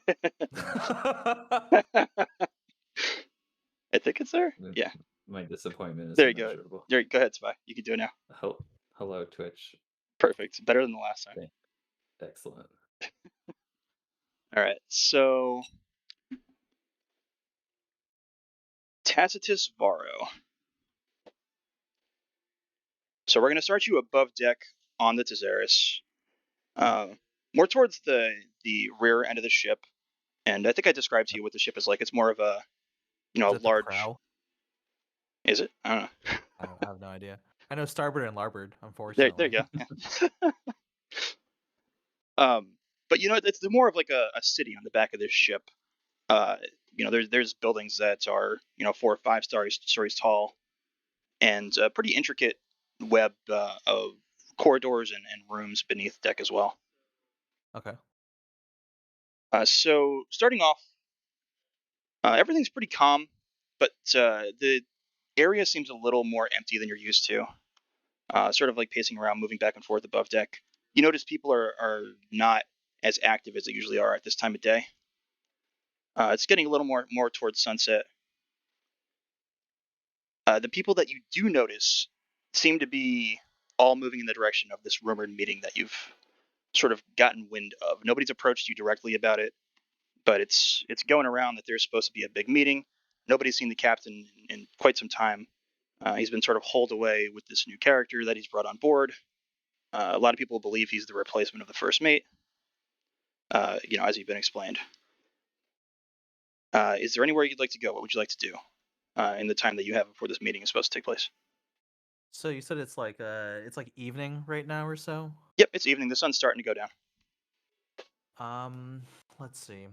I think it's there. Mm, Yeah, my disappointment is there you go. immeasurable. There, go ahead, Spy. You can do it now. Hello, Twitch. Perfect. Better than the last time. Thank- Excellent. All right. So Tacitus Varro. So we're going to start you above deck on the Thesaurus, uh, more towards the rear end of the ship. And I think I described to you what the ship is like. It's more of a Is a it the large. prow? Is it? I don't know. I have no idea. I know starboard and larboard, There unfortunately. you go. Yeah. But it's more of like a city on the back of this ship. Uh, there's buildings that are 4 or 5 stories tall, and a pretty intricate web of corridors and rooms beneath deck as well. Okay. So starting off, everything's pretty calm, but the area seems a little more empty than you're used to. Sort of like pacing around, moving back and forth above deck. You notice people are not as active as they usually are at this time of day. It's getting a little more towards sunset. The people that you do notice seem to be all moving in the direction of this rumored meeting that you've sort of gotten wind of. Nobody's approached you directly about it, but it's going around that there's supposed to be a big meeting. Nobody's seen the captain in quite some time. He's been sort of holed away with this new character that he's brought on board. A lot of people believe he's the replacement of the first mate. As you've been explained. Is there anywhere you'd like to go? What would you like to do in the time that you have before this meeting is supposed to take place? So you said it's like evening right now or so? Yep, it's evening. The sun's starting to go down. Um, let's see.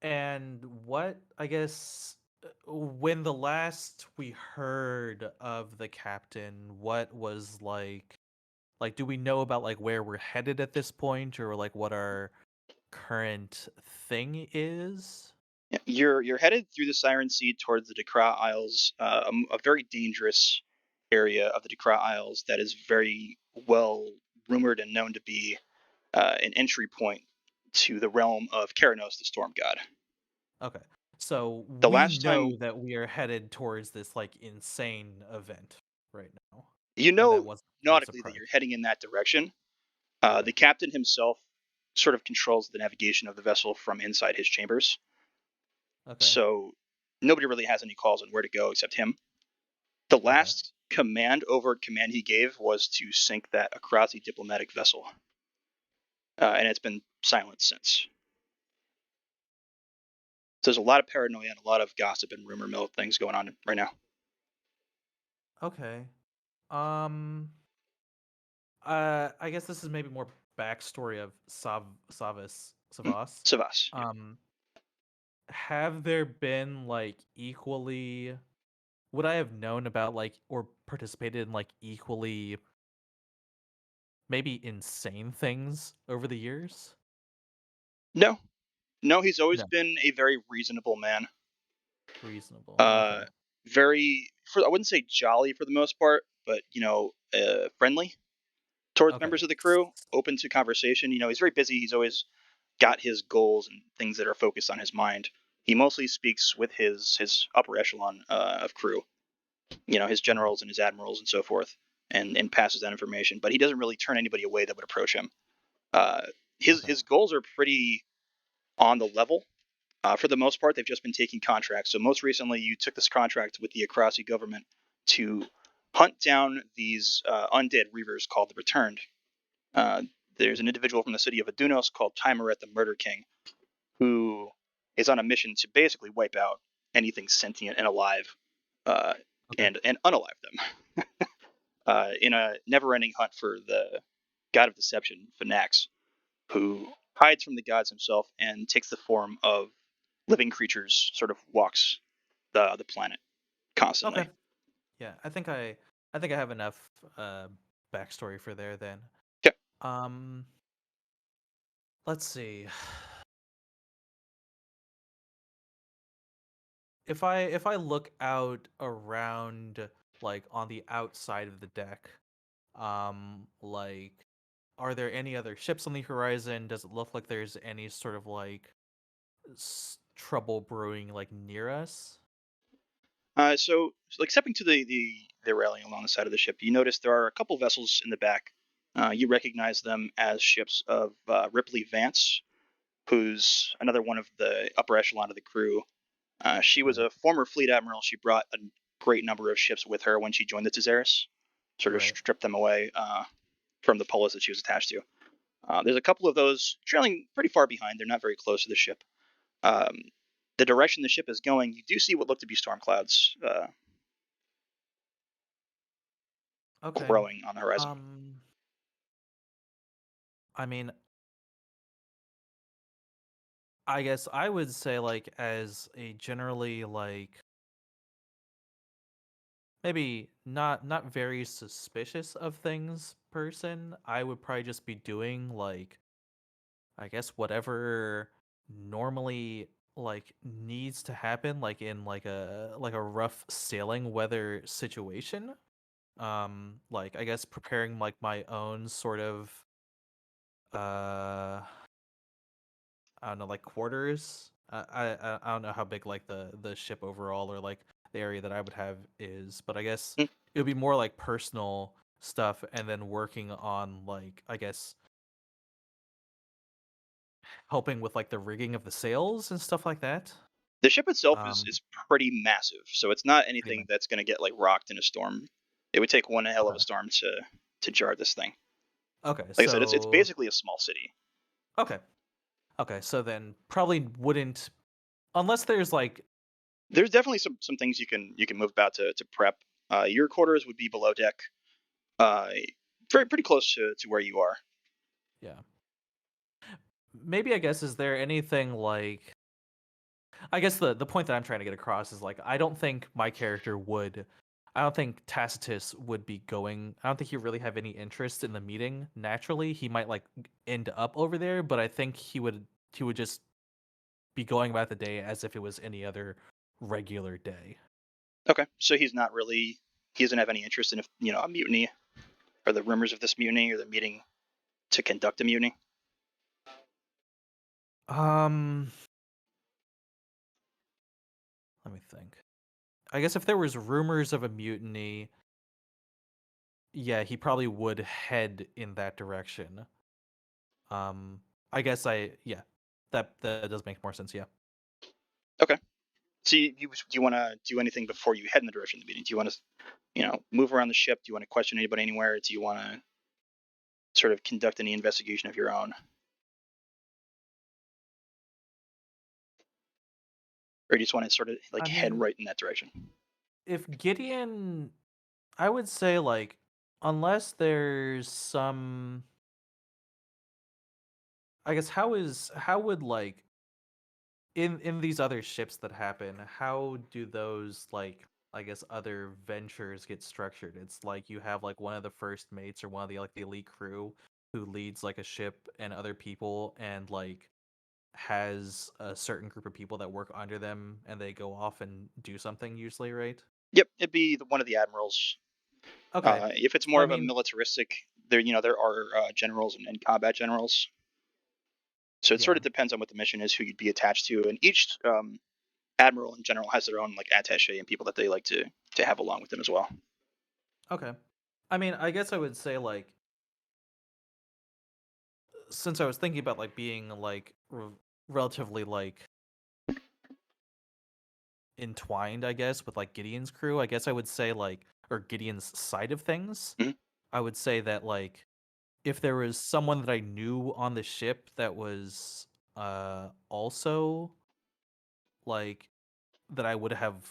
And what, I guess, when the last we heard of the captain, what was like, do we know about like where we're headed at this point, or like what our current thing is? Yeah, you're headed through the Siren Sea towards the Dekra Isles, a very dangerous area of the Dekra Isles that is very well rumored and known to be an entry point to the realm of Keranos, the Storm God. Okay. So The we last time know that we are headed towards this like insane event right now. you And that know wasn't a nautically that surprise. you're heading in that direction, Okay. the captain himself sort of controls the navigation of the vessel from inside his chambers. Okay. So nobody really has any calls on where to go except him. The Okay. last overt command he gave, was to sink that Akrasi diplomatic vessel, and it's been silent since. So there's a lot of paranoia and a lot of gossip and rumor mill things going on right now. Okay. Um I guess this is maybe more backstory of Savas. Savas, yeah. Um have there been like equally would I have known about like or participated in like equally maybe insane things over the years? No, no, he's always No. been a very reasonable man. Reasonable. Uh, Okay. I wouldn't say jolly for the most part, but friendly towards Okay. members of the crew, open to conversation. He's very busy. He's always got his goals and things that are focused on his mind. He mostly speaks with his upper echelon of crew, his Okay. generals and his admirals and so forth, and passes that information. But he doesn't really turn anybody away that would approach him. Uh, his Okay. his goals are pretty on the level. For the most part, they've just been taking contracts. So most recently, you took this contract with the Akrasi government to hunt down these undead reavers called the Returned. Uh, there's an individual from the city of Adunos called Timaret the Murder King, who is on a mission to basically wipe out anything sentient and alive, uh, Okay. and unalive them, in a never-ending hunt for the god of deception, Phonax, who hides from the gods himself and takes the form of living creatures, sort of walks the planet Okay. constantly. Yeah, I think I have enough backstory for there then. Okay. Um let's see. If I look out around like on the outside of the deck, like are there any other ships on the horizon? Does it look like there's any sort of like trouble brewing like near us? So, like stepping to the railing along the side of the ship, you notice there are a couple vessels in the back. You recognize them as ships of Ripley Vance, who's another one of the upper echelon of the crew. She was Right. a former fleet admiral. She brought a great number of ships with her when she joined the Theros, sort of Right. stripped them away from the polos that she was attached to. There's a couple of those trailing pretty far behind. They're not very close to the ship. Um, the direction the ship is going, you do see what look to be storm clouds Okay. growing on the horizon. I mean, I guess I would say like as a generally like maybe not very suspicious of things person, I would probably just be doing like I guess whatever normally like needs to happen like in like a rough sailing weather situation. Like I guess preparing like my own sort of uh I don't know, like quarters. I don't know how big like the ship overall or like the area that I would have is, but I guess Mm. it would be more like personal stuff, and then working on like I guess helping with like the rigging of the sails and stuff like that. The ship itself is Um, is pretty massive, so it's not Pretty anything much. that's going to get like rocked in a storm. It would take one hell of a Okay. storm to jar this thing. Okay. Like I said, it's So basically a small city. okay. Okay. So then probably wouldn't unless there's like There's definitely some things you can move about to prep. Your quarters would be below deck, uh, pretty close to where you are. yeah. Maybe I guess is there anything like I guess the point that I'm trying to get across is like I don't think my character would I don't think Tacitus would be going I don't think he really have any interest in the meeting naturally. He might like end up over there, but I think he would just be going about the day as if it was any other regular day. Okay, so he doesn't have any interest in a mutiny or the rumors of this mutiny or the meeting to conduct a mutiny. Um Let me think. I guess if there was rumors of a mutiny, yeah, he probably would head in that direction. Um I guess I yeah. That does make more sense, yeah. Okay. So do you want to do anything before you head in the direction of the meeting? Do you want to move around the ship? Do you want to question anybody anywhere? Do you want to sort of conduct any investigation of your own, or do you just want to sort of like I head mean, right in that direction? if Gideon, I would say like unless there's some I guess how would like in these other ships that happen, how do those like I guess other ventures get structured? It's like you have like one of the first mates or one of the like the elite crew who leads like a ship and other people and like has a certain group of people that work under them and they go off and do something usually, right? Yep, it'd be one of the admirals. Okay. If it's So more I of a mean, militaristic, there are generals and combat generals. So it sort yeah. of depends on what the mission is, who you'd be attached to, and each admiral in general has their own like attaché and people that they like to have along with them as well. Okay. I mean, I guess I would say like since I was thinking about like being like relatively like entwined, I guess, with like Gideon's crew, I guess I would say like or Gideon's side of things, Mhm. I would say that like if there was someone that I knew on the ship that was also like that I would have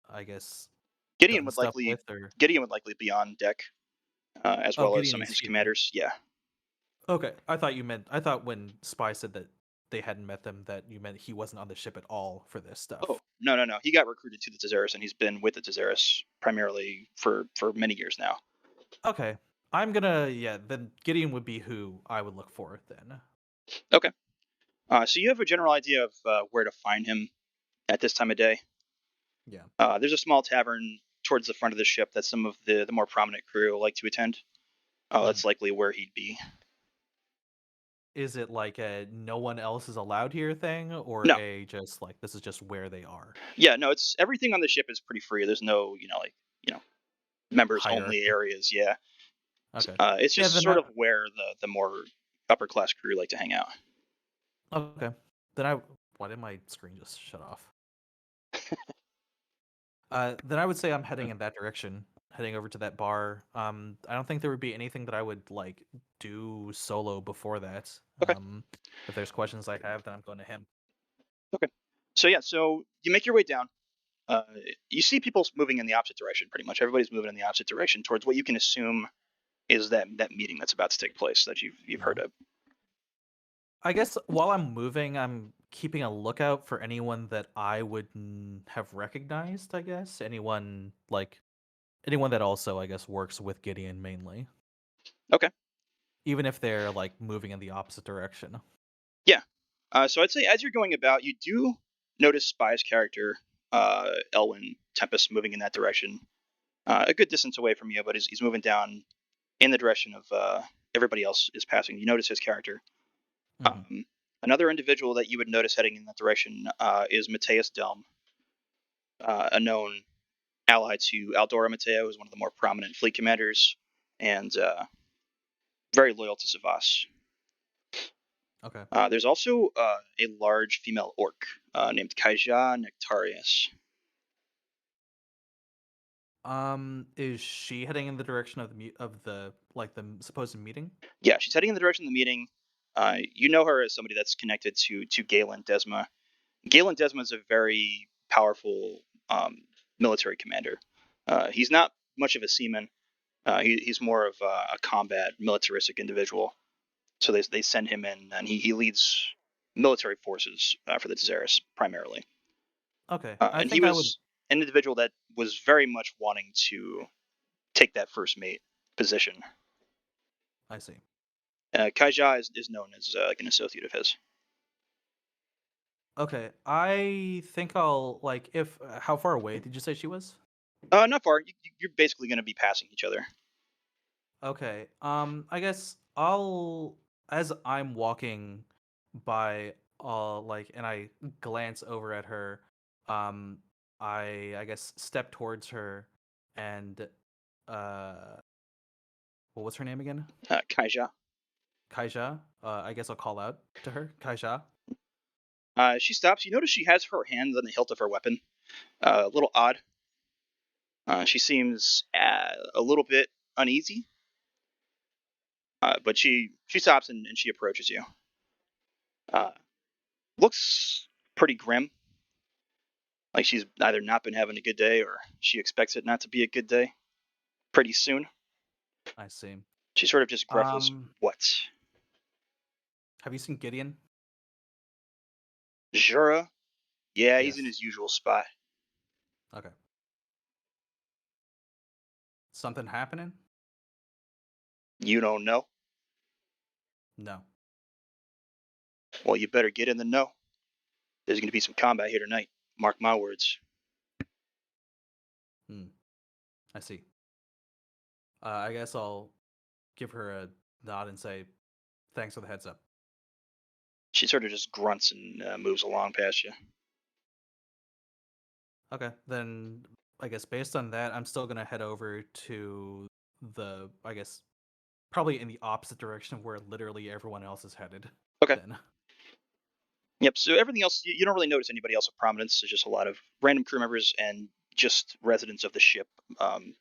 I guess Gideon done would stuff likely with or Gideon would likely be on deck, as oh well as Gideon some of is his here, right? commanders. Yeah. Okay. I thought when Spy said that they hadn't met them that you meant he wasn't on the ship at all for this Oh stuff. no. He got recruited to the Tezaris, and he's been with the Tezaris primarily for many years now. Okay. I'm gonna yeah, then Gideon would be who I would look for then. Okay. So you have a general idea of where to find him at this time of day. Yeah. There's a small tavern towards the front of the ship that some of the more prominent crew like to attend. Mhm. That's likely where he'd be. is it like a no one else is allowed here thing, or No, a just like this is just where they are? yeah, no, it's everything on the ship is pretty free. There's no, like, members only Hierarchy. areas. Yeah, Okay. it's Yeah, just then sort of where the more upper class crew like to hang out. okay. Then I why did my screen just shut off? Then I would say I'm heading in that direction, heading over to that bar. I don't think there would be anything that I would like do solo before that. Okay, If there's questions I have, then I'm going to him. okay. So yeah, so you make your way down. Uh, you see people moving in the opposite direction. Pretty much everybody's moving in the opposite direction towards what you can assume is that meeting that's about to take place that you've heard Mhm. of. I guess while I'm moving, I'm keeping a lookout for anyone that I would have recognized. I guess anyone that also I guess works with Gideon mainly, Okay, even if they're like moving in the opposite direction. yeah. So I'd say as you're going about, you do notice Spy's character, Elwyn Tempest, moving in that direction, a good distance away from you, but he's moving down in the direction of everybody else is passing. You notice his character. Hmm. Um, Another individual that you would notice heading in that direction is Mateus Delm, a known ally to Aldora Mateo, who's one of the more prominent fleet commanders, and very loyal to Savas. Okay. There's also a large female orc named Kaija Nectarius. Is she heading in the direction of the like the supposed meeting? Yeah, she's heading in the direction of the meeting. You know her as somebody that's connected to Galen Desma. Galen Desma is a very powerful military commander. He's not much of a seaman. He's more of a combat militaristic individual. So they send him in, and he leads military forces for the Theros primarily. Okay, I And he think I would. was an individual that was very much wanting to take that first mate position. I see. Kaija is known as like an associate of his. Okay, I think I'll like if how far away did you say she was? Not far. You're basically going to be passing each other. Okay. I guess I'll as I'm walking by like and I glance over at her, um I guess step towards her and uh what was her name again? Kaija. Kaija. I guess I'll call out to her. Kaija. She stops. You notice she has her hand on the hilt of her weapon. A little odd. She seems a little bit uneasy, but she stops and she approaches you. Uh, Looks pretty grim. Like she's either not been having a good day or she expects it not to be a good day pretty soon. I see. She sort of just gruffles, Um "What? have you seen Gideon? Jura? Yeah, he's in Yes. his usual spot. Okay. Something happening? You don't know? No. Well, you better get in the know. There's going to be some combat here tonight. Mark my words." Hmm. I see. I guess I'll give her a nod and say, "Thanks for the heads up." She sort of just grunts and moves along past you. Okay, then I guess based on that, I'm still gonna head over to I guess, probably in the opposite direction of where literally everyone else is headed. Okay. Then, Yep. So everything else, you don't really notice anybody else of prominence. There's just a lot of random crew members and just residents of the ship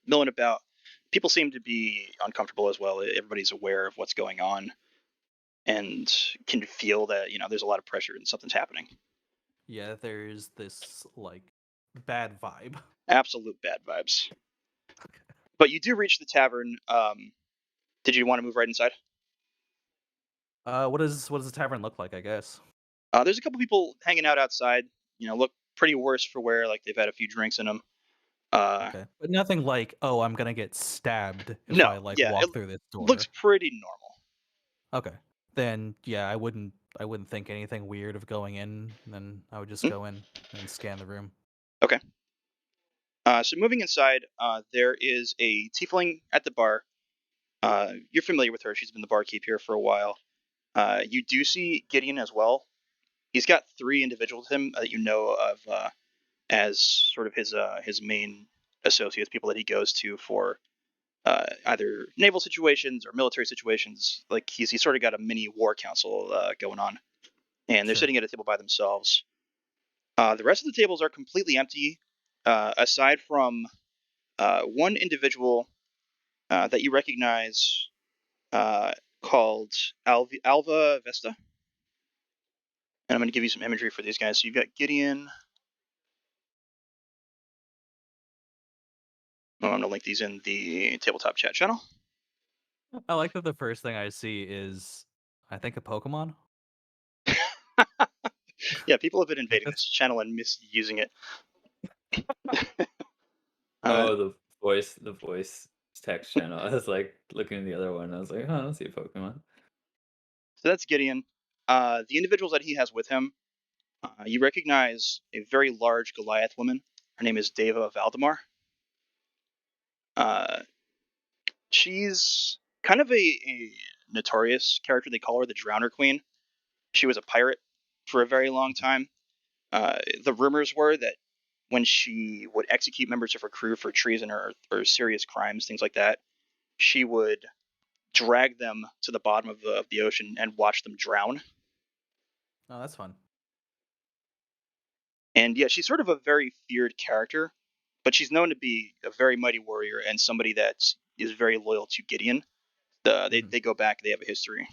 milling about. People seem to be uncomfortable as well. Everybody's aware of what's going on and can feel that there's a lot of pressure and something's happening. yeah, there's this like bad vibe. Absolute bad vibes. But you do reach the tavern. Did you want to move right inside? What does the tavern look like? I guess. There's a couple people hanging out outside. Look pretty worse for wear, like they've had a few drinks in them. Okay, but nothing like, oh, I'm gonna get stabbed if No, I like yeah, it walk through this looks door. pretty normal. Okay, then yeah, I wouldn't think anything weird of going in. Then I would just Hmm? go in and scan the room. Okay. So moving inside, there is a tiefling at the bar. You're familiar with her. She's been the barkeep here for a while. You do see Gideon as well. He's got 3 individuals with him that you know of as sort of his main associates, people that he goes to for either naval situations or military situations. Like he's sort of got a mini war council going on, and they're Sure. sitting at a table by themselves. The rest of the tables are completely empty, aside from one individual that you recognize called Alva Vesta. And I'm going to give you some imagery for these guys. So you've got Gideon. I'm going to link these in the tabletop chat channel. I like that the first thing I see is, I think, a Pokemon. Yeah, people have been Like invading that's this channel and misusing it. Oh, the voice text channel. I was like looking at the other one. I was like, oh, I don't see a Pokemon. So that's Gideon. The individuals that he has with him, you recognize a very large Goliath woman. Her name is Deva Valdemar. Uh, she's kind of a notorious character. They call her the Drowner Queen. She was a pirate for a very long time. The rumors were that when she would execute members of her crew for treason or serious crimes, things like that, she would drag them to the bottom of the ocean and watch them drown. Oh, that's fun. And yeah, she's sort of a very feared character, but she's known to be a very mighty warrior and somebody that is very loyal to Gideon. They go back, they have a history.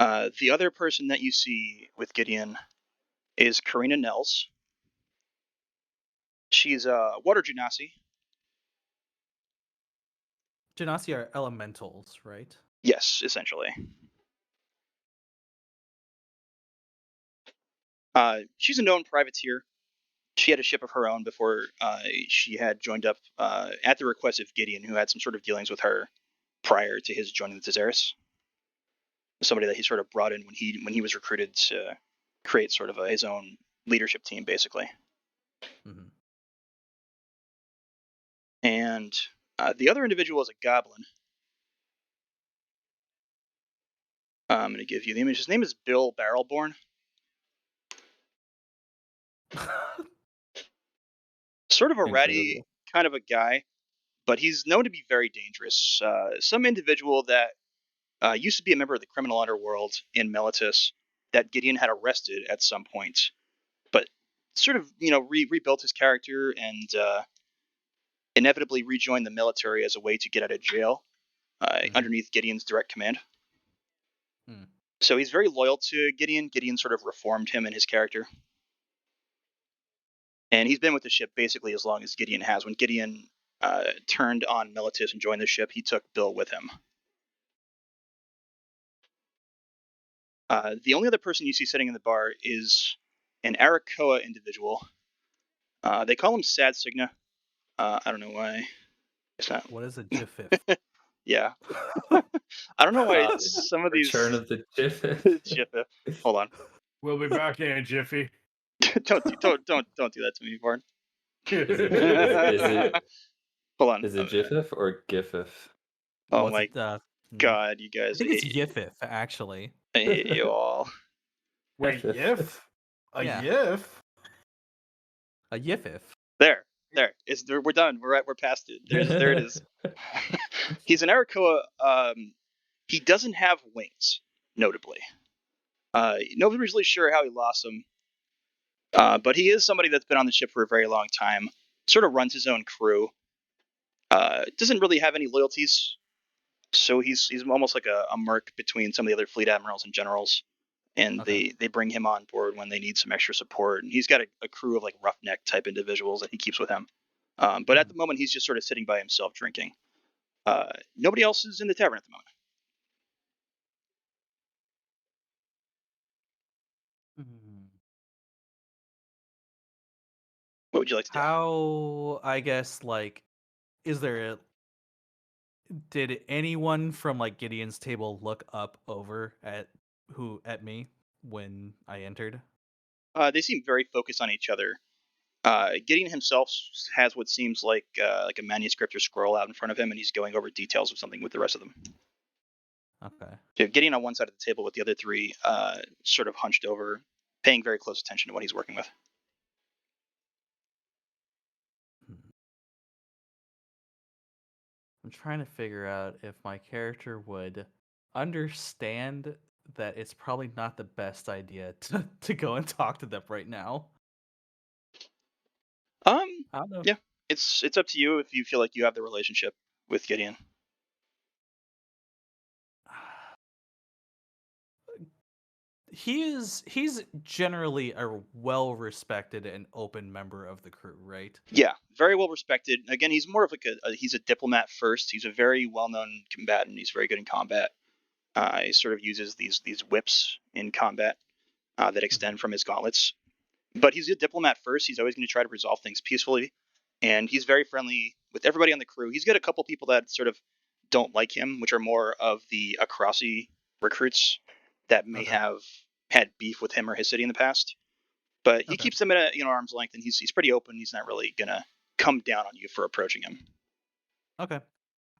The other person that you see with Gideon is Karina Nels. She's a water genasi. Genasi are elementals, right? Yes, essentially. She's a known privateer. She had a ship of her own before she had joined up at the request of Gideon, who had some sort of dealings with her prior to his joining the Theros. Somebody that he sort of brought in when he was recruited to create sort of his own leadership team, basically. Mm-hmm. And the other individual is a goblin. I'm going to give you the image. His name is Bill Barrelborn. Sort of a ratty Incredible. kind of a guy, but he's known to be very dangerous. Some individual that used to be a member of the criminal underworld in Melitus that Gideon had arrested at some point, but sort of rebuilt his character and inevitably rejoined the military as a way to get out of jail underneath Gideon's direct command. Mm. So he's very loyal to Gideon. Gideon sort of reformed him and his character. And he's been with the ship basically as long as Gideon has. When Gideon turned on Melitus and joined the ship, he took Bill with him. The only other person you see sitting in the bar is an Arakoa individual. They call him Sad Signa. I don't know why. It's not. What is a jiffif? Yeah. I don't know why The some of return these. of the Jiff. Hold on. We'll be back in a jiffy. don't do that to me, Varn. Is it Hold on. is it Jiffif or Giffif? Oh What's my it, god, you I guys. think it's yiffif, actually. I hate you all. Wait, yif? A Yeah. yif? A yiffif. There. We're done. We're past it. There it is. He's an Arakoa. He doesn't have wings, notably. Nobody's really sure how he lost them. But he is somebody that's been on the ship for a very long time. Sort of runs his own crew. Doesn't really have any loyalties. So he's almost like a merc between some of the other fleet admirals and generals. And Okay. they bring him on board when they need some extra support. And he's got a crew of like roughneck type individuals that he keeps with him. But at the moment, he's just sort of sitting by himself drinking. Nobody else is in the tavern at the moment. What would you like to do? How, I guess, like, is there a. Did anyone from, like, Gideon's table look up over at me when I entered? They seem very focused on each other. Gideon himself has what seems like a manuscript or scroll out in front of him, and he's going over details of something with the rest of them. Okay. You have Gideon on one side of the table with the other three sort of hunched over, paying very close attention to what he's working with. I'm trying to figure out if my character would understand that it's probably not the best idea to go and talk to them right now. I don't know. Yeah, it's up to you if you feel like you have the relationship with Gideon. He's generally a well-respected and open member of the crew, right? Yeah, very well respected. Again, he's more of like he's a diplomat first. He's a very well-known combatant. He's very good in combat. He sort of uses these whips in combat that extend from his gauntlets. But he's a diplomat first. He's always going to try to resolve things peacefully, and he's very friendly with everybody on the crew. He's got a couple people that sort of don't like him, which are more of the Akrasi recruits that may Okay. have had beef with him or his city in the past. But he Okay. keeps them at a arm's length, and he's pretty open. He's not really gonna come down on you for approaching him. Okay.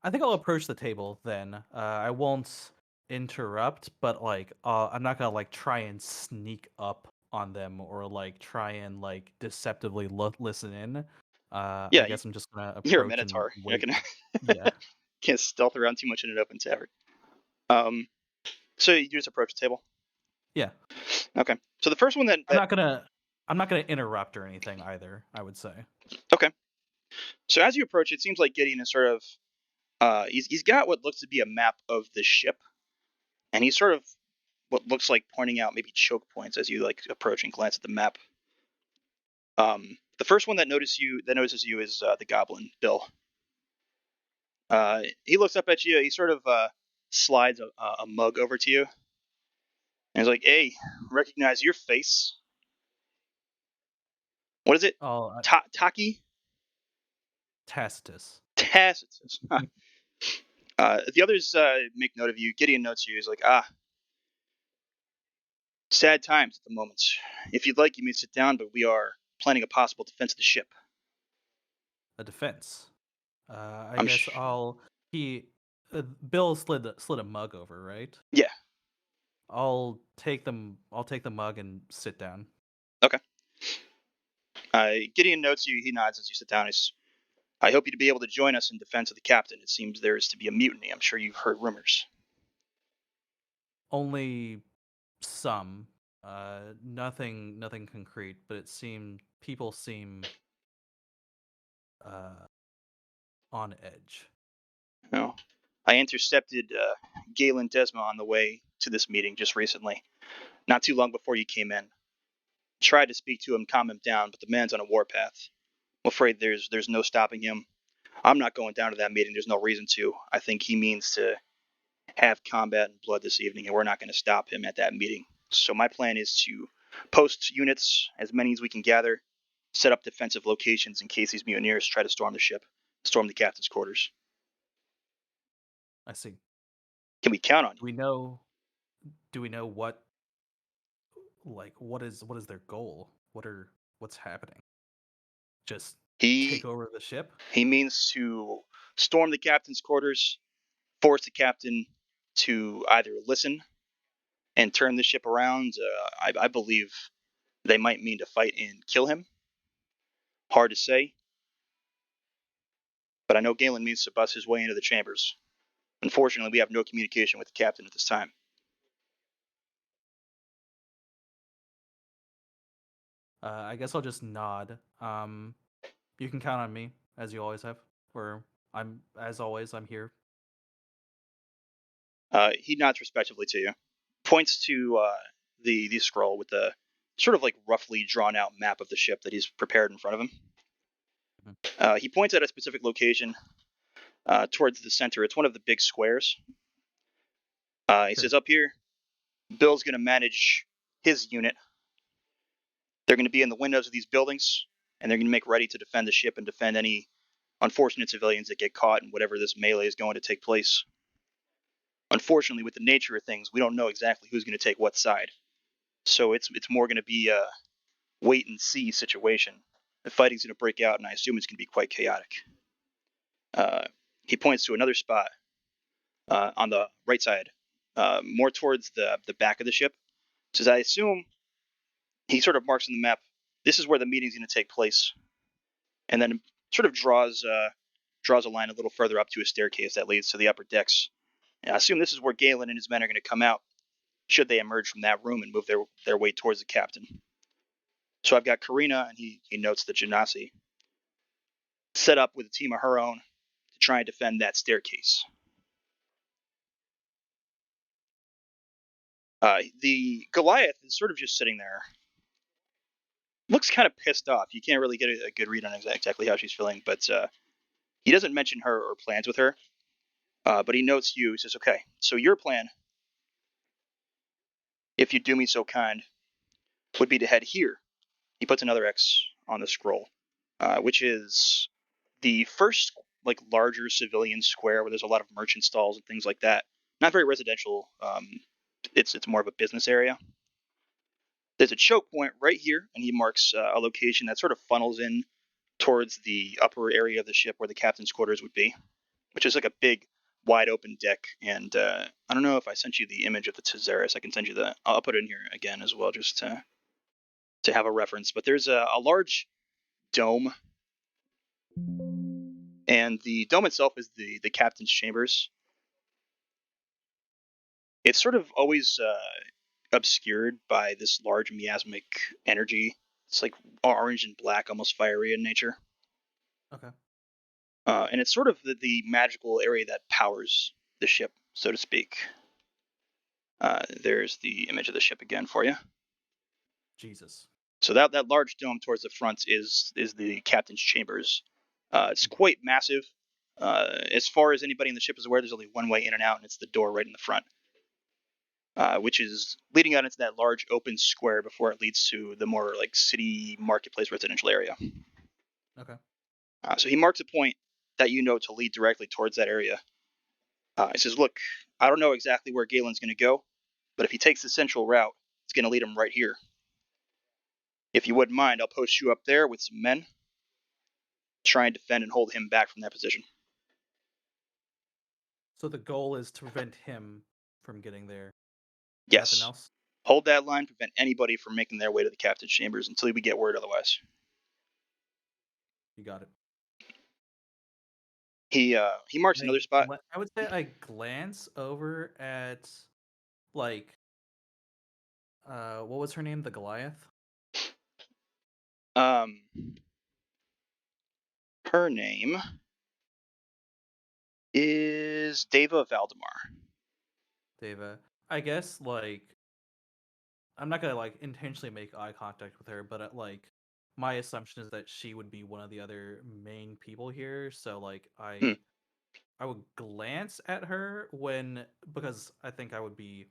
I think I'll approach the table then. I won't interrupt, but like I'm not gonna like try and sneak up on them or like try and like deceptively listen in. Yeah, I guess I'm just gonna you're a approach and minotaur. You're not wait. gonna Yeah. can't stealth around too much in an open tavern. So you just approach the table. Yeah. Okay. So the first one that I'm not gonna interrupt or anything either, I would say. okay. So as you approach, it seems like Gideon is sort of he's got what looks to be a map of the ship, and he's sort of what looks like pointing out maybe choke points as you like approach and glance at the map. The first one that notices you is the goblin Bill. He looks up at you. He sort of slides a mug over to you, and he's like, "Hey, recognize your face? What is it? Oh, Taki Tacitus. Tacitus." Huh. The others make note of you. Gideon notes you. He's like, sad times at the moment. If you'd like, you may sit down, but we are planning a possible defense of the ship. A defense. I I'm guess I'll he Bill slid a mug over, right? Yeah. I'll take the mug and sit down. Okay. Gideon notes you. He nods as you sit down. I hope you to be able to join us in defense of the captain. It seems there is to be a mutiny. I'm sure you've heard rumors. Only some. Nothing concrete, but people seem on edge. No. I intercepted Galen Desma on the way to this meeting just recently, not too long before you came in. Tried to speak to him, calm him down, but the man's on a warpath. I'm afraid there's no stopping him. I'm not going down to that meeting. There's no reason to. I think he means to have combat and blood this evening, and we're not going to stop him at that meeting. So my plan is to post units, as many as we can gather, set up defensive locations in case these mutineers try to storm the ship, storm the captain's quarters. I see. Can we count on you? Do we know what is their goal? What's happening? Just take over the ship? He means to storm the captain's quarters, force the captain to either listen and turn the ship around. I believe they might mean to fight and kill him. Hard to say. But I know Galen means to bust his way into the chambers. Unfortunately, we have no communication with the captain at this time. I guess I'll just nod. You can count on me, as you always have. I'm here. He nods respectively to you, points to the scroll with the sort of like roughly drawn out map of the ship that he's prepared in front of him. He points at a specific location towards the center. It's one of the big squares. He says, up here, Bill's going to manage his unit. They're going to be in the windows of these buildings, and they're going to make ready to defend the ship and defend any unfortunate civilians that get caught in whatever this melee is going to take place. Unfortunately, with the nature of things, we don't know exactly who's going to take what side. So it's more going to be a wait and see situation. The fighting's going to break out, and I assume it's going to be quite chaotic. He points to another spot on the right side more towards the back of the ship. Says, I assume he sort of marks on the map. This is where the meeting's going to take place, and then sort of draws a line a little further up to a staircase that leads to the upper decks. And I assume this is where Galen and his men are going to come out, should they emerge from that room and move their way towards the captain. So I've got Karina, and he notes the Genasi, set up with a team of her own to try and defend that staircase. The Goliath is sort of just sitting there. Looks kind of pissed off. You can't really get a good read on exactly how she's feeling, but he doesn't mention her or plans with her. But he notes you. He says, okay, so your plan, if you do me so kind, would be to head here. He puts another X on the scroll, which is the first like larger civilian square where there's a lot of merchant stalls and things like that. Not very residential. It's more of a business area. There's a choke point right here, and he marks a location that sort of funnels in towards the upper area of the ship where the captain's quarters would be, which is like a big, wide open deck. And I don't know if I sent you the image of the Theros. I can send you the. I'll put it in here again as well, just to have a reference. But there's a large dome, and the dome itself is the captain's chambers. It's sort of always obscured by this large miasmic energy. It's like orange and black, almost fiery in nature. Okay. And it's sort of the magical area that powers the ship, so to speak. There's the image of the ship again for you. Jesus. So that large dome towards the front is the captain's chambers. It's quite massive. As far as anybody in the ship is aware, there's only one way in and out, and it's the door right in the front, which is leading out into that large open square before it leads to the more like city marketplace residential area. Okay. So he marks a point that you know to lead directly towards that area. He says, look, I don't know exactly where Galen's going to go, but if he takes the central route, it's going to lead him right here. If you wouldn't mind, I'll post you up there with some men, try and defend and hold him back from that position. So the goal is to prevent him from getting there. Yes. Nothing else? Hold that line, prevent anybody from making their way to the captain's chambers until we get word otherwise. You got it. He marks another spot. I would say I glance over at, like, what was her name? The Goliath? Her name is Deva Valdemar. Deva. I guess, like, I'm not gonna, like, intentionally make eye contact with her, but, like, my assumption is that she would be one of the other main people here, so, like, I would glance at her because I think I would be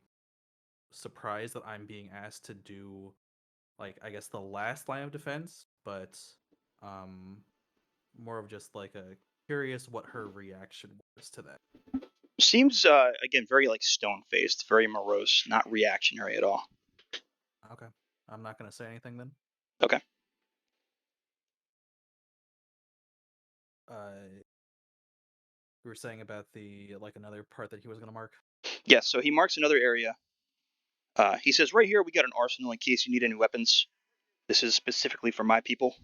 surprised that I'm being asked to do, like, I guess the last line of defense, but more of just like a curious what her reaction was to that. Seems again very like stone-faced, very morose, not reactionary at all. Okay. I'm not gonna say anything then. Okay. You were saying about the another part that he was gonna mark? Yes, so he marks another area. He says, right here we got an arsenal in case you need any weapons. This is specifically for my people.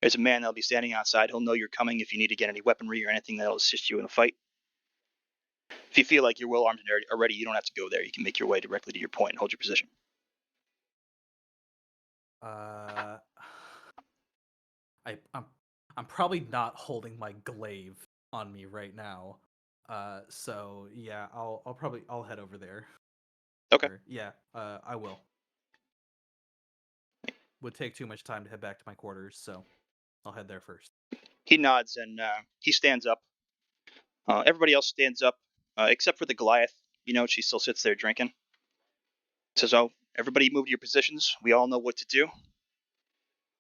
There's a man that'll be standing outside. He'll know you're coming if you need to get any weaponry or anything that'll assist you in the fight. If you feel like you're well armed and already, you don't have to go there. You can make your way directly to your point and hold your position. I'm probably not holding my glaive on me right now. So yeah, I'll head over there. Okay. Yeah, I will. Would take too much time to head back to my quarters, so I'll head there first. He nods and he stands up. Everybody else stands up, except for the Goliath. You know, she still sits there drinking. Says, oh, everybody move to your positions. We all know what to do.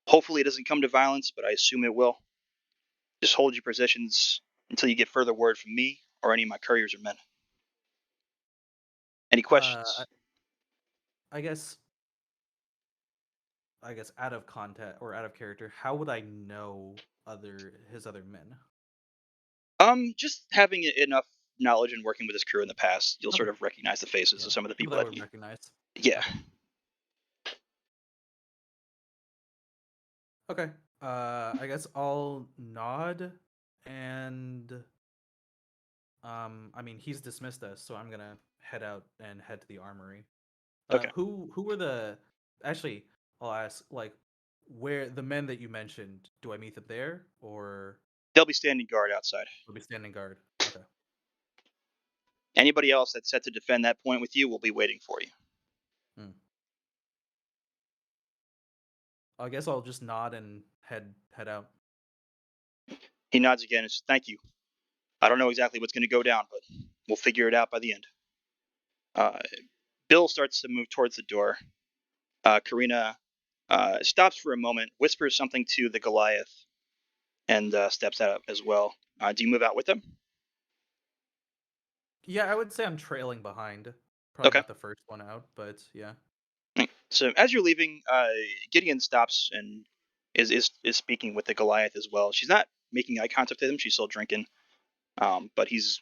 Hopefully it doesn't come to violence, but I assume it will. Just hold your positions until you get further word from me or any of my couriers or men. Any questions? I guess out of context or out of character, how would I know his other men? Just having enough knowledge in working with this crew in the past, you'll sort Okay. of recognize the faces Yeah. of some of the people that I that would you. recognize. Yeah. Okay. I guess I'll nod and I mean he's dismissed us, so I'm gonna head out and head to the armory. Okay. Who were the actually I'll ask like where the men that you mentioned, do I meet them there or They'll be standing guard outside. will be standing guard? Okay. Anybody else that's set to defend that point with you will be waiting for you. Hmm. I guess I'll just nod and head out. He nods again and says, "Thank you. I don't know exactly what's going to go down, but we'll figure it out by the end." Uh, Bill starts to move towards the door. Karina stops for a moment, whispers something to the Goliath, and steps out as well. Do you move out with them? Yeah, I would say I'm trailing behind. Probably Okay. not the first one out, but yeah. So as you're leaving, Gideon stops and is speaking with the Goliath as well. She's not making eye contact with him; she's still drinking. But he's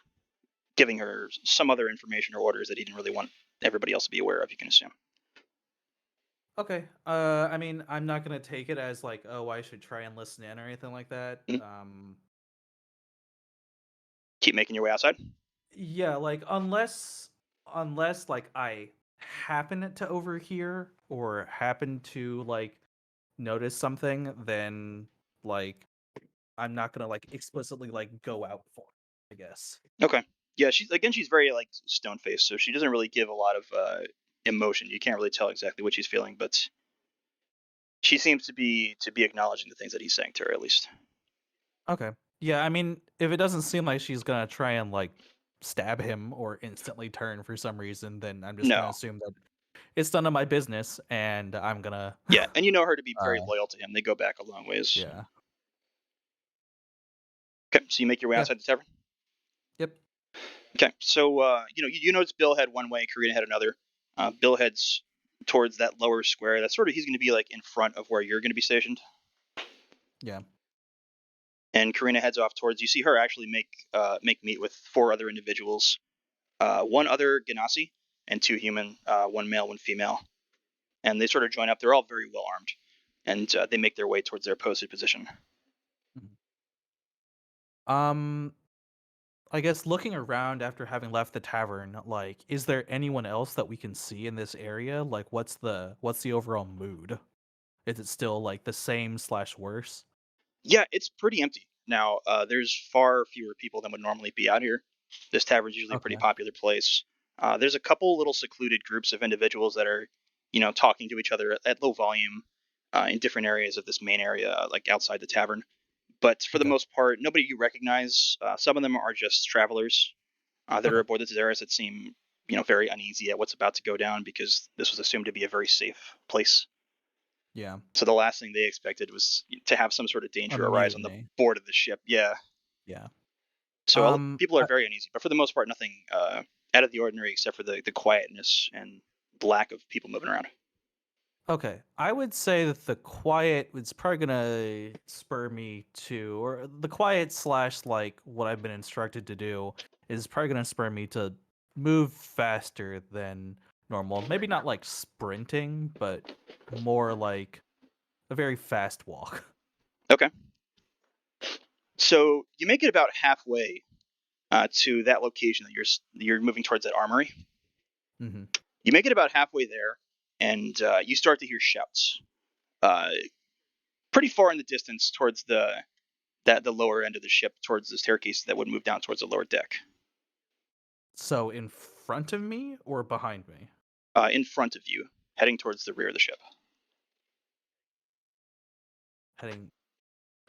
giving her some other information or orders that he didn't really want everybody else to be aware of. You can assume. Okay. I mean, I'm not gonna take it as like, oh, I should try and listen in or anything like that. Mhm. Keep making your way outside. Yeah, like unless like I happen to overhear or happen to like notice something, then like I'm not gonna like explicitly like go out for it, I guess. Okay. Yeah, she's very like stone faced, so she doesn't really give a lot of emotion. You can't really tell exactly what she's feeling, but she seems to be acknowledging the things that he's saying to her at least. Okay. Yeah, I mean, if it doesn't seem like she's gonna try and like stab him or instantly turn for some reason, then I'm just gonna No. assume that it's none of my business, and I'm gonna. Yeah, and you know her to be very uh, loyal to him. They go back a long ways. yeah. Okay, so you make your way Yeah. outside the tavern. Yep. Okay, so you notice Bill head one way, Karina head another. Bill heads towards that lower square. That's sort of he's going to be like in front of where you're going to be stationed, Yeah. and Karina heads off towards. You see her actually make meet with four other individuals, one other Ganassi and two human, one male, one female, and they sort of join up. They're all very well armed, and they make their way towards their posted position. Um, I guess looking around after having left the tavern, like, is there anyone else that we can see in this area? Like, what's the overall mood? Is it still like the same slash worse? Yeah, it's pretty empty now. There's far fewer people than would normally be out here. This tavern's usually a pretty Okay. popular place. There's a couple little secluded groups of individuals that are, talking to each other at low volume in different areas of this main area, like outside the tavern. But for the Okay. most part, nobody you recognize. Some of them are just travelers that are Okay. aboard the Theros that seem, very uneasy at what's about to go down because this was assumed to be a very safe place. Yeah. So the last thing they expected was to have some sort of A danger arise on the mutiny. board of the ship. Yeah. Yeah. So people are I, very uneasy, but for the most part, nothing out of the ordinary except for the quietness and the lack of people moving around. Okay, I would say that the quiet is probably gonna spur me to, or the quiet slash like what I've been instructed to do is probably gonna spur me to move faster than normal. Maybe not like sprinting, but more like a very fast walk. Okay. So you make it about halfway to that location that you're moving towards that armory. Hmm. You make it about halfway there, and you start to hear shouts. Uh, Pretty far in the distance towards the lower end of the ship, towards the staircase that would move down towards the lower deck. So in front of me or behind me? In front of you, heading towards the rear of the ship. Heading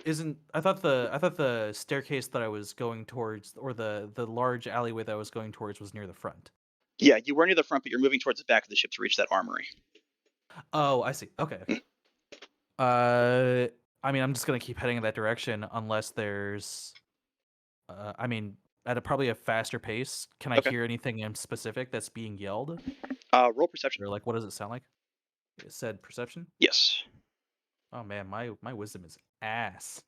isn't I thought the staircase that I was going towards, or the large alleyway that I was going towards, was near the front. Yeah, you were near the front, but you're moving towards the back of the ship to reach that armory. Oh, I see. Okay. Mm. I mean, I'm just gonna keep heading in that direction unless there's, I mean, at probably a faster pace. Can I Okay. hear anything in specific that's being yelled, Roll perception. or like what does it sound like? It said perception. Yes. Oh man, my wisdom is ass.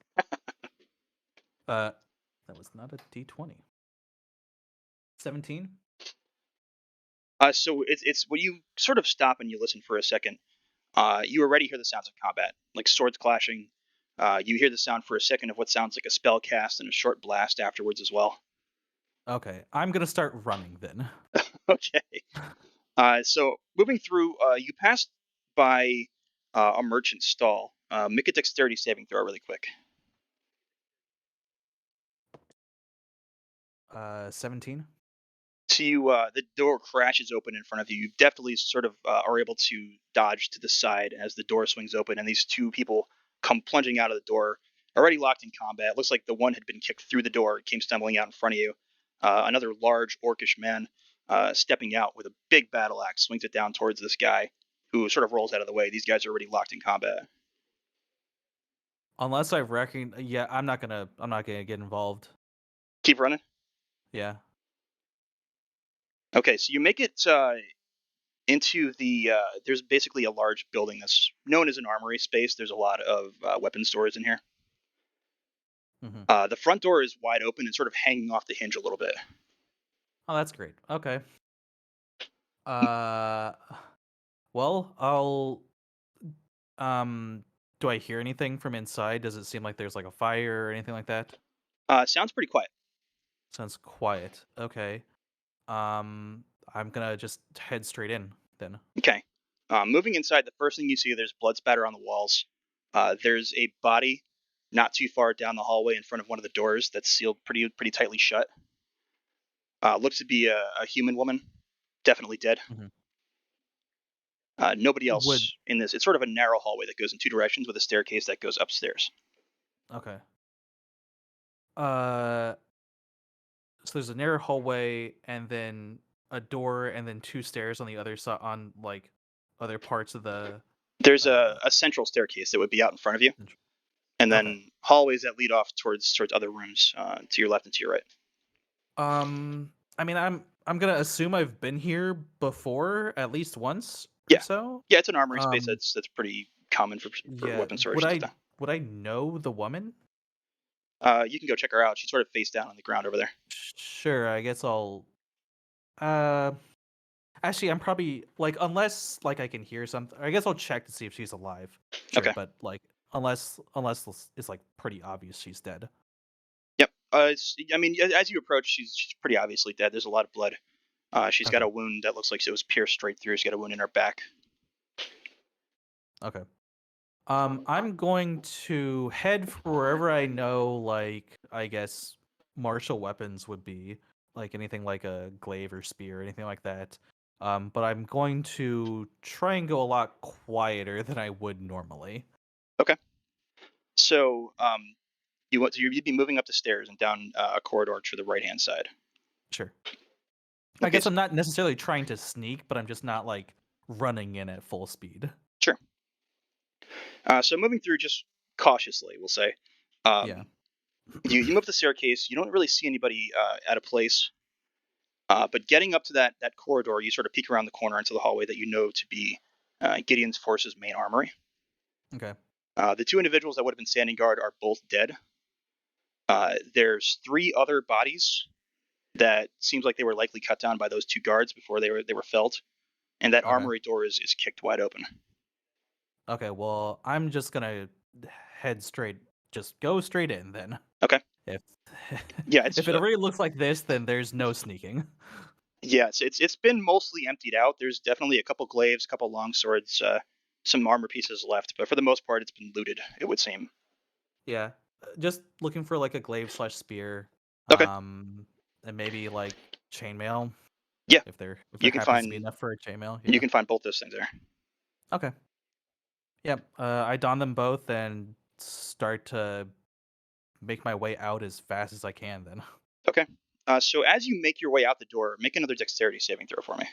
Uh, that was not a D20. 17. So it's when you sort of stop and you listen for a second. You already hear the sounds of combat, like swords clashing. You hear the sound for a second of what sounds like a spell cast and a short blast afterwards as well. Okay, I'm gonna start running then. Okay. So moving through, you pass by a merchant stall. Make a dexterity saving throw really quick. 17. So the door crashes open in front of you. You definitely sort of are able to dodge to the side as the door swings open, and these two people come plunging out of the door, already locked in combat. It looks like the one had been kicked through the door, came stumbling out in front of you. Another large orcish man stepping out with a big battle axe, swings it down towards this guy, who sort of rolls out of the way. These guys are already locked in combat. Unless I reckon, yeah, I'm not gonna get involved. Keep running. Yeah. Okay, so you make it into the. There's basically a large building that's known as an armory space. There's a lot of weapon stores in here. Mm-hmm. The front door is wide open and sort of hanging off the hinge a little bit. Oh, that's great. Okay. Uh, well, I'll. Do I hear anything from inside? Does it seem like there's like a fire or anything like that? Sounds pretty quiet. Sounds quiet. Okay. I'm gonna just head straight in then. Okay. Moving inside, the first thing you see, there's blood spatter on the walls. There's a body not too far down the hallway in front of one of the doors that's sealed pretty tightly shut. Looks to be a human woman, definitely dead. Mhm. Nobody Would else in this. It's sort of a narrow hallway that goes in two directions with a staircase that goes upstairs. okay. Uh, so there's a narrow hallway and then a door and then two stairs on the other side on like other parts of the There's uh. a central staircase that would be out in front of you, and Okay. then hallways that lead off towards other rooms to your left and to your right. I mean, I'm gonna assume I've been here before at least once or Yeah, so. yeah, it's an armory space Um, that's pretty common for yeah. weapon storage and stuff. Would I know the woman? You can go check her out. She's sort of face down on the ground over there. Sure. I guess I'll. Uh, actually, I'm probably like unless like I can hear something. I guess I'll check to see if she's alive. Sure, Okay. but like unless it's like pretty obvious she's dead. Yep. I mean, as you approach, she's pretty obviously dead. There's a lot of blood. She's got Okay. a wound that looks like it was pierced straight through. She's got a wound in her back. Okay. I'm going to head for wherever I know, like, I guess, martial weapons would be, like anything like a glaive or spear or anything like that. But I'm going to try and go a lot quieter than I would normally. Okay. So you'd be moving up the stairs and down a corridor to the right hand side. Sure. I Okay. guess I'm not necessarily trying to sneak, but I'm just not, like, running in at full speed. Sure. So moving through just cautiously, we'll say. Yeah. You move the staircase. You don't really see anybody at a place. But getting up to that corridor, you sort of peek around the corner into the hallway that you know to be Gideon's force's main armory. Okay. The two individuals that would have been standing guard are both dead. There's three other bodies that seems like they were likely cut down by those two guards before they were felled, and that Okay. armory door is kicked wide open. Okay, well, I'm just gonna head straight, just go straight in then. Okay. If Yeah, it's if it already looks like this, then there's no sneaking. yeah, it's been mostly emptied out. There's definitely a couple glaives, a couple long swords, some armor pieces left, but for the most part, it's been looted. It would seem. Yeah, just looking for like a glaive slash spear, Okay. and maybe like chainmail Yeah, if there you can happens to be find enough for a chainmail. you Yeah. can find both those things there. Okay. Yep. I don them both and start to make my way out as fast as I can. Then. Okay. So as you make your way out the door, make another dexterity saving throw for me.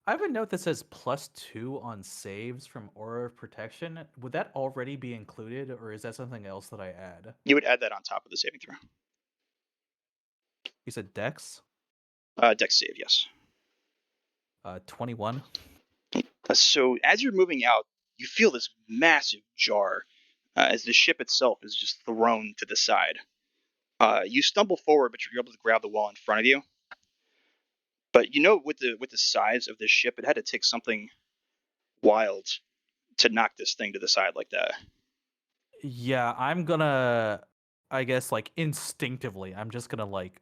I have a note that says +2 on saves from Aura of Protection. Would that already be included, or is that something else that I add? You would add that on top of the saving throw. You said Dex? Dex save, yes. 21. So as you're moving out, you feel this massive jar as the ship itself is just thrown to the side. You stumble forward, but you're able to grab the wall in front of you. But with the size of this ship, it had to take something wild to knock this thing to the side like that. Yeah, I'm gonna, I guess, like instinctively, I'm just gonna like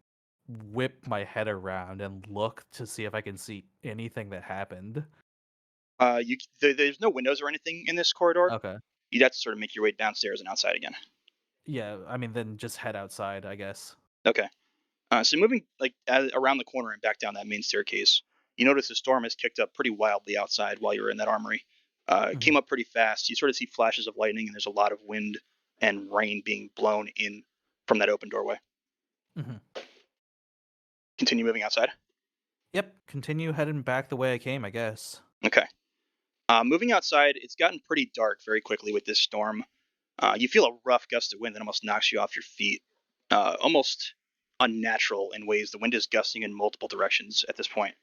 whip my head around and look to see if I can see anything that happened. There's no windows or anything in this corridor. Okay. You'd have to sort of make your way downstairs and outside again. Yeah, I mean, then just head outside, I guess. Okay. So moving around the corner and back down that main staircase, you notice the storm has kicked up pretty wildly outside while you're in that armory. It came up pretty fast. You sort of see flashes of lightning, and there's a lot of wind and rain being blown in from that open doorway. Mm-hmm. Continue moving outside. Yep, continue heading back the way I came, I guess. Okay. Moving outside, it's gotten pretty dark very quickly with this storm. You feel a rough gust of wind that almost knocks you off your feet. Almost unnatural in ways. The wind is gusting in multiple directions at this point.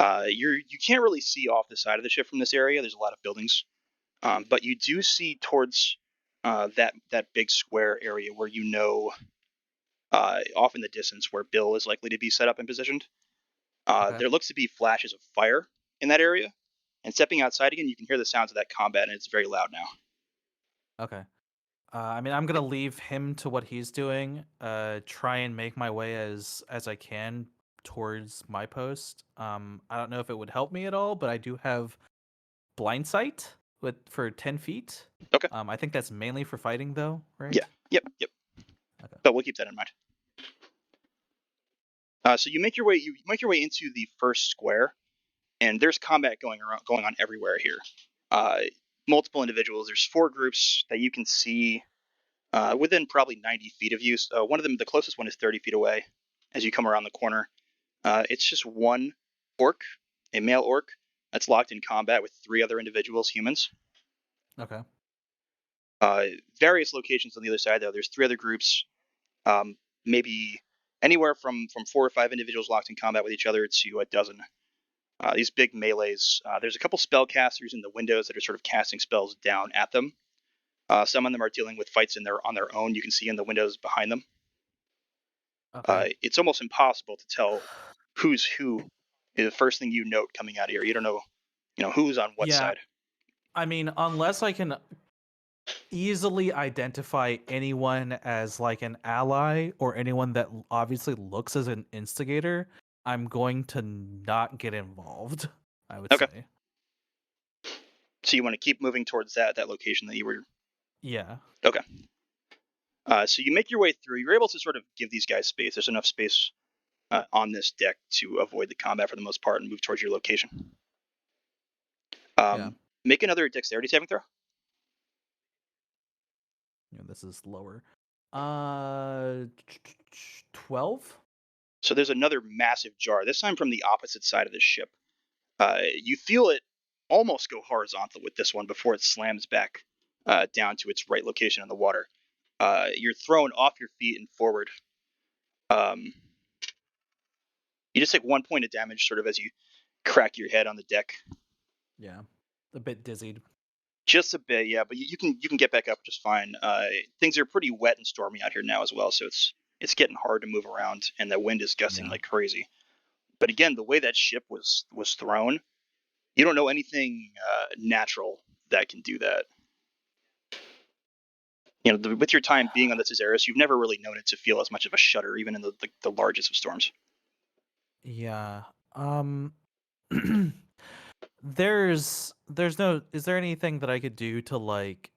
You can't really see off the side of the ship from this area. There's a lot of buildings, but you do see towards that big square area where off in the distance where Bill is likely to be set up and positioned. Okay. There looks to be flashes of fire in that area. And stepping outside again, you can hear the sounds of that combat, and it's very loud now. Okay. I mean, I'm gonna leave him to what he's doing. Try and make my way as I can towards my post. I don't know if it would help me at all, but I do have blind sight for 10 feet. Okay. I think that's mainly for fighting, though, right? Yeah. Yep. Okay. But we'll keep that in mind. So you make your way into the first square, and there's combat going on everywhere here. Multiple individuals. There's 4 groups that you can see within probably 90 feet of you. One of them, the closest one, is 30 feet away. As you come around the corner, it's just one orc, a male orc, that's locked in combat with 3 other individuals, humans. Okay. Various locations on the other side, though. There's 3 other groups, maybe anywhere from 4 or 5 individuals locked in combat with each other to a dozen. These big melees. There's a couple spellcasters in the windows that are sort of casting spells down at them. Some of them are dealing with fights on their own. You can see in the windows behind them. Okay. It's almost impossible to tell who's who. The first thing you note coming out of here, you don't know, who's on what Yeah. side. I mean, unless I can easily identify anyone as like an ally or anyone that obviously looks as an instigator, I'm going to not get involved, I would Okay. say. So you want to keep moving towards that location that you were. Yeah. Okay. So you make your way through. You're able to sort of give these guys space. There's enough space on this deck to avoid the combat for the most part and move towards your location. Yeah. Make another dexterity saving throw. This is lower. 12? So there's another massive jar, this time from the opposite side of the ship. You feel it almost go horizontal with this one before it slams back down to its right location in the water. You're thrown off your feet and forward. You just take 1 point of damage sort of as you crack your head on the deck. Yeah. A bit dizzied. Just a bit, yeah, but you can get back up just fine. Things are pretty wet and stormy out here now as well, so it's getting hard to move around, and the wind is gusting like crazy. But again, the way that ship was thrown, you don't know anything natural that can do that. With your time being on the Theros, you've never really known it to feel as much of a shudder, even in the largest of storms. Yeah. There's no, is there anything that I could do to like,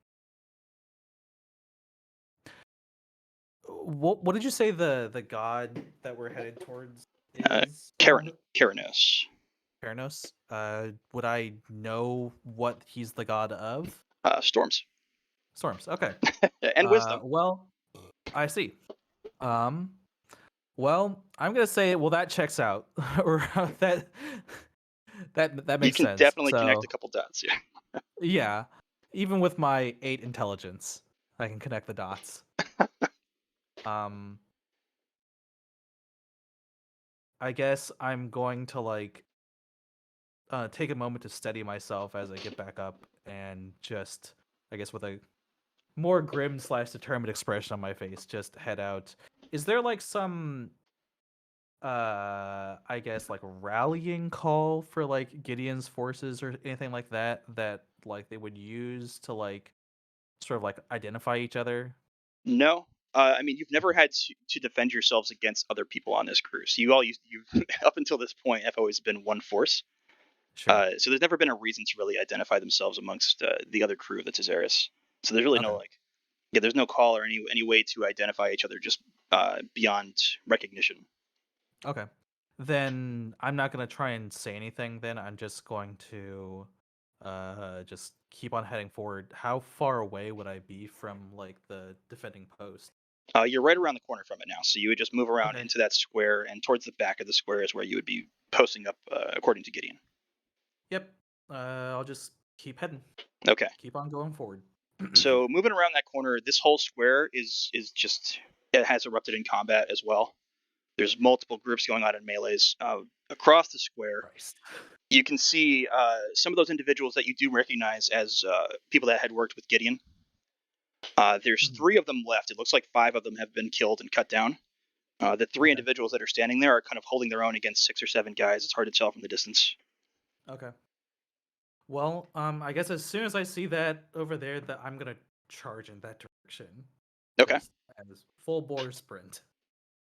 what did you say the god that we're headed towards is called? Keranos. Theranos. Would I know what he's the god of? Storms. Storms. Okay. And wisdom. Well, I see. Well, I'm gonna say, well, that checks out, or that You makes can sense. definitely So, connect a couple dots. Yeah. yeah, even with my 8 intelligence, I can connect the dots. I guess I'm going to like take a moment to steady myself as I get back up and just, I guess, with a more grim / determined expression on my face, just head out. Is there like some I guess like rallying call for like Gideon's forces or anything like that like they would use to like sort of like identify each other? No. I mean, you've never had to defend yourselves against other people on this crew. So you up until this point have always been one force. Sure. So there's never been a reason to really identify themselves amongst the other crew of the Tezaris. So there's really no Okay. like, yeah, there's no call or any way to identify each other just beyond recognition. Okay. Then I'm not gonna try and say anything then. I'm just going to just keep on heading forward. How far away would I be from like the defending post? You're right around the corner from it now, so you would just move around Okay. into that square, and towards the back of the square is where you would be posting up, according to Gideon. Yep. I'll just keep heading. Okay. Keep on going forward. So moving around that corner, this whole square is just, it has erupted in combat as well. There's multiple groups going on in melees across the square. Christ. You can see some of those individuals that you do recognize as people that had worked with Gideon. There's 3 of them left. It looks like 5 of them have been killed and cut down. The 3 Okay. individuals that are standing there are kind of holding their own against 6 or 7 guys. It's hard to tell from the distance. Okay. Well, I guess as soon as I see that over there, that I'm gonna charge in that direction. Okay. Just as full bore sprint.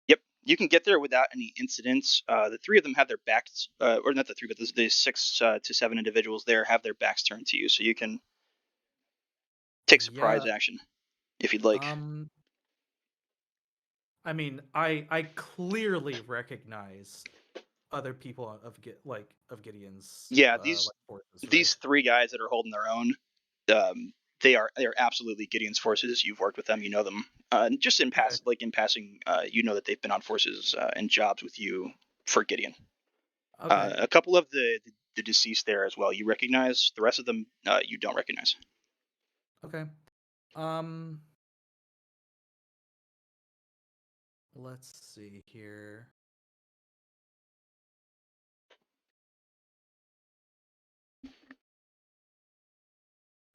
Yep, you can get there without any incidents. The 3 of them have their backs, or not the 3, but the 6 to 7 individuals there have their backs turned to you, so you can take surprise Yeah. action if you'd like. I mean, I clearly recognize other people of Gideon's Yeah, like forces, these right? 3 guys that are holding their own, they are absolutely Gideon's forces. You've worked with them, you know them. Just in Okay. in passing, you know that they've been on forces and jobs with you for Gideon. Okay. A couple of the deceased there as well. You recognize. The rest of them, you don't recognize. Okay. Let's see here.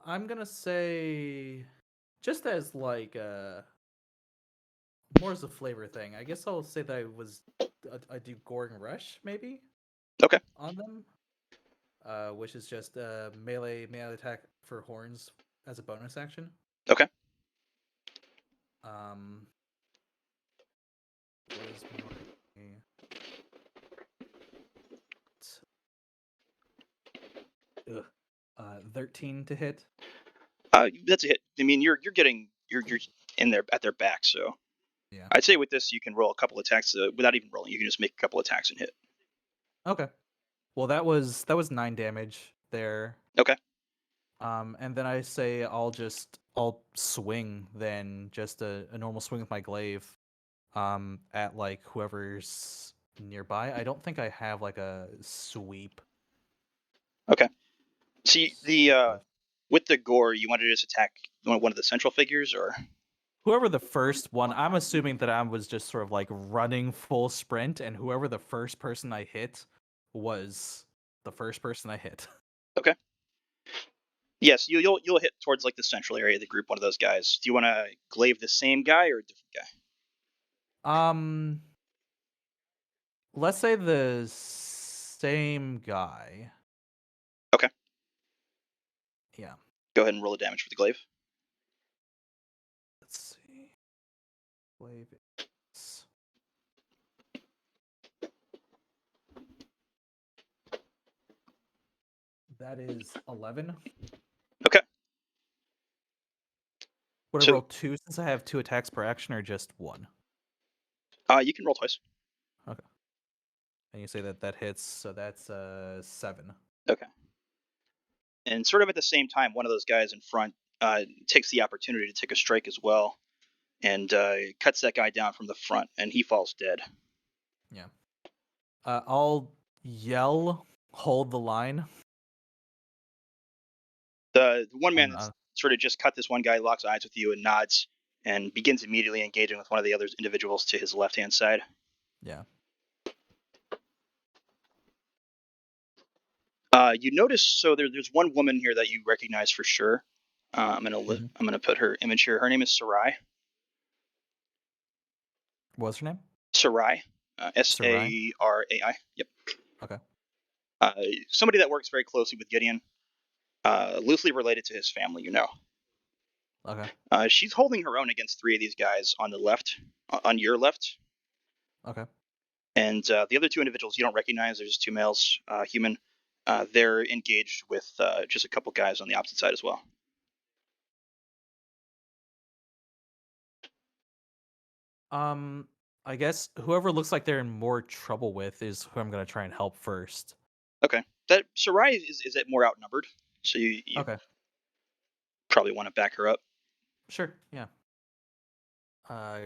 I'm gonna say, just as like more as a flavor thing, I guess I'll say that I do Goring Rush maybe Okay. on them, which is just melee attack for horns as a bonus action. Okay. What is my 13 to hit? That's a hit. I mean, you're in there at their back, so Yeah. I'd say with this you can roll a couple attacks without even rolling. You can just make a couple attacks and hit. Okay. Well, that was 9 damage there. Okay. And then I say I'll swing then, just a normal swing with my glaive at like whoever's nearby. I don't think I have like a sweep. Okay. See So with the gore, you want to just attack one of the central figures, or whoever the first one, I'm assuming that I was just sort of like running full sprint, and whoever the first person I hit was the first person I hit. okay. Yes, you'll hit towards like the central area of the group. One of those guys. Do you want to glaive the same guy or a different guy? Let's say the same guy. Okay. Yeah. Go ahead and roll the damage for the glaive. Let's see. Glaive is... That is 11. Okay. Would I So roll 2 since I have 2 attacks per action, or just 1? you can roll twice. Okay. And you say that hits, so that's 7. Okay. And sort of at the same time, one of those guys in front takes the opportunity to take a strike as well, and cuts that guy down from the front, and he falls dead. Yeah. I'll yell, hold the line. The one man On, that's sort of just cut this one guy locks eyes with you and nods, and begins immediately engaging with one of the other individuals to his left-hand side. yeah. You notice, so there's one woman here that you recognize for sure. I'm gonna put her image here. Her name is Sarai. What's her name? Sarai. Sarai? Sarai. Yep. Okay. Somebody that works very closely with Gideon. Loosely related to his family, you know. Okay. She's holding her own against 3 of these guys on the left, on your left. Okay. And the other 2 individuals you don't recognize. There's 2 males, human. They're engaged with just a couple guys on the opposite side as well. I guess whoever looks like they're in more trouble with is who I'm gonna try and help first. Okay. That Sarai is it more outnumbered, so you Okay. probably want to back her up. Sure. Yeah.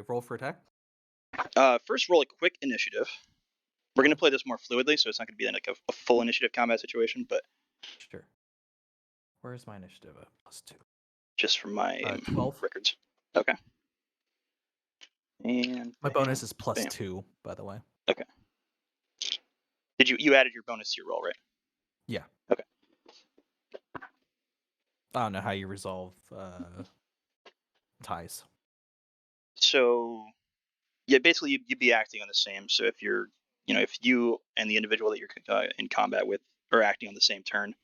Roll for attack. First, roll a quick initiative. We're gonna play this more fluidly, so it's not gonna be like a full initiative combat situation, but Sure. Where's my initiative? +2. just from my 12. records. Okay. And My bonus is bam. +2, by the way. Okay. Did you added your bonus to your roll, right? Yeah. Okay. I don't know how you resolve ties. So yeah, basically you'd be acting on the same. So if you're, if you and the individual that you're in combat with are acting on the same turn,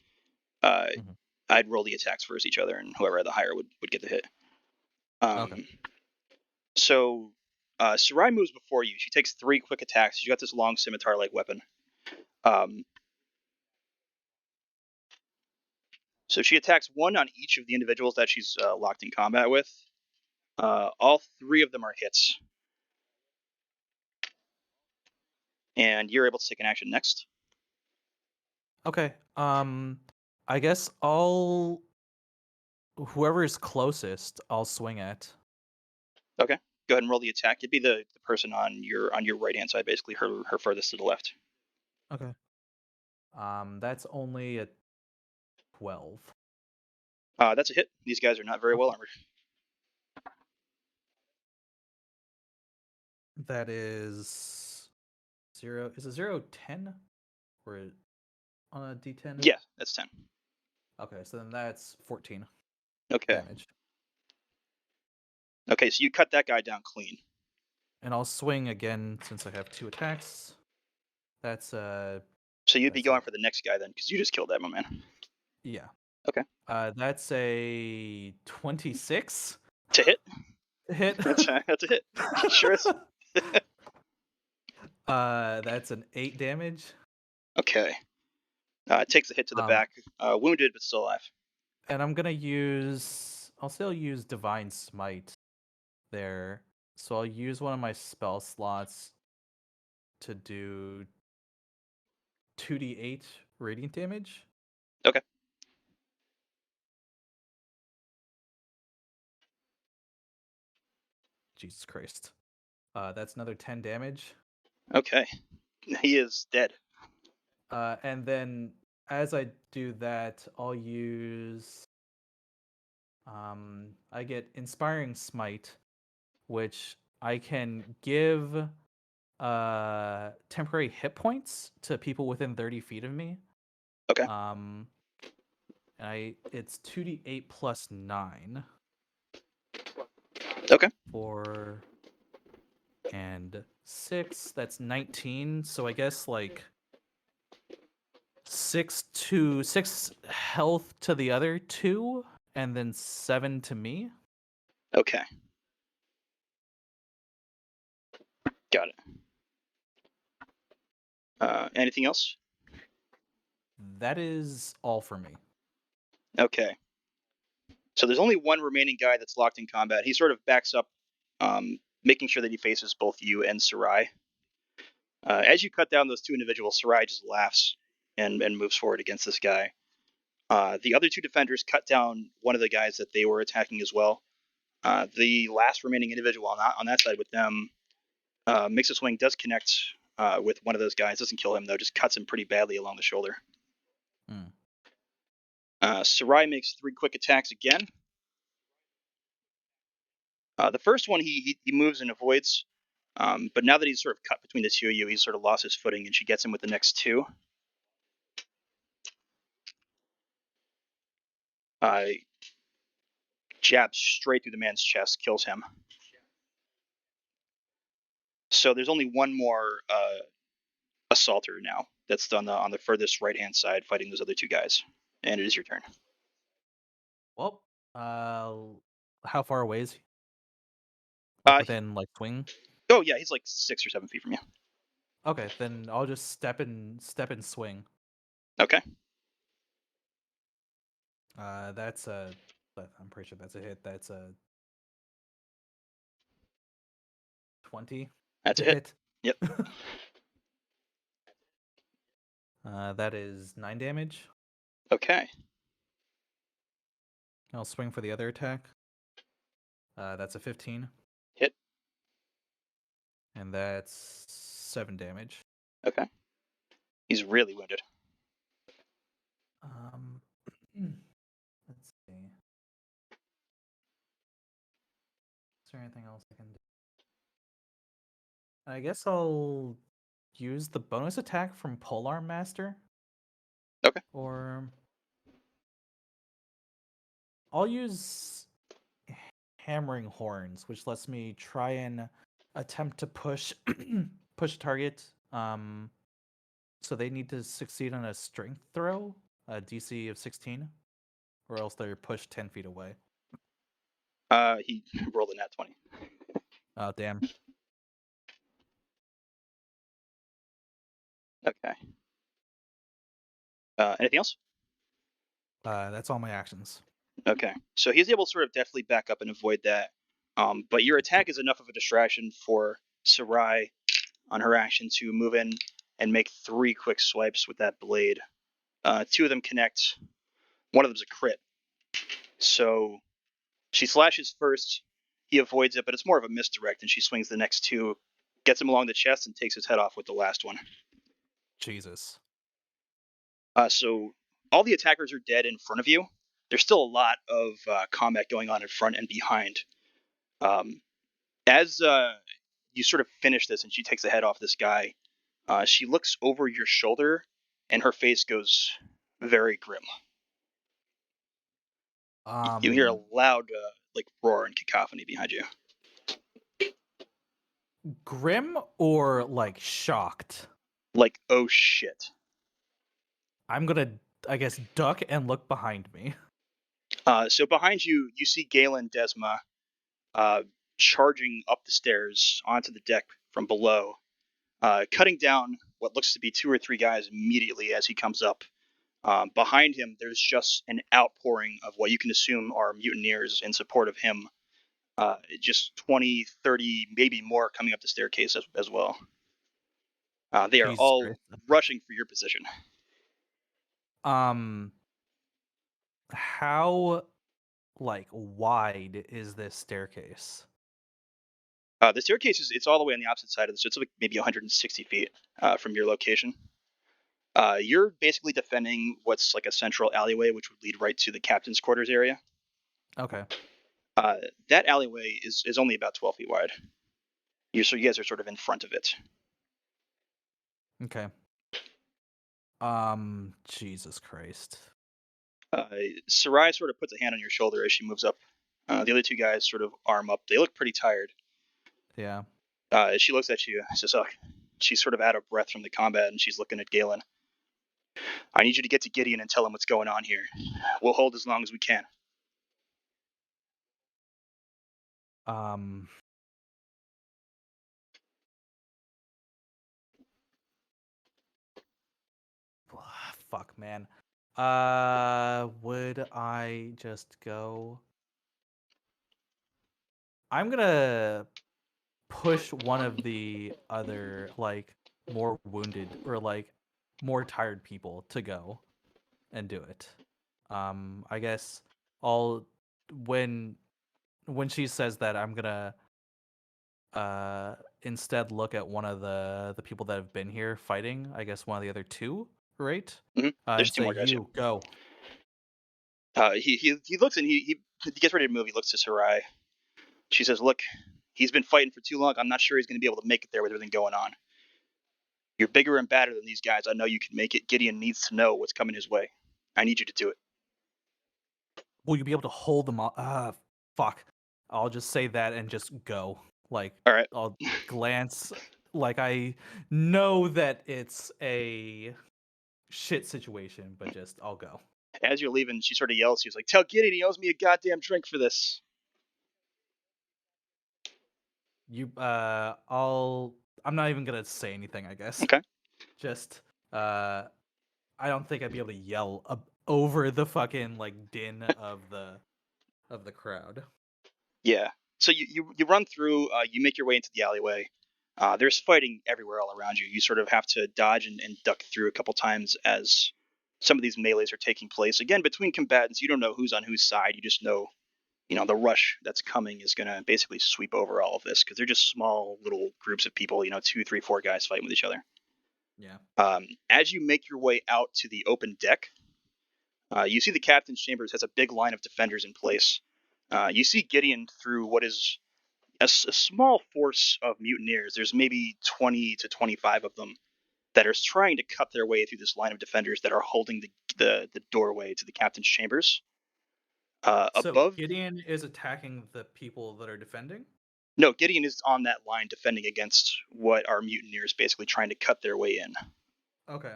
I'd roll the attacks versus each other, and whoever had the higher would get the hit. Okay. So Sarai moves before you. She takes 3 quick attacks. She's got this long scimitar-like weapon. So she attacks 1 on each of the individuals that she's locked in combat with. All 3 of them are hits. And you're able to take an action next. Okay. I guess whoever is closest, I'll swing at. Okay. Go ahead and roll the attack. It'd be the person on your right hand side, basically her furthest to the left. Okay. That's only a 12. That's a hit. These guys are not very well armored. That is 0. Is it 0, 10? Or on a D10? Yeah, that's 10. Okay, so then that's 14 Okay. damage. Okay, so you cut that guy down clean. And I'll swing again since I have 2 attacks. That's So you'd be going for the next guy then, because you just killed that, my man. Yeah. Okay. That's a 26 To hit. hit. That's a hit. Sure is. That's an 8 damage. Okay. It takes a hit to the back. Wounded but still alive. And I'm gonna I'll still use Divine Smite there. So I'll use one of my spell slots to do 2d8 radiant damage. Okay. Jesus Christ. That's another 10 damage. Okay. He is dead. And then as I do that, I'll use I get Inspiring Smite, which I can give temporary hit points to people within 30 feet of me. Okay. It's 2d8 plus 9. Okay. 4 and 6. That's 19. So I guess like 6 health to the other 2, and then 7 to me. Okay. Got it. Anything else? That is all for me. Okay. So there's only one remaining guy that's locked in combat. He sort of backs up, making sure that he faces both you and Sarai. As you cut down those 2 individuals, Sarai just laughs and moves forward against this guy. The other 2 defenders cut down one of the guys that they were attacking as well. The last remaining individual on that side with them makes a swing, does connect with one of those guys. Doesn't kill him, though, just cuts him pretty badly along the shoulder. Sarai makes 3 quick attacks again. The first one he moves and avoids, but now that he's sort of cut between the 2 of you, he's sort of lost his footing, and she gets him with the next 2. jabs straight through the man's chest, kills him. So there's only one more assaulter now that's on the furthest right-hand side fighting those other two guys. And it is your turn. Well, how far away is he? Like within like swing? Oh yeah, he's like 6 or 7 feet from you. Okay, then I'll just step and swing. Okay. That's a. I'm pretty sure that's a hit. That's a 20. That's to a hit. Yep. That is 9 damage. Okay. I'll swing for the other attack. That's a 15. Hit. And that's 7 damage. Okay. He's really wounded. Let's see. Is there anything else I can do? I guess I'll use the bonus attack from Polearm Master. Okay. Or I'll use Hammering Horns, which lets me try and attempt to push target. So they need to succeed on a strength throw, a DC of 16, or else they're pushed 10 feet away. He rolled a nat 20. Oh, damn. Okay. Anything else? That's all my actions. Okay. So he's able to sort of deftly back up and avoid that. But your attack is enough of a distraction for Sarai on her action to move in and make 3 quick swipes with that blade. 2 of them connect. One of them's a crit. So she slashes first. He avoids it, but it's more of a misdirect, and she swings the next 2, gets him along the chest, and takes his head off with the last one. Jesus. So all the attackers are dead in front of you. There's still a lot of combat going on in front and behind. As you sort of finish this and she takes the head off this guy, she looks over your shoulder and her face goes very grim. You hear a loud like roar and cacophony behind you. Grim or like shocked? Like, oh shit. I'm gonna, I guess, duck and look behind me. So behind you, you see Galen Desma charging up the stairs onto the deck from below, cutting down what looks to be 2 or 3 guys immediately as he comes up. Behind him, there's just an outpouring of what you can assume are mutineers in support of him. Just 20, 30, maybe more coming up the staircase as well. They are Jesus all Christ. rushing for your position. How like wide is this staircase? The staircase it's all the way on the opposite side of this, so it's like maybe 160 feet from your location. You're basically defending what's like a central alleyway, which would lead right to the captain's quarters area. Okay. That alleyway is only about 12 feet wide. So you guys are sort of in front of it. Okay. Jesus Christ. Sarai sort of puts a hand on your shoulder as she moves up. The other 2 guys sort of arm up. They look pretty tired. Yeah. She looks at you. Says, "Oh." She's sort of out of breath from the combat, and she's looking at Galen. "I need you to get to Gideon and tell him what's going on here. We'll hold as long as we can." Fuck, man. Would I just go? I'm gonna push one of the other like more wounded or like more tired people to go and do it. I guess I'll when she says that, I'm gonna instead look at one of the people that have been here fighting. I guess one of the other 2, right? Mm-hmm. There's And 2 say, more guys. "You go." He looks and he gets ready to move. He looks to Sarai. She says, "Look, he's been fighting for too long. I'm not sure he's going to be able to make it there with everything going on. You're bigger and badder than these guys. I know you can make it. Gideon needs to know what's coming his way. I need you to do it." Will you be able to hold them off? fuck. I'll just say that and just go. Like, All right. I'll glance. Like, I know that it's a shit situation, but just I'll go. As you're leaving, she sort of yells. She's like, "Tell Gideon he owes me a goddamn drink for this." I'm not even gonna say anything, I guess. Okay. Just, I don't think I'd be able to yell over the fucking like din of the crowd. Yeah. So you run through. You make your way into the alleyway. There's fighting everywhere all around you. You sort of have to dodge and duck through a couple times as some of these melees are taking place. Again, between combatants, you don't know who's on whose side. You just know, the rush that's coming is going to basically sweep over all of this because they're just small little groups of people. 2, 3, 4 guys fighting with each other. Yeah. As you make your way out to the open deck, you see the captain's chambers has a big line of defenders in place. You see Gideon through what is a small force of mutineers. There's maybe 20 to 25 of them that are trying to cut their way through this line of defenders that are holding the doorway to the captain's chambers. So Above, Gideon is attacking the people that are defending? no, Gideon is on that line defending against what are mutineers basically trying to cut their way in. Okay.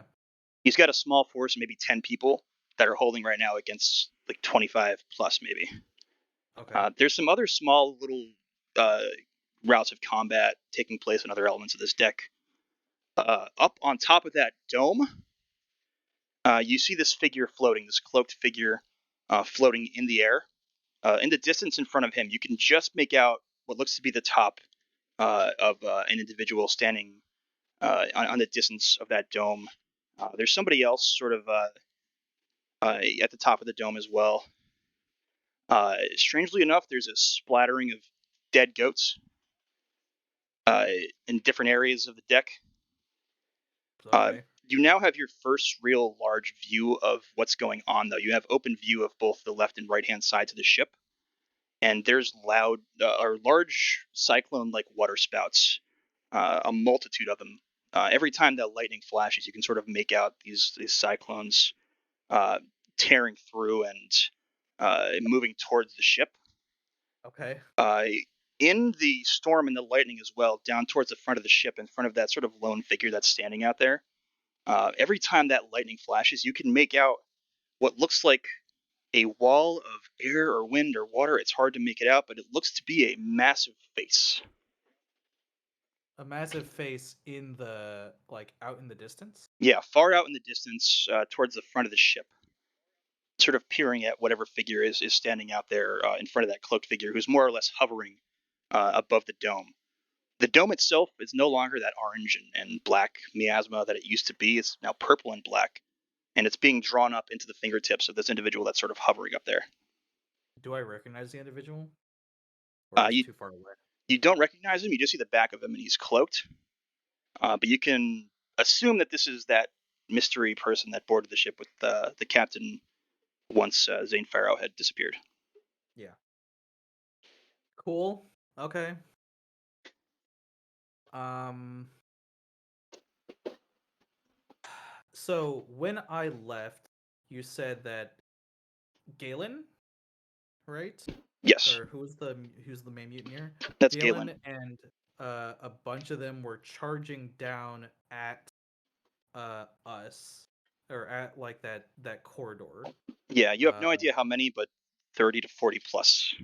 He's got a small force, maybe 10 people that are holding right now against like 25 plus maybe. Okay. There's some other small little routes of combat taking place in other elements of this deck. Up on top of that dome, you see this figure floating, this cloaked figure floating in the air. In the distance in front of him, you can just make out what looks to be the top of an individual standing on the distance of that dome. There's somebody else sort of at the top of the dome as well. Strangely enough, there's a splattering of dead goats in different areas of the deck. Okay. You now have your first real large view of what's going on, though. You have open view of both the left and right hand sides of the ship, and there's large cyclone-like water spouts, a multitude of them. Every time that lightning flashes, you can sort of make out these cyclones tearing through and moving towards the ship. Okay. In the storm and the lightning as well, down towards the front of the ship, in front of that sort of lone figure that's standing out there, every time that lightning flashes, you can make out what looks like a wall of air or wind or water. It's hard to make it out, but it looks to be a massive face. A massive face in the out in the distance? Yeah, far out in the distance, towards the front of the ship, sort of peering at whatever figure is standing out there in front of that cloaked figure, who's more or less hovering above the dome. The dome itself is no longer that orange and black miasma that it used to be. It's now purple and black, and it's being drawn up into the fingertips of this individual that's sort of hovering up there. Do I recognize the individual? Or is it too far away? You don't recognize him. You just see the back of him, and he's cloaked. But you can assume that this is that mystery person that boarded the ship with the captain once Zane Farrow had disappeared. Yeah. Cool. Okay. So when I left, you said that Galen, right? Yes, Or who's the main mutineer? that's Galen. And a bunch of them were charging down at us, or at that corridor. Yeah, you have no idea how many, but 30 to 40 plus.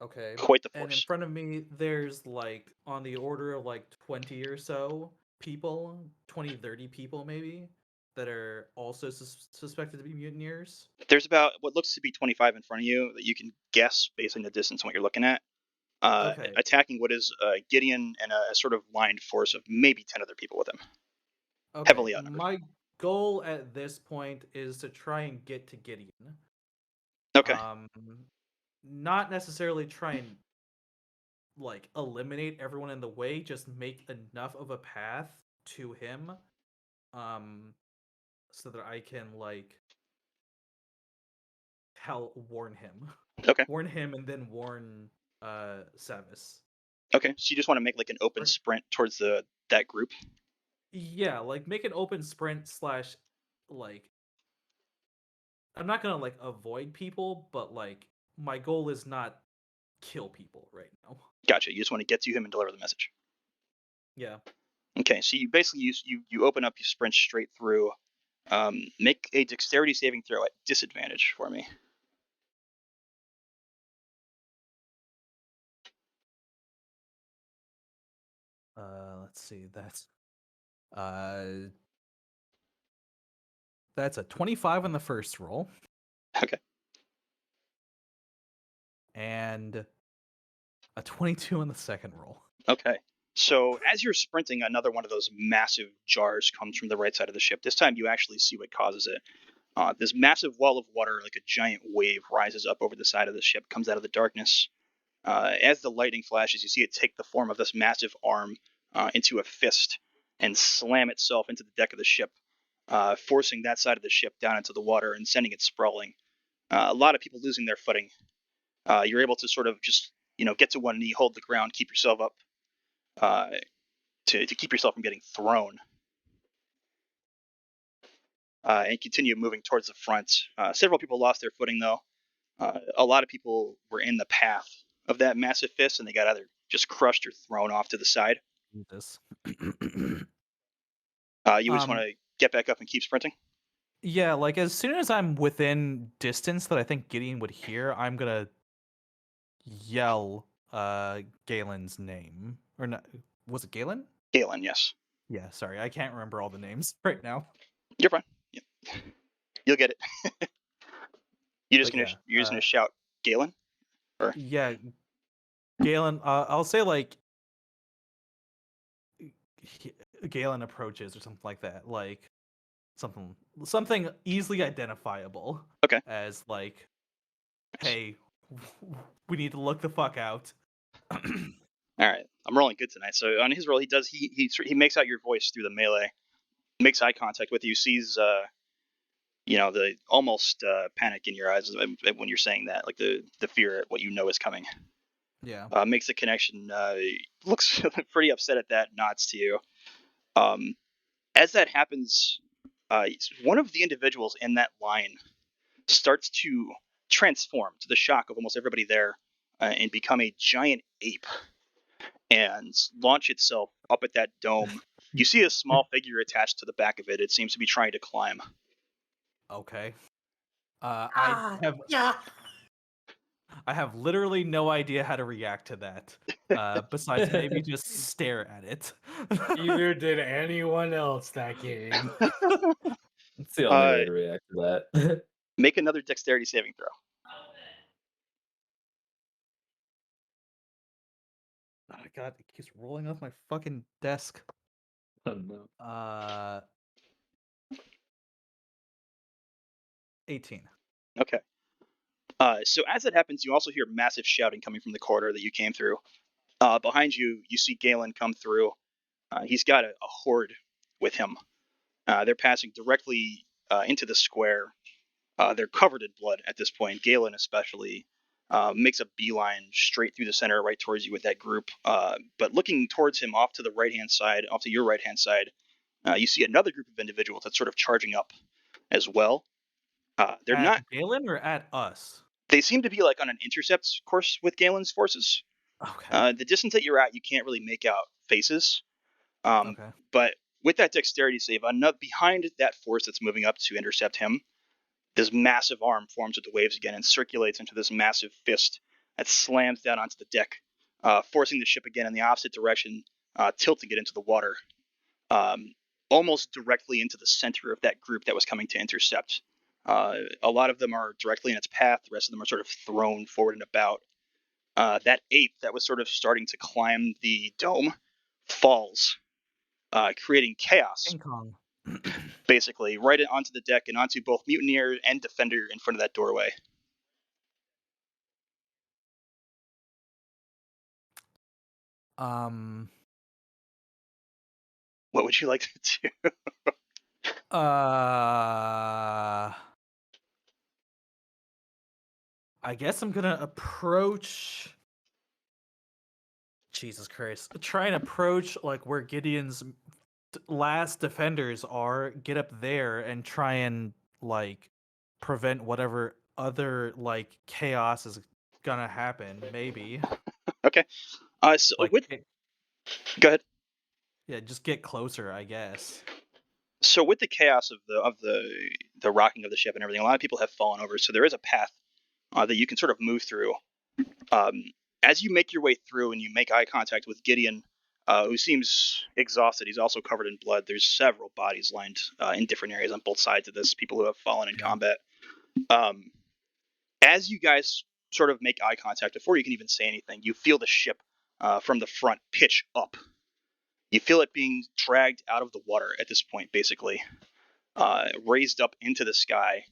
Okay. Quite the And in force. front of me, there's on the order of 20 or so people, 20, 30 people maybe, that are also suspected to be mutineers. There's about what looks to be 25 in front of you that you can guess based on the distance and what you're looking at. Okay. Attacking what is Gideon and a sort of lined force of maybe 10 other people with him. Okay. Heavily outnumbered. My goal at this point is to try and get to Gideon. Okay. Not necessarily try and eliminate everyone in the way, just make enough of a path to him so that I can warn him. Okay. Warn him and then warn Savis. Okay, so you just want to make an open sprint towards that group? Yeah, make an open sprint / I'm not gonna like avoid people, but like my goal is not kill people right now. Gotcha. You just want to get to him and deliver the message. Yeah. Okay, so you basically you open up, you sprint straight through. Make a dexterity saving throw at disadvantage for me. Let's see. That's a 25 on the first roll Okay. and a 22 on the second roll. Okay. So as you're sprinting, another one of those massive jars comes from the right side of the ship. This time you actually see what causes it. This massive wall of water, like a giant wave, rises up over the side of the ship, comes out of the darkness. As the lightning flashes, you see it take the form of this massive arm into a fist and slam itself into the deck of the ship, forcing that side of the ship down into the water and sending it sprawling. A lot of people losing their footing. You're able to sort of just get to one knee, hold the ground, keep yourself up, to keep yourself from getting thrown, and continue moving towards the front. Several people lost their footing though. A lot of people were in the path of that massive fist, and they got either just crushed or thrown off to the side. This. You just want to get back up and keep sprinting. Yeah, like as soon as I'm within distance that I think Gideon would hear, I'm gonna yell Galen's name. Or not, was it Galen? Galen, yes. Yeah, sorry, I can't remember all the names right now. You're fine. Yeah. You'll get it. You're just But gonna yeah, you're just gonna shout Galen, or yeah, Galen. I'll say like Galen approaches or something like that, like something easily identifiable. Okay. As like, hey, we need to look the fuck out. All right, I'm rolling good tonight. So on his roll, he makes out your voice through the melee, makes eye contact with you, sees the almost panic in your eyes when you're saying that, like the fear at what you know is coming. Yeah. Makes the connection. Looks pretty upset at that. Nods to you. As that happens, one of the individuals in that line starts to transform to the shock of almost everybody there, and become a giant ape and launch itself up at that dome. You see a small figure attached to the back of it. It seems to be trying to climb. Okay. I have literally no idea how to react to that. Besides maybe just stare at it. Neither did anyone else that game. It's the only way to react to that. Make another dexterity saving throw. Oh my god, it keeps rolling off my fucking desk. Oh no. 18. Okay. So as it happens, you also hear massive shouting coming from the corridor that you came through. Behind you, you see Galen come through. He's got a horde with him. They're passing directly into the square. They're covered in blood at this point. Galen especially makes a beeline straight through the center, right towards you with that group. But looking towards him, off to the right-hand side, off to your right-hand side, you see another group of individuals that's sort of charging up as well. They're At not. Galen or at us? They seem to be like on an intercept course with Galen's forces. Okay. The distance that you're at, you can't really make out faces. Okay. But with that dexterity save, behind that force that's moving up to intercept him, this massive arm forms with the waves again and circulates into this massive fist that slams down onto the deck, forcing the ship again in the opposite direction, tilting it into the water, almost directly into the center of that group that was coming to intercept. A lot of them are directly in its path. The rest of them are sort of thrown forward and about. That ape that was sort of starting to climb the dome falls, creating chaos, King Kong. basically, right onto the deck and onto both Mutineer and Defender in front of that doorway. What would you like to do? I guess I'm gonna approach. Jesus Christ. Try and approach like where Gideon's last defenders are, get up there and try and like prevent whatever other like chaos is gonna happen. Maybe Okay. So like go ahead. yeah, just get closer, I guess. So with the chaos of the rocking of the ship and everything, a lot of people have fallen over. So there is a path that you can sort of move through. Um, as you make your way through and you make eye contact with Gideon, who seems exhausted, he's also covered in blood. There's several bodies lined in different areas on both sides of this, people who have fallen in Yeah. combat. As you guys sort of make eye contact, before you can even say anything, you feel the ship from the front pitch up. You feel it being dragged out of the water at this point, basically, raised up into the sky.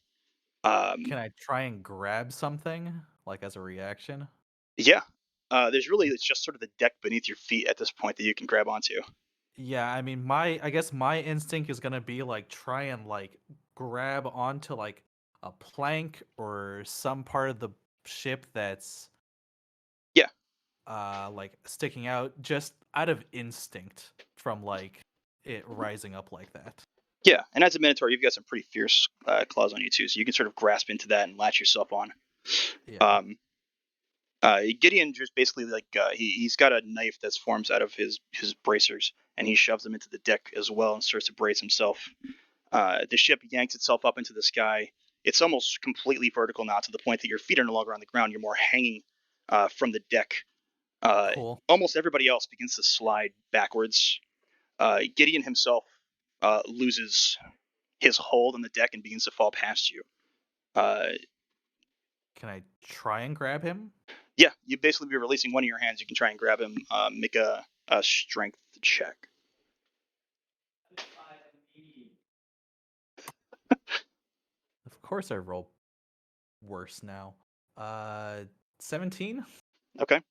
Can I try and grab something like as a reaction? Yeah. It's just sort of the deck beneath your feet at this point that you can grab onto. Yeah, I mean, I guess my instinct is gonna be like try and like grab onto like a plank or some part of the ship that's Yeah. like sticking out just out of instinct from like it rising up like that. Yeah, and as a Minotaur, you've got some pretty fierce claws on you too, so you can sort of grasp into that and latch yourself on. Yeah. Gideon just basically he's got a knife that forms out of his bracers, and he shoves them into the deck as well and starts to brace himself. The ship yanks itself up into the sky. It's almost completely vertical now, to the point that your feet are no longer on the ground. You're more hanging from the deck. Cool. Almost everybody else begins to slide backwards. Gideon himself loses his hold on the deck and begins to fall past you. Can I try and grab him? Yeah, you basically be releasing one of your hands. You can try and grab him. Make a strength check. Of course I roll worse now. 17? Okay.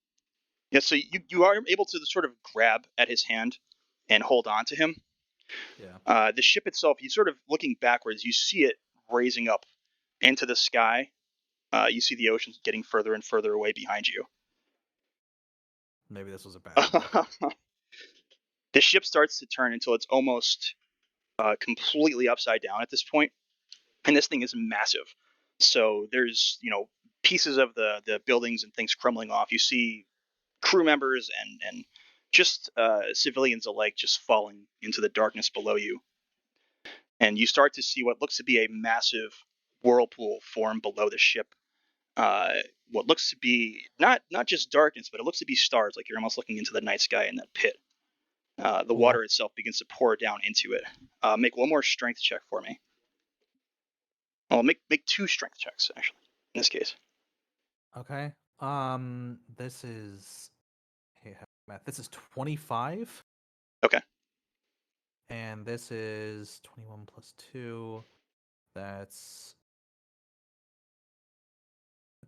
Yeah, so you are able to sort of grab at his hand and hold on to him. Yeah. The ship itself, you sort of looking backwards, you see it raising up into the sky. You see the oceans getting further and further away behind you. Maybe this was a bad idea. The ship starts to turn until it's almost completely upside down at this point, and this thing is massive. So there's pieces of the buildings and things crumbling off. You see crew members and just civilians alike just falling into the darkness below you, and you start to see what looks to be a massive whirlpool form below the ship. What looks to be not just darkness, but it looks to be stars, like you're almost looking into the night sky in that pit. The Cool. water itself begins to pour down into it. Make one more strength check for me. Well, make 2 strength checks, actually, in this case. Okay. This is hey, math. This is 25. Okay. And this is 21 plus 2. That's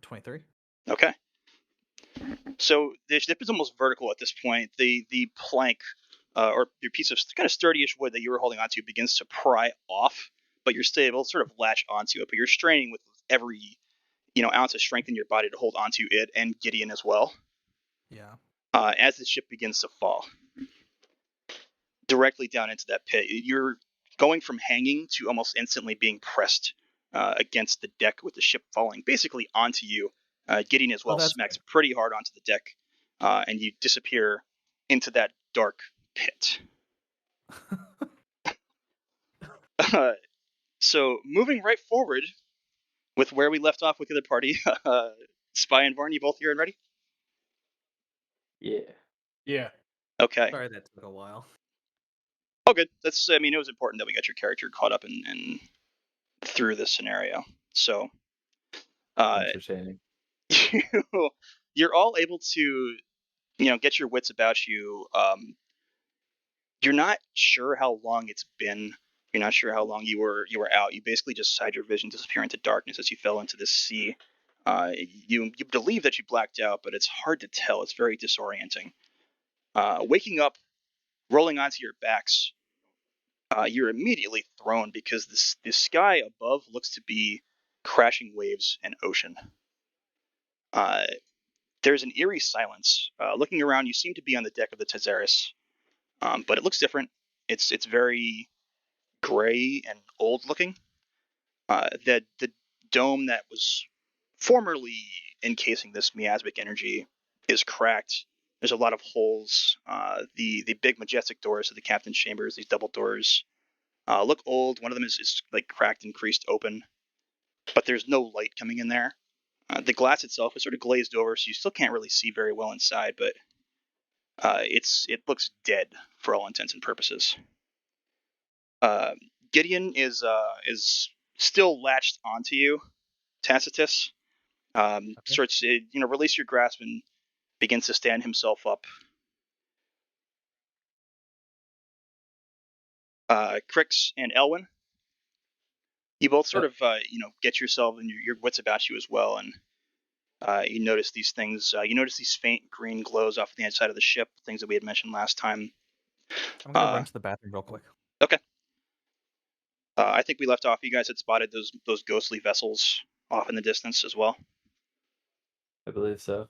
23. Okay. So the ship is almost vertical at this point. The plank or your piece of kind of sturdyish wood that you were holding onto begins to pry off, but you're still able to sort of latch onto it. But you're straining with every ounce of strength in your body to hold onto it and Gideon as well. Yeah. As the ship begins to fall directly down into that pit, you're going from hanging to almost instantly being pressed against the deck with the ship falling basically onto you. Gideon as well smacks Good. pretty hard onto the deck, and you disappear into that dark pit. So moving right forward with where we left off with the other party, Spy and Varn, you both here and ready? Yeah. Yeah. Okay. Sorry that took a while. Oh, good. It was important that we got your character caught up and through this scenario. So, Entertaining. you're all able to, get your wits about you. You're not sure how long it's been. You're not sure how long you were out. You basically just had your vision disappear into darkness as you fell into this sea. You believe that you blacked out, but it's hard to tell. It's very disorienting. Waking up, rolling onto your backs, you're immediately thrown because the sky above looks to be crashing waves and ocean. There's an eerie silence. Looking around, you seem to be on the deck of the Theros, but it looks different. It's very gray and old looking. The dome that was formerly encasing this miasmic energy is cracked. There's a lot of holes. The big majestic doors to the captain's chambers, these double doors, look old. One of them is like cracked and creased open, but there's no light coming in there. The glass itself is sort of glazed over, so you still can't really see very well inside, but it looks dead for all intents and purposes. Gideon is still latched onto you, Tacitus. Starts to release your grasp and begins to stand himself up. Crix and Elwyn, you both sort of get yourself and your wits about you as well, and you notice these things. You notice these faint green glows off the inside of the ship, things that we had mentioned last time. I'm gonna run to the bathroom real quick. Okay. I think we left off. You guys had spotted those ghostly vessels off in the distance as well. I believe so.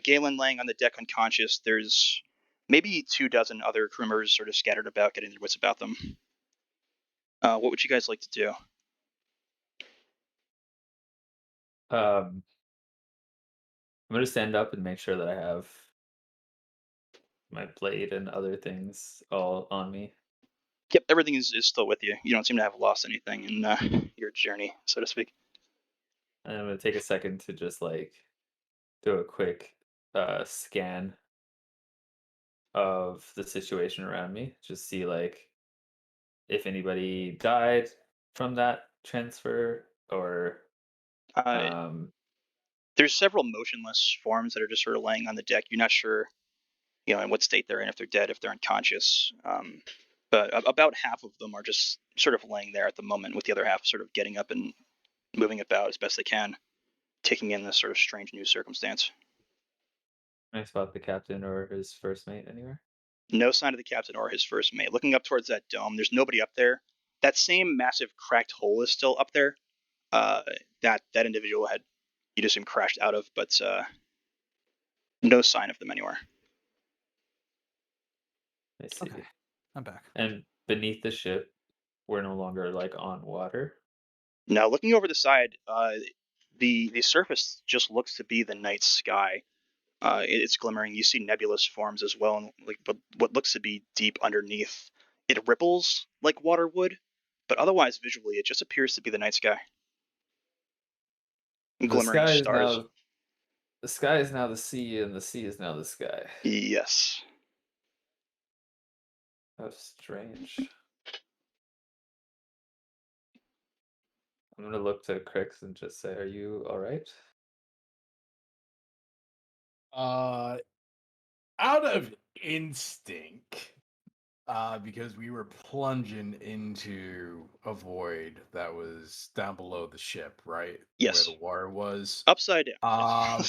Galen laying on the deck unconscious. There's maybe 24 other crew members sort of scattered about, getting their wits about them. What would you guys like to do? I'm gonna stand up and make sure that I have my blade and other things all on me. Yep, everything is still with you. You don't seem to have lost anything in your journey, so to speak. And I'm gonna take a second to just like do a quick scan of the situation around me. Just see like if anybody died from that transfer or Uh, um there's several motionless forms that are just sort of laying on the deck. You're not sure, in what state they're in, if they're dead, if they're unconscious. But about half of them are just sort of laying there at the moment, with the other half sort of getting up and moving about as best they can, taking in this sort of strange new circumstance. can I spot the captain or his first mate anywhere? No sign of the captain or his first mate. Looking up towards that dome, there's nobody up there. That same massive cracked hole is still up there. That individual had, you'd assume, crashed out of, but no sign of them anywhere. I see. Okay, I'm back. And beneath the ship, we're no longer like on water. Now, looking over the side, the surface just looks to be the night sky. It's glimmering. You see nebulous forms as well, and like what looks to be deep underneath. It ripples like water would, but otherwise, visually, it just appears to be the night sky. The Glimmering sky is stars. now the sky is now the sea, and the sea is now the sky. Yes. How strange. I'm gonna look to Crix and just say, "Are you all right?" Uh, out of instinct, because we were plunging into a void that was down below the ship, right? Where Yes. the water was. Upside down. Um,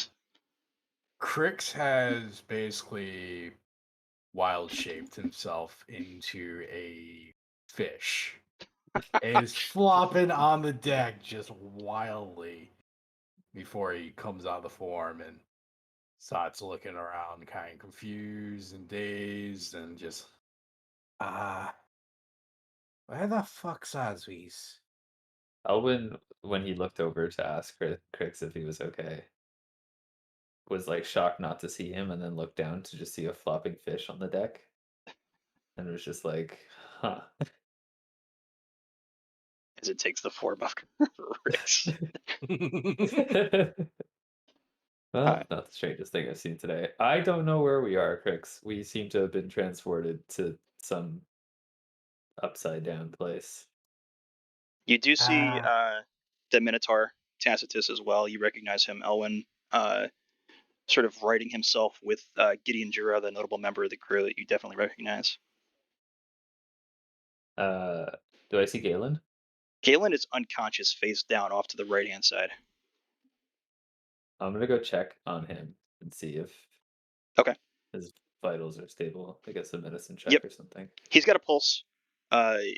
Crix has basically wild shaped himself into a fish. And is flopping on the deck just wildly before he comes out of the form and starts looking around, kind of confused and dazed, and just where the fuck's Oswees? Elwyn, when he looked over to ask Crix if he was okay, was like shocked not to see him, and then looked down to just see a flopping fish on the deck, and was just like, "Huh." As it takes the form of Rix. Well, not the strangest thing I've seen today. I don't know where we are, Crix. We seem to have been transported to some upside down place. You do see Ah, the Minotaur Tacitus as well. You recognize him, Elwyn, sort of writing himself with Gideon Jura, the notable member of the crew that you definitely recognize. Uh, do I see Galen? Galen is unconscious, face down, off to the right-hand side. I'm gonna go check on him and see if Okay. his vitals are stable. I guess a medicine check Yep. or something. He's got a pulse.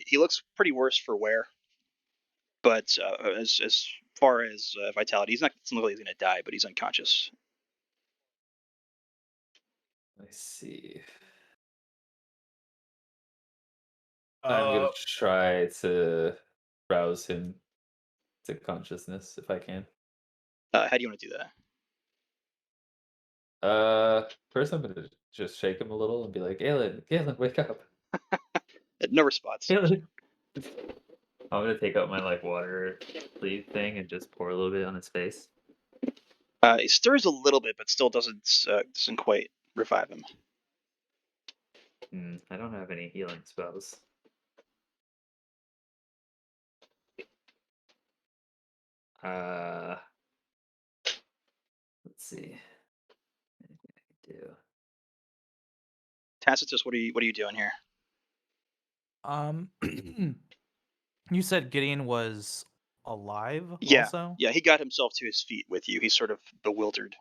He looks pretty worse for wear, but as far as vitality, he's not. It's not like he's gonna die, but he's unconscious. I see. I'm gonna try to rouse him to consciousness if I can. How do you want to do that? First I'm gonna just shake him a little and be like, Galen, wake up. No response. Galen. I'm gonna take out my like water sleeve thing and just pour a little bit on his face. It stirs a little bit, but still doesn't quite revive him. I don't have any healing spells. Let's see. Anything I can do. Tacitus, what are you doing here? You said Gideon was alive Yeah, also? yeah, he got himself to his feet with you. He's sort of bewildered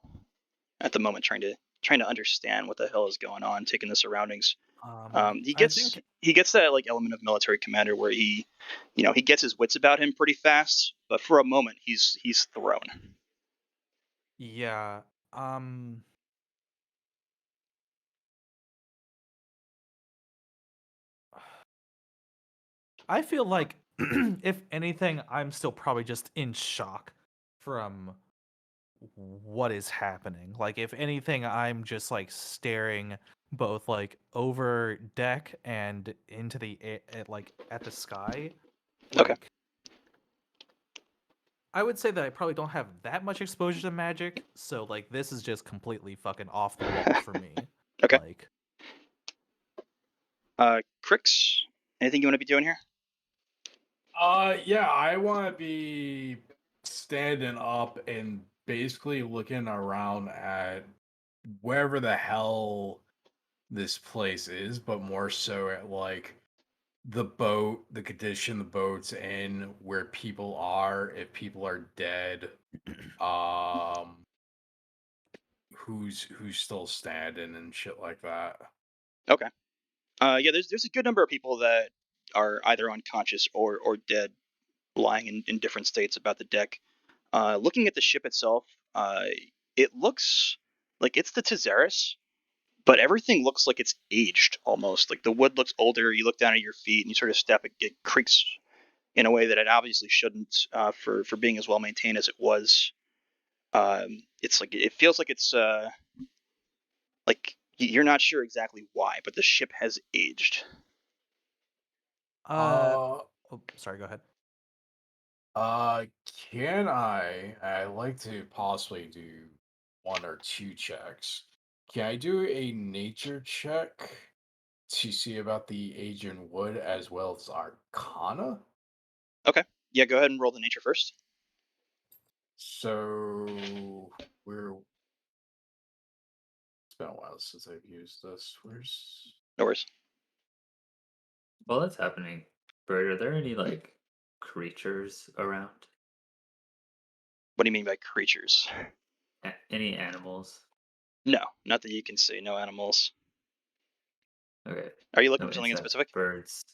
at the moment, trying to understand what the hell is going on, taking the surroundings. He I gets think he gets that like element of military commander where he gets his wits about him pretty fast, but for a moment he's thrown. yeah. I feel like if anything, I'm still probably just in shock from what is happening. Like if anything, I'm just like staring both like over deck and into the like at the sky. Okay. Like I would say that I probably don't have that much exposure to magic, so like this is just completely fucking off the wall for me. Okay. Like Crix, anything you want to be doing here? Yeah, I want to be standing up and basically looking around at wherever the hell this place is, but more so at like the boat, the condition the boat's in, where people are, if people are dead, um, who's still standing and shit like that. Okay. Yeah, there's a good number of people that are either unconscious or dead, lying in different states about the deck. Looking at the ship itself, it looks like it's the Theros, but everything looks like it's aged almost. Like the wood looks older. You look down at your feet and you sort of step, it creaks in a way that it obviously shouldn't, for being as well maintained as it was. It's like it feels like it's like you're not sure exactly why, but the ship has aged. Uh, oh, sorry, go ahead. uh, can I like to possibly do one or two checks. Can I do a nature check to see about the Agent Wood as well as Arcana? Okay, yeah, go ahead and roll the nature first. So we're it's been a while since I've used this. Where's No worries. While that's happening, Bird, are there any like creatures around? What do you mean by creatures? Any animals? No, not that you can see. No animals. Okay. Are you looking No for something in insects, specific? birds,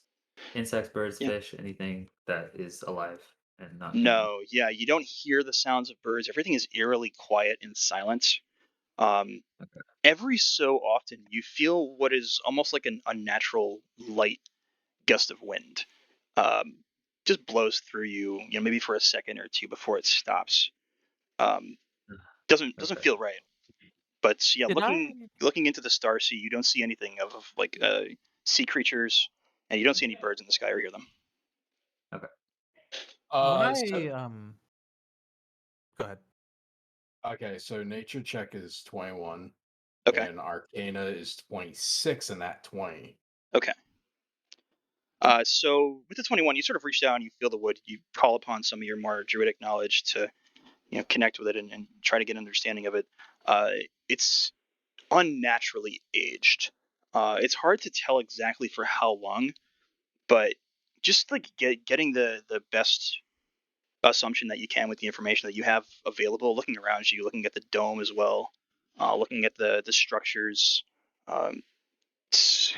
birds, Yeah. fish, anything that is alive and not human. No, yeah, you don't hear the sounds of birds. Everything is eerily quiet and silent. Um, Okay. every so often, you feel what is almost like an unnatural light gust of wind. Um, just blows through you, maybe for a second or two before it stops. Um, doesn't Okay. feel right. But yeah, Did I looking into the Starsea, you don't see anything of like sea creatures, and you don't see any birds in the sky or hear them. Okay. when so I go ahead. okay, so nature check is 21 Okay, and Arcana is 26 in that 20. okay. So with the 21, you sort of reach down, you feel the wood, you call upon some of your more druidic knowledge to connect with it and try to get an understanding of it. It's unnaturally aged. It's hard to tell exactly for how long, but just like getting the best assumption that you can with the information that you have available, looking around you, looking at the dome as well, looking at the structures. Um,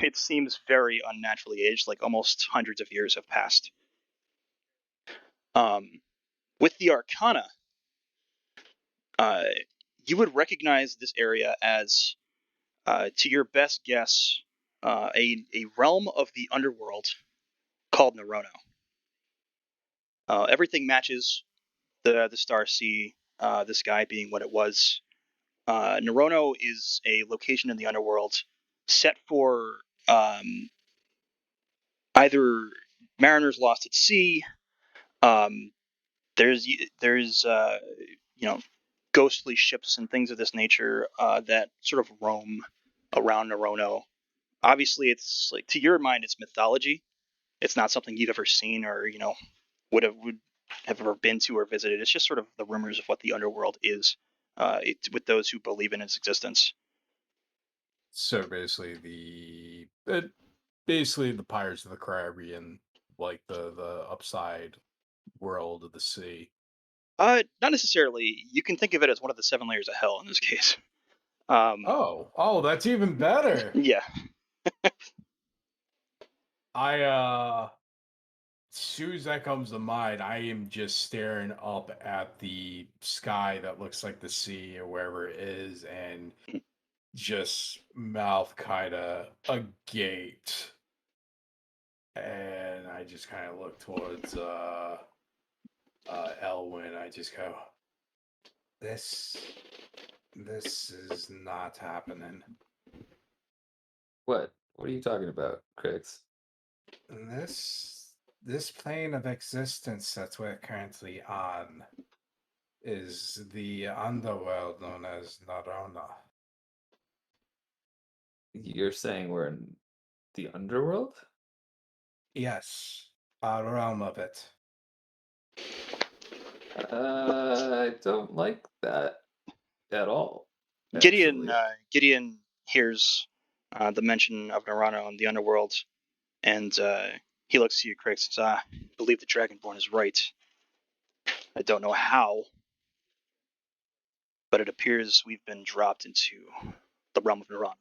it seems very unnaturally aged, like almost hundreds of years have passed. Um, with the Arcana, uh, you would recognize this area as, to your best guess, a realm of the underworld called Nerono. Everything matches the Starsea, the sky being what it was. Narono is a location in the underworld set for either mariners lost at sea. Um, there's ghostly ships and things of this nature that sort of roam around Narono. Obviously, it's like to your mind, it's mythology. It's not something you've ever seen or would have ever been to or visited. It's just sort of the rumors of what the underworld is, with those who believe in its existence. So basically the Pirates of the Caribbean, like the upside world of the sea. Not necessarily. You can think of it as one of the seven layers of hell in this case. Oh, that's even better. Yeah. As soon as that comes to mind, I am just staring up at the sky that looks like the sea or wherever it is, and just mouth kind of agape. And I just kind of look towards Elwyn. I just go, this is not happening. What? What are you talking about, Crix? This plane of existence that we're currently on is the underworld known as Narona. You're saying we're in the underworld? Yes, our realm of it. I don't like that at all. Gideon Actually, Gideon hears the mention of Narana and the underworld, and he looks to you, Craig, and says, "I believe the Dragonborn is right. I don't know how, but it appears we've been dropped into the realm of Narana."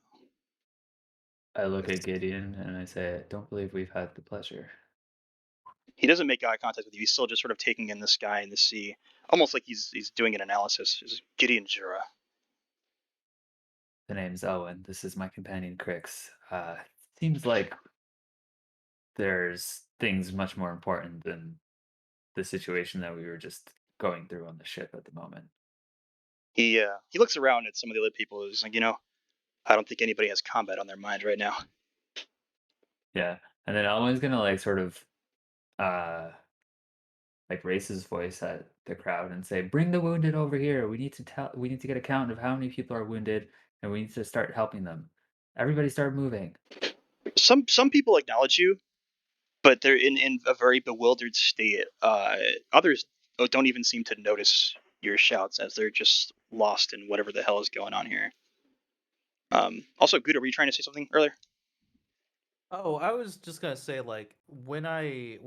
I look at Gideon and I say, I don't believe we've had the pleasure. He doesn't make eye contact with you. He's still just sort of taking in the sky and the sea, almost like he's doing an analysis. Is Gideon Jura? The name's Owen. This is my companion, Crix. Seems like there's things much more important than the situation that we were just going through on the ship at the moment. He looks around at some of the other people. He's like, I don't think anybody has combat on their mind right now. Yeah. And then Owen's gonna like sort of uh like raise his voice at the crowd and say, "Bring the wounded over here. We need to get a count of how many people are wounded, and we need to start helping them. Everybody start moving." Some people acknowledge you, but they're in a very bewildered state. Others don't even seem to notice your shouts as they're just lost in whatever the hell is going on here. Also, Guda, were you trying to say something earlier? Oh, I was just gonna say like when I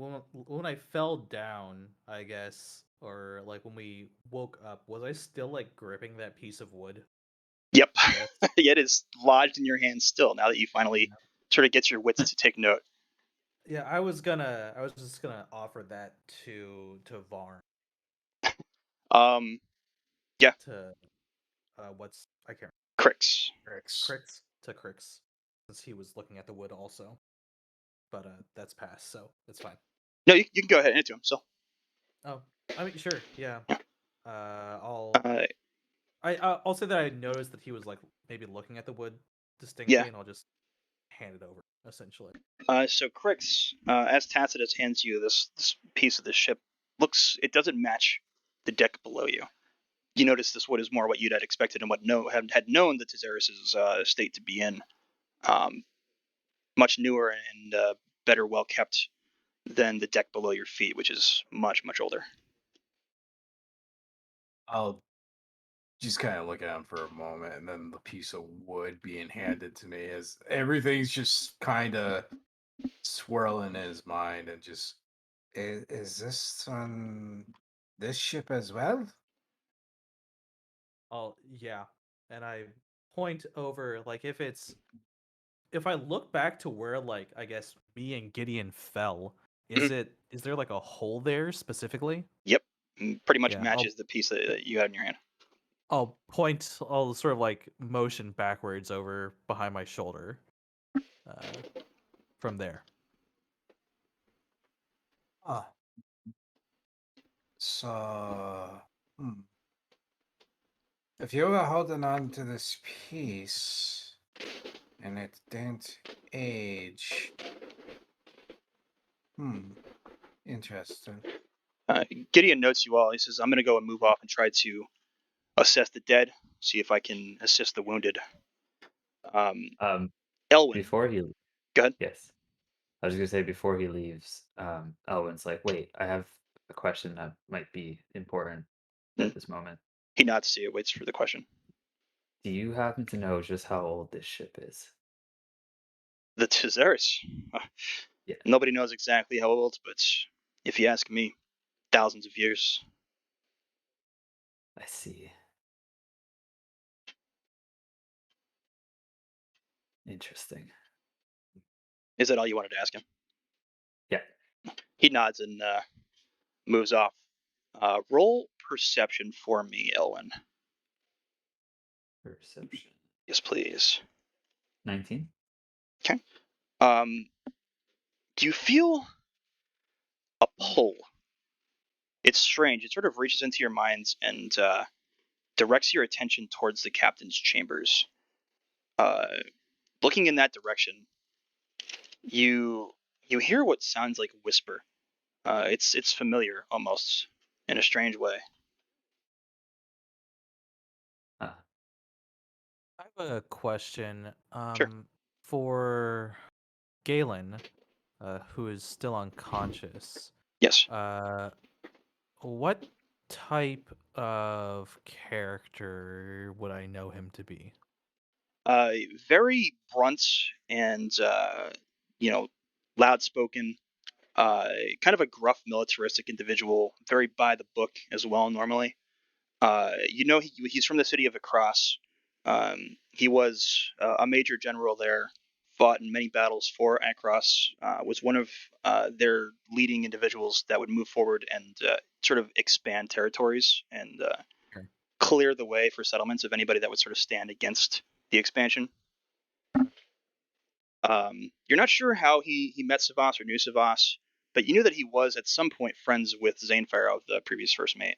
fell down, I guess, or like when we woke up, was I still like gripping that piece of wood? Yep. Yes. It is lodged in your hand still now that you finally sort of get your wits to take note. Yeah, I was just gonna offer that to Varn Um, yeah, to what's I can't Crix. Crix to Crix since he was looking at the wood also, but that's passed, so it's fine. No, you can go ahead and hit to him. So, Oh, I mean, sure, yeah. yeah. I'll Uh, I'll say that I noticed that he was like maybe looking at the wood yeah. distinctly, and I'll just hand it over essentially. So Crix, as Tacitus hands you this piece of the ship, it doesn't match the deck below you. You notice this wood is more what you'd had expected and what had known the Theros' state to be in. Um, much newer and better well kept than the deck below your feet, which is much older. I'll just kind of look at him for a moment, and then the piece of wood being handed to me as everything's just kind of swirling in his mind, and just is this on this ship as well? Oh yeah, and I point over like if I look back to where like I guess me and Gideon fell, Mhm. is there like a hole there specifically? Yep, pretty much Yeah, matches the piece that you had in your hand. I'll sort of like motion backwards over behind my shoulder, uh, from there. Ah, So, if you were holding on to this piece and it didn't age, interesting. Gideon notes you all. He says, "I'm going to go and move off and try to assess the dead, see if I can assist the wounded." Elwyn, Before he, go ahead. yes, I was gonna say before he leaves, Elwin's like, "Wait, I have a question that might be important Mm. at this moment. He nods to you, waits for the question. Do you happen to know just how old this ship is?" The Theros. Yeah, Nobody knows exactly how old, but if you ask me, thousands of years. I see. Interesting. Is that all you wanted to ask him? Yeah. He nods and moves off. Roll perception for me, Elwyn. Perception. Yes, please. 19. Okay. Do you feel a pull? It's strange. It sort of reaches into your minds and directs your attention towards the captain's chambers. Uh, Looking in that direction, you hear what sounds like a whisper. It's familiar almost in a strange way. Ah, I have a question. Sure. For Galen, who is still unconscious. Yes. What type of character would I know him to be? Very blunt and loud spoken. Kind of a gruff militaristic individual. Very by the book as well normally. He's from the city of Across. He was a major general there, fought in many battles for Across, was one of their leading individuals that would move forward and sort of expand territories and Sure. clear the way for settlements of anybody that would sort of stand against the expansion. You're not sure how he met Savas or knew Savas, but you knew that he was at some point friends with Zane Pharaoh, the previous first mate.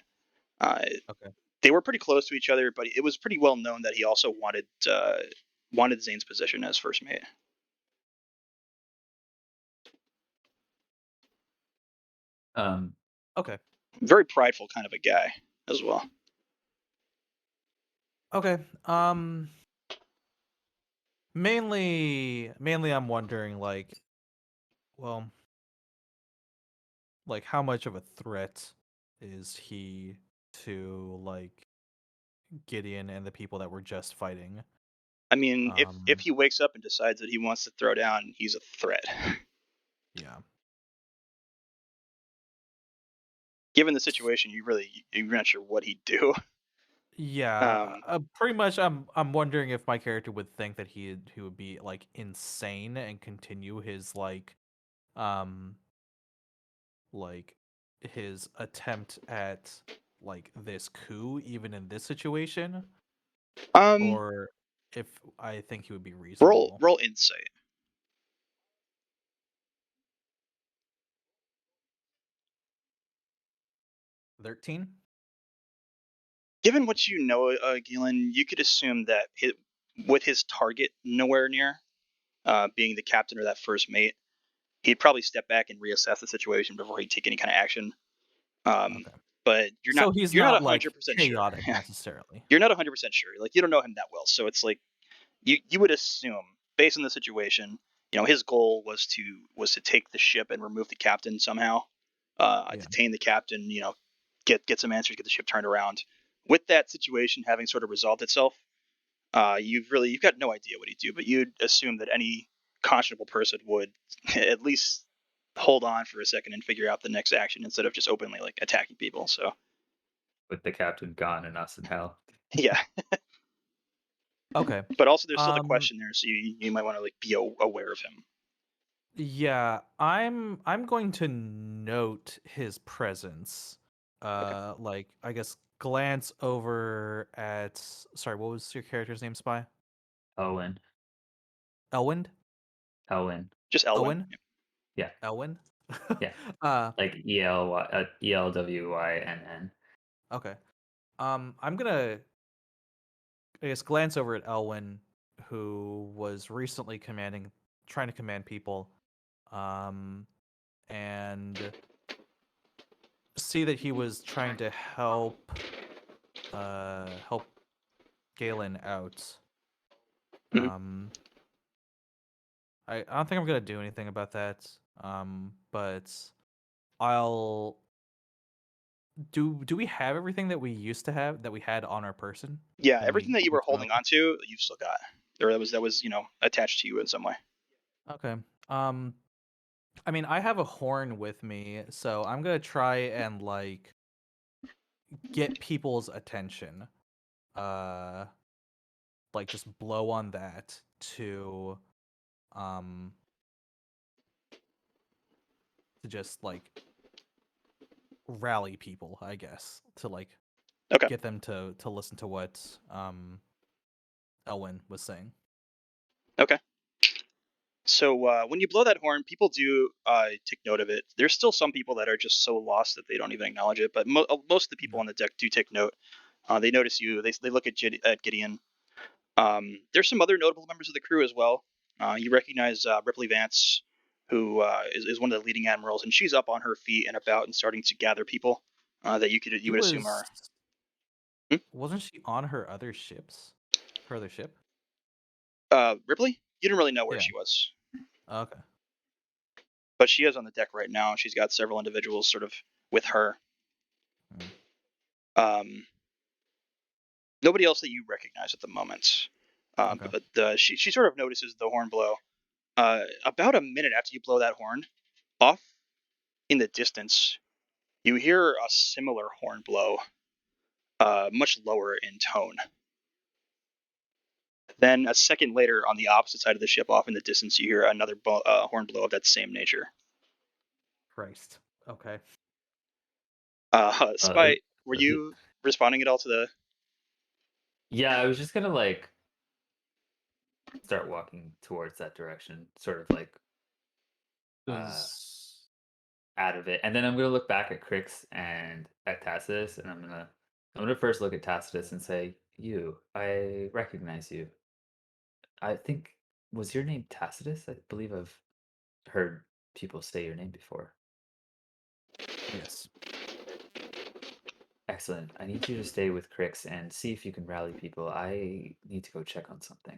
Okay. They were pretty close to each other, but it was pretty well known that he also wanted Zane's position as first mate. Okay. Very prideful kind of a guy as well. Okay. Mainly I'm wondering well, how much of a threat is he to Gideon and the people that were just fighting? I mean, if Um he wakes up and decides that he wants to throw down, he's a threat. yeah. Given the situation, you're not sure what he'd do. Yeah, pretty much I'm wondering if my character would think that he would be insane and continue his um like his attempt at this coup even in this situation, Um, or if I think he would be roll reasonable. roll insight. 13? Given what you know, Galen, you could assume that with his target nowhere near, being the captain or that first mate, he'd probably step back and reassess the situation before he'd take any kind of action. Um, Okay. but So he's you're not not 100% sure. chaotic necessarily. You're not 100% sure. Like you don't know him that well, so it's like you would assume based on the situation, his goal was to take the ship and remove the captain somehow, Yeah. detain the captain, get some answers, get the ship turned around. With that situation having sort of resolved itself, you've got no idea what he'd do, but you'd assume that any conscionable person would at least hold on for a second and figure out the next action instead of just openly like attacking people. So with the captain gone and us in hell. yeah, Okay. but also there's still the Um question there, so you might want to like be aware of him. yeah, I'm going to note his presence. Okay. I guess glance over at, sorry, what was your character's name, Spy? Owen. Elwind? Owen. Just Elwyn. Owen? Yeah. Elwyn? Yeah. uh, Like ELWYNN. okay. I'm gonna, I guess, glance over at Elwyn, who was recently trying to command people, um, and see that he was trying to help Galen out. Mhm. I don't think I'm gonna do anything about that. But I'll do we have everything that we used to have that we had on our person Yeah, when everything that you we were took holding over? on to, you've still got, or that was attached to you in some way. Okay. Um, I mean, I have a horn with me, so I'm gonna try and like get people's attention. Uh, like just blow on that um to just like rally people, I guess, to like Okay. get them to listen to what Elwyn was saying. Okay. So when you blow that horn, people do take note of it. There's still some people that are just so lost that they don't even acknowledge it, but most of the people on the deck do take note. They notice you. They look at Gideon. There's some other notable members of the crew as well. You recognize Ripley Vance, who is one of the leading admirals, and she's up on her feet and about and starting to gather people that She you would assume are. was Hmm? Wasn't she on her other ships? Her other ship? Ripley? You didn't really know where Yeah. she was, Okay. but she is on the deck right now. She's got several individuals sort of with her. Mm. Um, Nobody else that you recognize at the moment. Okay. But she sort of notices the horn blow. About a minute after you blow that horn, off in the distance, you hear a similar horn blow, much lower in tone. Then a second later, on the opposite side of the ship, off in the distance, you hear another horn blow of that same nature. Christ. Okay. Uh, Spy, were you responding at all to the? yeah, I was just gonna like start walking towards that direction, sort of like uh Does out of it. And then I'm gonna look back at Crix and at Tacitus, and I'm gonna first look at Tacitus and say, "You, I recognize you. I think was your name Tacitus? I believe I've heard people say your name before. Yes. Excellent. I need you to stay with Crix and see if you can rally people. I need to go check on something."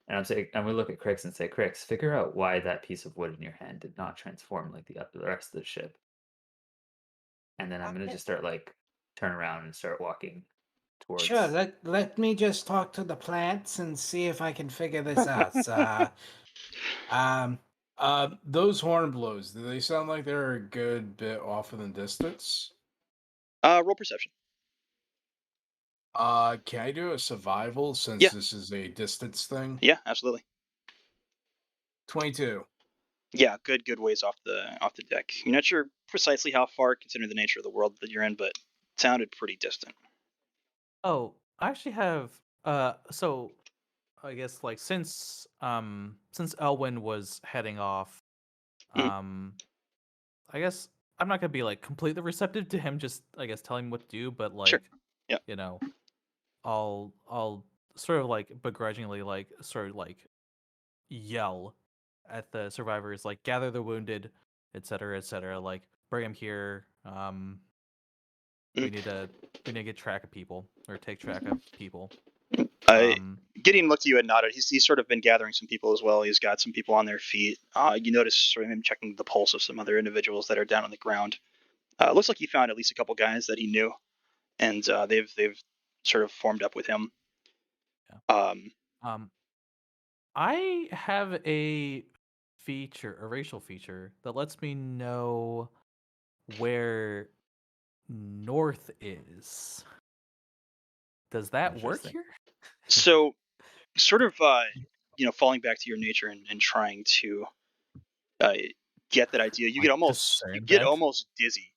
And I'm gonna look at Crix and say, Crix, figure out why that piece of wood in your hand did not transform like the rest of the ship. And then I'm gonna Okay. just start like turn around and start walking Sure, towards. let me just talk to the plants and see if I can figure this out. Um, those horn blows, do they sound like they're a good bit off in the distance? Roll perception. Can I do a survival Yeah, since this is a distance thing? yeah, absolutely. 22. Yeah, good ways off the deck. You're not sure precisely how far, considering the nature of the world that you're in, but it sounded pretty distant. Oh, I actually have so I guess like since Elwyn was heading off, Mhm. um I guess I'm not gonna be like completely receptive to him just I guess telling me what to do, but Sure. like, Yeah. you know, I'll sort of like begrudgingly like sort of like yell at the survivors, like gather the wounded, etc., like bring them here. Mhm. We need to get track of people or take track of people. Uh, Um, Gideon looked at you and nodded. He's sort of been gathering some people as well. He's got some people on their feet. You notice sort of him checking the pulse of some other individuals that are down on the ground. Looks like he found at least a couple guys that he knew, and they've sort of formed up with him. yeah. Um, Um, I have a racial feature that lets me know where north is. Does that work Interesting. here? so sort of falling back to your nature and trying to uh, get that idea, Like you discern get that? almost dizzy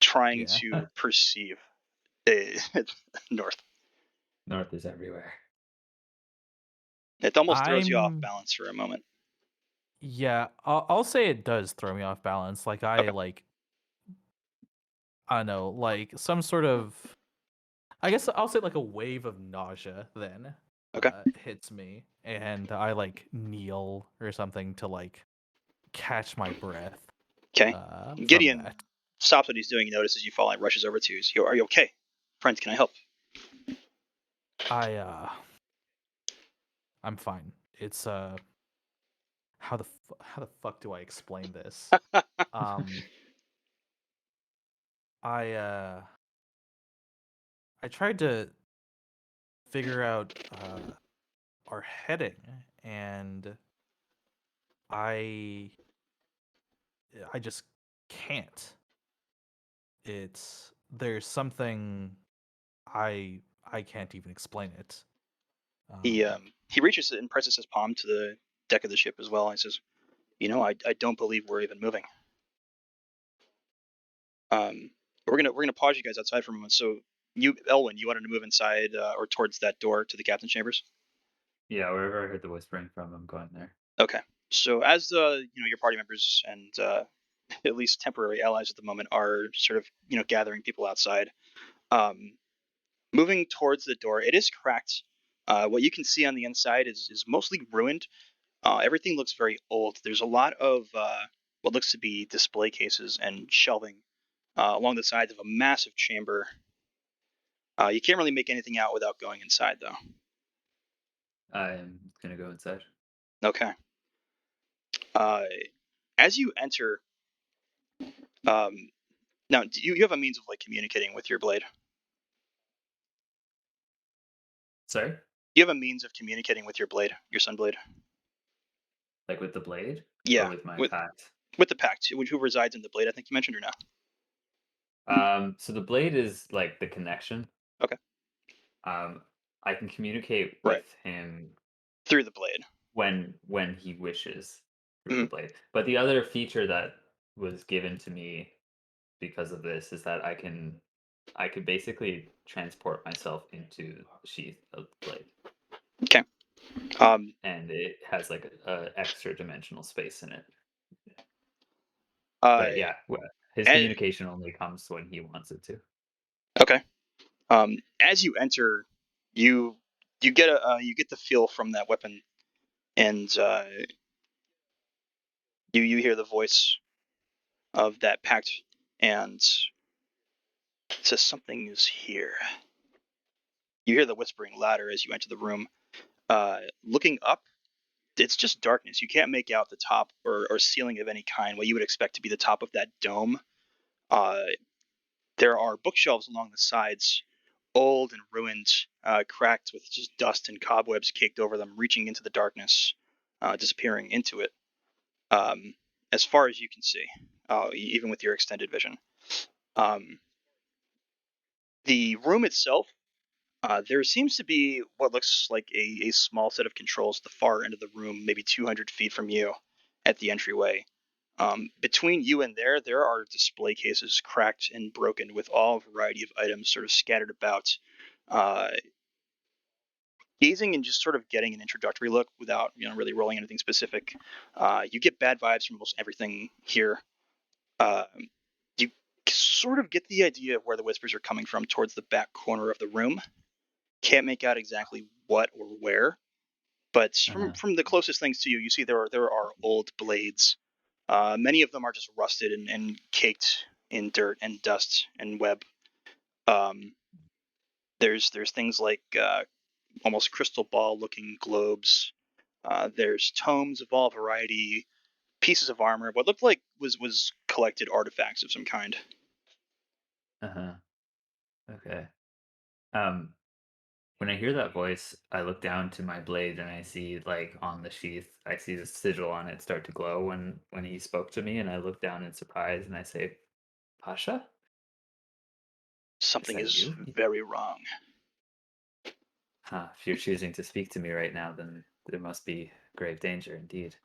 trying Yeah. to perceive north. North is everywhere. It almost throws you off I'm balance for a moment. Yeah, I'll say it does throw me off balance. Like I Okay. like I don't know, like some sort of I guess I'll say like a wave of nausea then Okay. hits me and I like kneel or something to like catch my breath Okay. from Gideon that. stops what he's doing, notices you fall, and rushes over to you. Are you okay? Friends, can I help? I I'm fine. It's how the fuck do I explain this? Um I I tried to figure out our heading and I I just can't. It's there's something I can't even explain it. He Um he reaches and presses his palm to the deck of the ship as well, and he says, I don't believe we're even moving. We're gonna pause you guys outside for a moment. So you, Elwyn, you wanted to move inside or towards that door to the captain's chambers. Yeah, wherever I heard the whispering from, I'm going there. Okay. So as your party members and at least temporary allies at the moment are sort of gathering people outside, um, moving towards the door, it is cracked. What you can see on the inside is mostly ruined. Everything looks very old. There's a lot of what looks to be display cases and shelving along the sides of a massive chamber. You can't really make anything out without going inside, though. I'm gonna go inside. Okay. Uh, as you enter, um, now you have a means of like communicating with your blade. Sorry? You have a means of communicating with your blade, your sun blade. Like with the blade? Or Yeah, with my with pact? with the pact, who resides in the blade. I think you mentioned or no. So the blade is like the connection. Okay. Um, I can communicate Right. with him Through the blade. when he wishes through the Mhm. blade. But the other feature that was given to me because of this is that I could basically transport myself into the sheath of the blade, Okay. Um, and it has like a extra dimensional space in it. uh, But yeah, his a- communication only comes when he wants it to. okay. As you enter, you you get the feel from that weapon, and you hear the voice of that pact, and it says something is here. You hear the whispering louder as you enter the room. Looking up, it's just darkness. You can't make out the top or ceiling of any kind. What you would expect to be the top of that dome. Uh, there are bookshelves along the sides, old and ruined, cracked with just dust and cobwebs caked over them, reaching into the darkness, disappearing into it. Um, as far as you can see, even with your extended vision. Um, the room itself, there seems to be what looks like a small set of controls at the far end of the room, maybe 200 feet from you at the entryway. Between you and there are display cases cracked and broken with all variety of items sort of scattered about. Uh, Gazing and just sort of getting an introductory look without really rolling anything specific, you get bad vibes from almost everything here. Uh, you sort of get the idea of where the whispers are coming from towards the back corner of the room. Can't make out exactly what or where, but Uh-huh. from the closest things to you, you see there are old blades. Many of them are just rusted and caked in dirt and dust and web. Um, there's things like almost crystal ball looking globes. There's tomes of all variety, pieces of armor, what looked like was collected artifacts of some kind. Uh-huh. Okay. Um, when I hear that voice, I look down to my blade and I see like on the sheath, I see the sigil on it start to glow when he spoke to me, and I look down in surprise and I say, "Pasha, is Something that is you?" very wrong. Huh. If you're choosing to speak to me right now, then there must be grave danger indeed.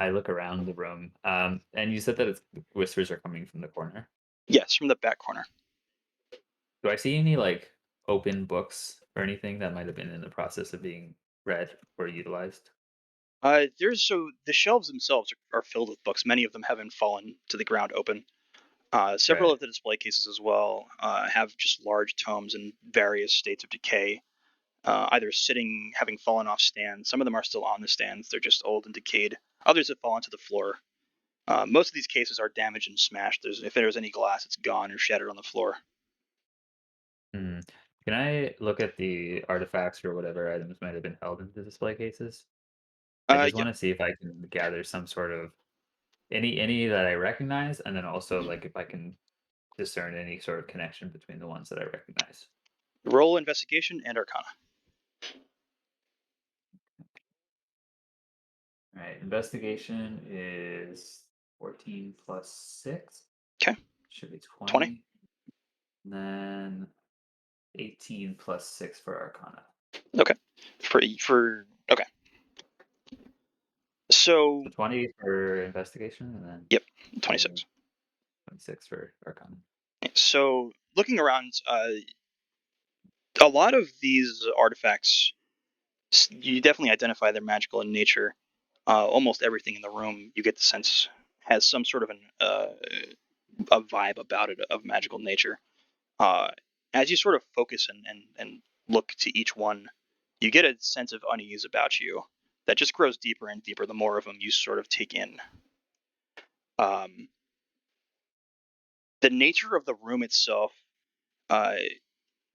I look around the room, and you said that whispers are coming from the corner. Yes, from the back corner. Do I see any like open books or anything that might have been in the process of being read or utilized? The shelves themselves are filled with books. Many of them haven't fallen to the ground open. Several Right. of the display cases as well have just large tomes in various states of decay, either sitting, having fallen off stands. Some of them are still on the stands; they're just old and decayed. Others have fallen to the floor. Most of these cases are damaged and smashed. If there's any glass, it's gone or shattered on the floor. Hmm. Can I look at the artifacts or whatever items might have been held in the display cases? I just Yeah, want to see if I can gather some sort of any that I recognize, and then also like if I can discern any sort of connection between the ones that I recognize. roll investigation and arcana. All right, investigation is 14 plus 6. Okay, Should be 20. 20. And then 18 plus 6 for arcana. Okay, for okay. So So 20 for investigation, and then yep, 26. 26 for arcana. So looking around, a lot of these artifacts, you definitely identify they're magical in nature. Almost everything in the room, you get the sense, has some sort of a vibe about it of magical nature. Uh, as you sort of focus and look to each one, you get a sense of unease about you that just grows deeper and deeper the more of them you sort of take in. Um, the nature of the room itself, uh,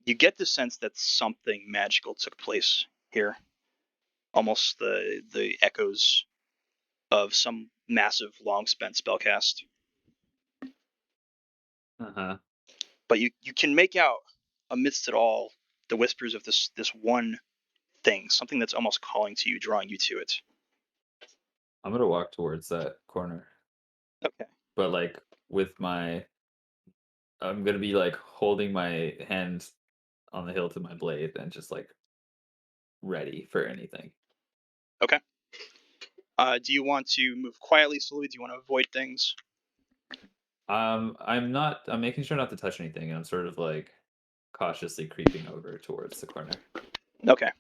you get the sense that something magical took place here. Almost the echoes of some massive, long spent spellcast. Uh-huh. But you can make out amidst it all the whispers of this one thing, something that's almost calling to you, drawing you to it. I'm gonna walk towards that corner, Okay. but like with my, I'm gonna be like holding my hand on the hilt of my blade and just like ready for anything. Okay. Do you want to move quietly, slowly? Do you want to avoid things? I'm not. I'm making sure not to touch anything. And I'm sort of like cautiously creeping over towards the corner. Okay.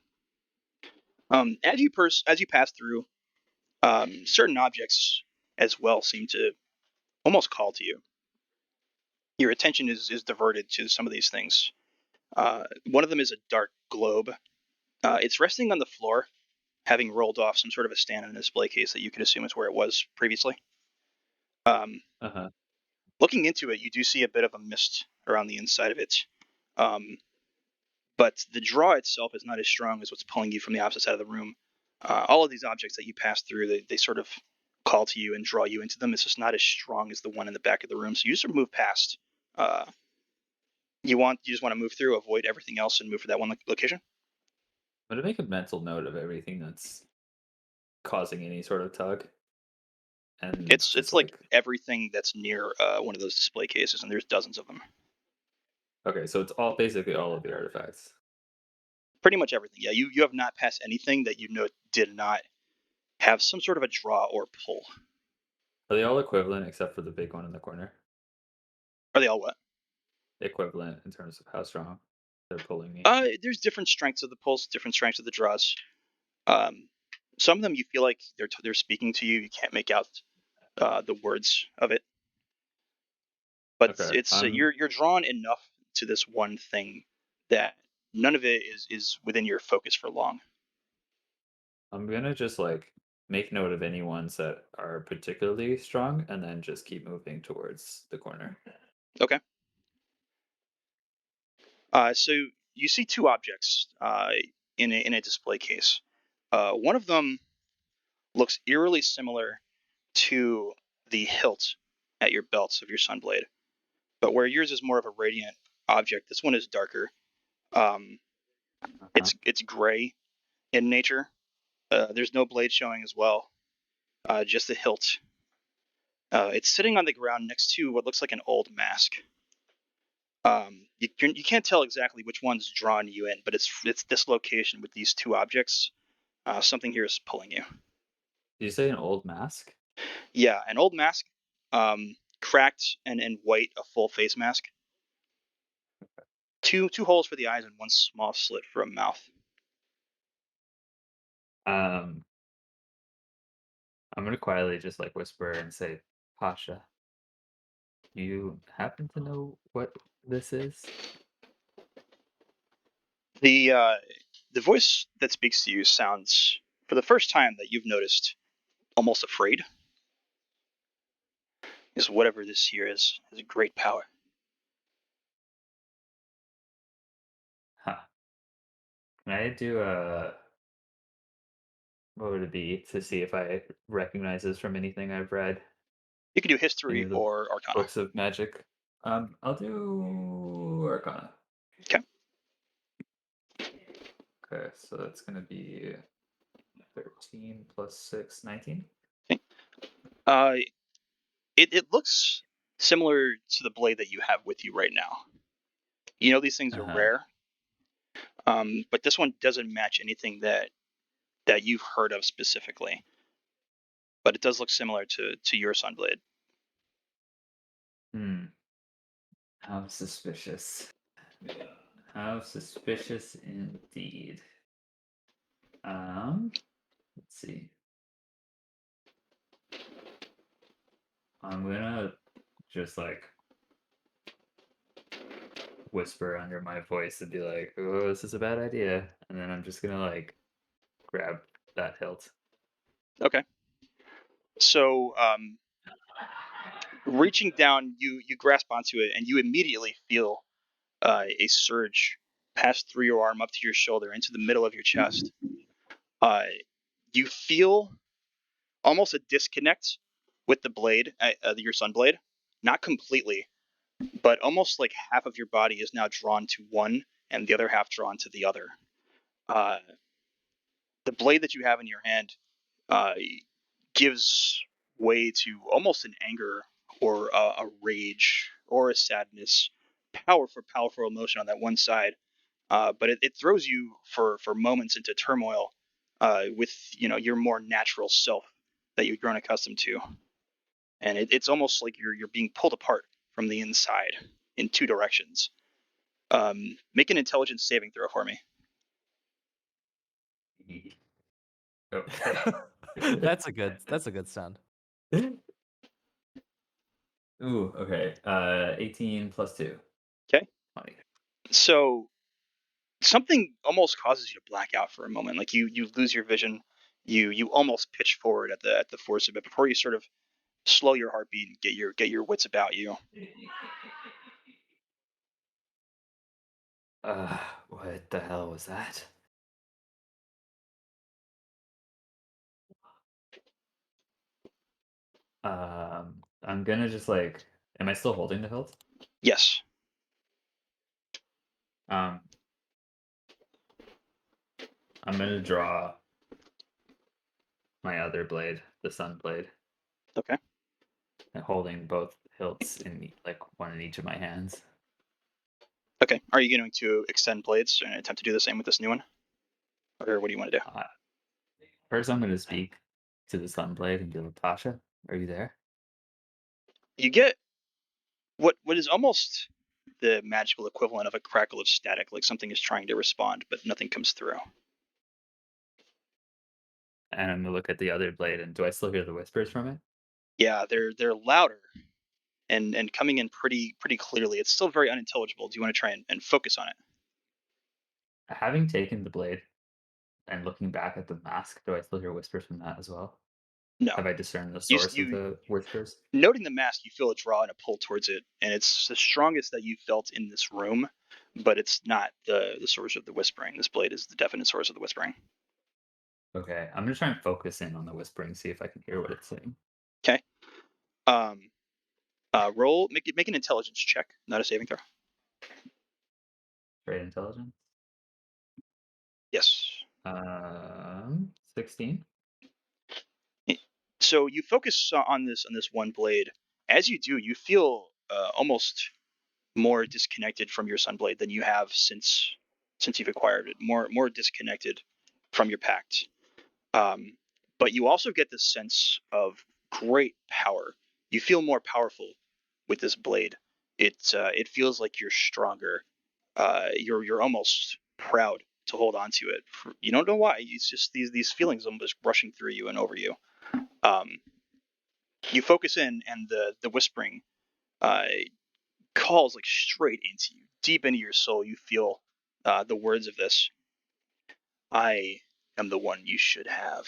As you pass through, certain objects as well seem to almost call to you. Your attention is diverted to some of these things. One of them is a dark globe. It's resting on the floor, having rolled off some sort of a stand in a display case that you could assume is where it was previously. Um, Uh huh. looking into it, you do see a bit of a mist around the inside of it. Um, but the draw itself is not as strong as what's pulling you from the opposite side of the room. All of these objects that you pass through, they sort of call to you and draw you into them. It's just not as strong as the one in the back of the room. So you just sort of move past. Uh, you just want to move through, avoid everything else, and move for that one location. I'm gonna make a mental note of everything that's causing any sort of tug, and It's just like like, everything that's near one of those display cases, and there's dozens of them. okay, so it's all basically all of the artifacts. Pretty much everything. Yeah, you have not passed anything that you know did not have some sort of a draw or pull. Are they all equivalent except for the big one in the corner? Are they all what? Equivalent in terms of how strong they're pulling me. There's different strengths of the pulls, different strengths of the draws. Um, some of them you feel like they're speaking to you. You can't make out the words of it, but Okay. it's you're drawn enough to this one thing that none of it is within your focus for long. I'm gonna just like make note of any ones that are particularly strong, and then just keep moving towards the corner. Okay. So you see two objects in a display case. One of them looks eerily similar to the hilt at your belts of your sunblade, but where yours is more of a radiant object, this one is darker. Um, Uh-huh. it's gray in nature. There's no blade showing as well, just the hilt. It's sitting on the ground next to what looks like an old mask. You can't tell exactly which one's drawing you in, but it's this location with these two objects. Something here is pulling you. Did you say an old mask? Yeah, an old mask, cracked and white, a full face mask. Two holes for the eyes and one small slit for a mouth. Um, I'm gonna quietly just like whisper and say, Pasha, you happen to know what this is? The voice that speaks to you sounds, for the first time that you've noticed, almost afraid. Because whatever this here is has a great power. Huh. Can I do a what would it be to see if I recognize this from anything I've read? You can do Any history of the or Arcana. books of magic? I'll do Arcana. Okay. Okay, so that's gonna be 13 plus 6, 19. Okay. It looks similar to the blade that you have with you right now. You know these things are Uh-huh. rare, but this one doesn't match anything that you've heard of specifically. But it does look similar to your Sunblade. How suspicious. How suspicious indeed. Let's see. I'm gonna just like whisper under my voice and be like, "Oh, this is a bad idea," and then I'm just gonna like grab that hilt. Okay. So reaching down, you grasp onto it, and you immediately feel a surge pass through your arm up to your shoulder into the middle of your chest. You feel almost a disconnect with the blade, your sun blade. Not completely, but almost like half of your body is now drawn to one, and the other half drawn to the other. Uh, the blade that you have in your hand uh, gives way to almost an anger or a rage or a sadness, powerful emotion on that one side. But it throws you for moments into turmoil with your more natural self that you've grown accustomed to, and it's almost like you're being pulled apart from the inside in two directions. Make an intelligence saving throw for me. Okay. That's a good sound. Ooh, okay. 18 plus 2. Okay, 20. so something almost causes you to black out for a moment, like you lose your vision. You almost pitch forward at the force of it before you sort of slow your heartbeat and get your wits about you. What the hell was that? I'm gonna just like, am I still holding the hilt? Yes. Um, I'm gonna draw my other blade, the sun blade, Okay. and holding both hilts in like one in each of my hands. Okay. Are you going to extend blades and attempt to do the same with this new one, or what do you want to do? Uh, First, I'm gonna speak to the sun blade and be like, Tasha, are you there? You get what is almost the magical equivalent of a crackle of static, like something is trying to respond, but nothing comes through. And I'm gonna look at the other blade, and do I still hear the whispers from it? Yeah, they're louder and coming in pretty clearly. It's still very unintelligible. Do you want to try and focus on it? Having taken the blade and looking back at the mask, do I still hear whispers from that as well? No. Have I discerned the You source of you the whispers? noting the mask, you feel a draw and a pull towards it, and it's the strongest that you've felt in this room, but it's not the source of the whispering. This blade is the definite source of the whispering. Okay, I'm gonna try and focus in on the whispering, see if I can hear what it's saying. Okay. Um. Make an intelligence check, not a saving throw. Trade intelligence. Yes. 16. So you focus on this one blade. As you do, you feel almost more disconnected from your sunblade than you have since you've acquired it. More disconnected from your pact. Um, but you also get this sense of great power. You feel more powerful with this blade. It feels like you're stronger. You're almost proud to hold on to it. You don't know why. It's just these feelings almost rushing through you and over you. You focus in, and the whispering calls like straight into you, deep into your soul. You feel the words of this. I am the one you should have.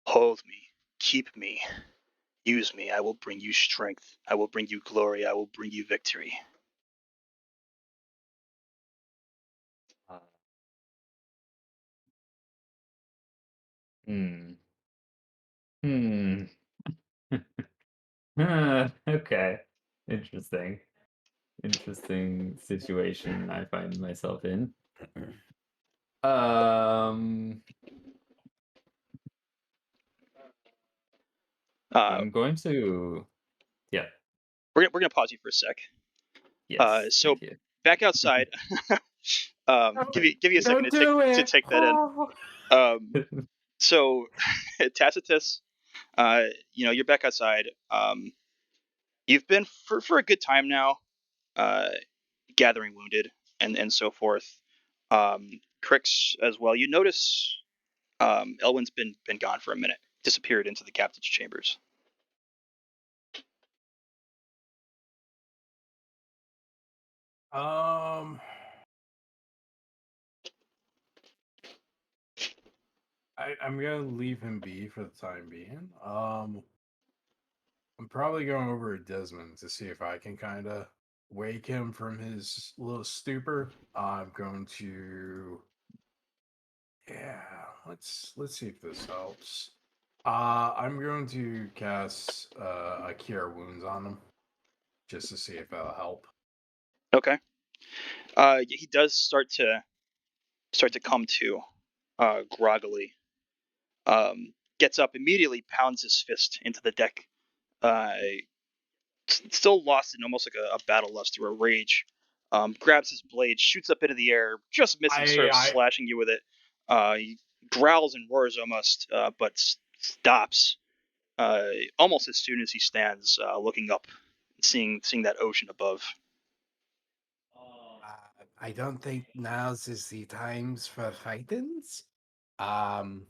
Hold me, keep me, use me. I will bring you strength. I will bring you glory. I will bring you victory. Hmm. Hmm. Okay. Interesting. Interesting situation I find myself in. Um, Uh, I'm going to. Yeah. we're gonna pause you for a sec. Yes. So Thank you. back outside. Give you a second Don't do to it. take that in. So Tacitus, you're back outside. You've been for a good time now, uh, gathering wounded and so forth. Crix as well. You notice Elwyn's been gone for a minute, disappeared into the captain's chambers. I'm gonna leave him be for the time being. I'm probably going over to Desmond to see if I can kind of wake him from his little stupor. I'm going to, yeah. Let's see if this helps. I'm going to cast a cure wounds on him just to see if that'll help. Okay. He does start to come to, groggily. Gets up immediately, pounds his fist into the deck. Uh, Still lost in almost like a battle lust or a rage. Grabs his blade, shoots up into the air, just missing, sort of I slashing you with it. He growls and roars almost, but stops almost as soon as he stands, looking up, seeing that ocean above. I don't think now's is the times for fightings. Um,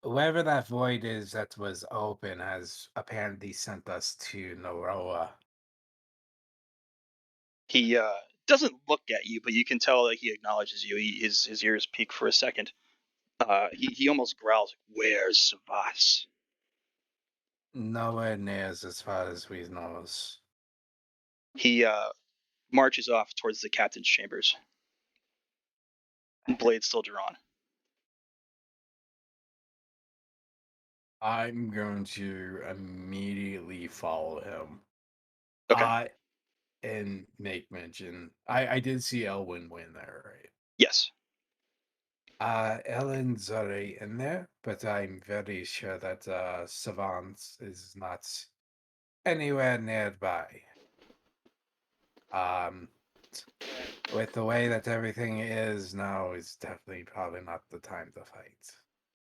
Whoever that void is that was open has apparently sent us to Noroa. He doesn't look at you, but you can tell that he acknowledges you. His ears peak for a second. He almost growls, "Where's Savas?" Nowhere near as far as we knows. He marches off towards the captain's chambers, blade still drawn. I'm going to immediately follow him. Okay. And make mention. I did see Elwyn win there, right? Yes. Ellen's already in there, but I'm very sure that Savant is not anywhere nearby. Um, with the way that everything is now, is definitely probably not the time to fight.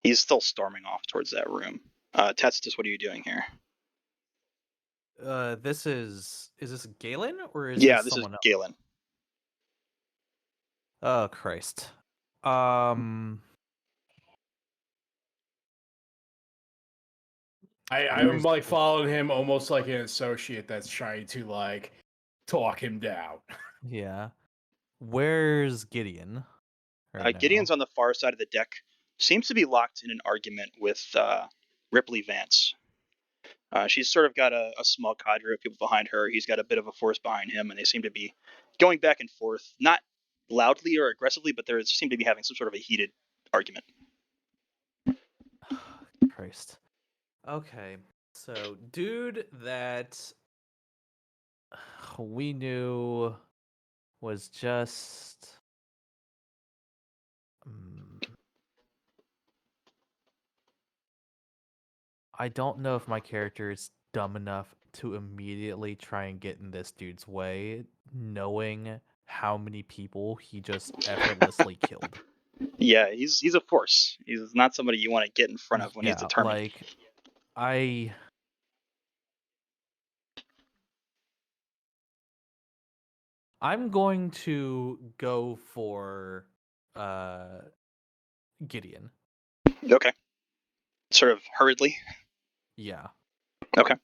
He's still storming off towards that room. Tacitus, what are you doing here? Is this Galen or is Yeah, this this is someone else? Galen. Oh Christ. I'm like following him almost like an associate that's trying to like talk him down. Yeah. Where's Gideon right now? Gideon's on the far side of the deck. Seems to be locked in an argument with Ripley Vance. She's sort of got a small cadre of people behind her. He's got a bit of a force behind him, and they seem to be going back and forth, not loudly or aggressively, but they seem to be having some sort of a heated argument. Christ. Okay. So, dude that we knew was just I don't know if my character is dumb enough to immediately try and get in this dude's way, knowing how many people he just effortlessly killed. Yeah, he's a force. He's not somebody you want to get in front of when he's Yeah, determined. like I'm going to go for Gideon. Okay. sort of hurriedly. Yeah. Okay.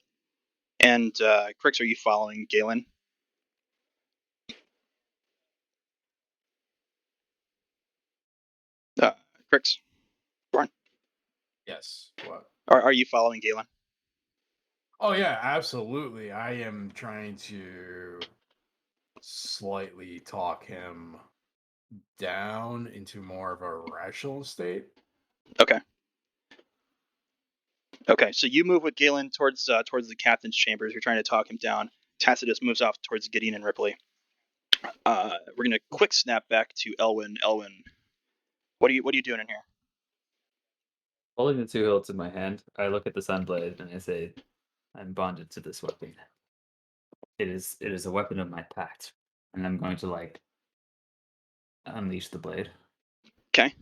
And Crix, are you following Galen? Crix, Born, Yes. What? are you following Galen? Oh yeah, absolutely. I am trying to slightly talk him down into more of a rational state. Okay. Okay, so you move with Galen towards the captain's chambers. You're trying to talk him down. Tacitus moves off towards Gideon and Ripley. We're gonna quick snap back to Elwyn. Elwyn, what are you doing in here? Holding the two hilts in my hand, I look at the sunblade and I say, "I'm bonded to this weapon. It is a weapon of my pact, and I'm going to like unleash the blade Okay.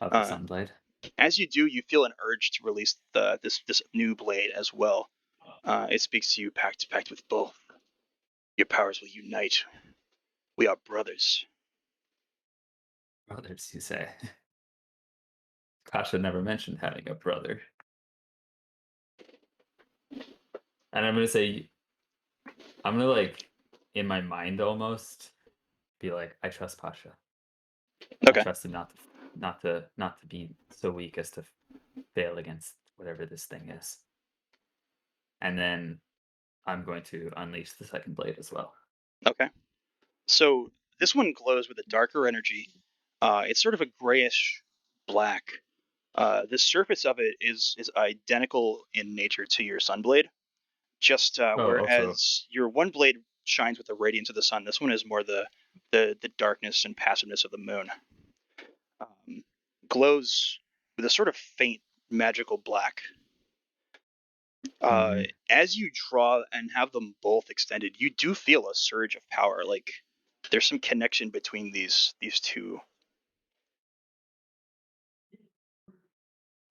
of the sunblade." As you do, you feel an urge to release this new blade as well. It speaks to you, pact with both. Your powers will unite. We are brothers. Brothers, you say? Kasha never mentioned having a brother. And I'm gonna say, I'm gonna like, in my mind almost, be like, I trust Pasha. Okay. I trust him not to be so weak as to fail against whatever this thing is. And then I'm going to unleash the second blade as well. Okay. So this one glows with a darker energy. It's sort of a grayish black. The surface of it is identical in nature to your sunblade. Just Also, whereas your one blade shines with the radiance of the sun, this one is more the darkness and passiveness of the moon. Glows with a sort of faint magical black. As you draw and have them both extended, you do feel a surge of power. Like there's some connection between these two.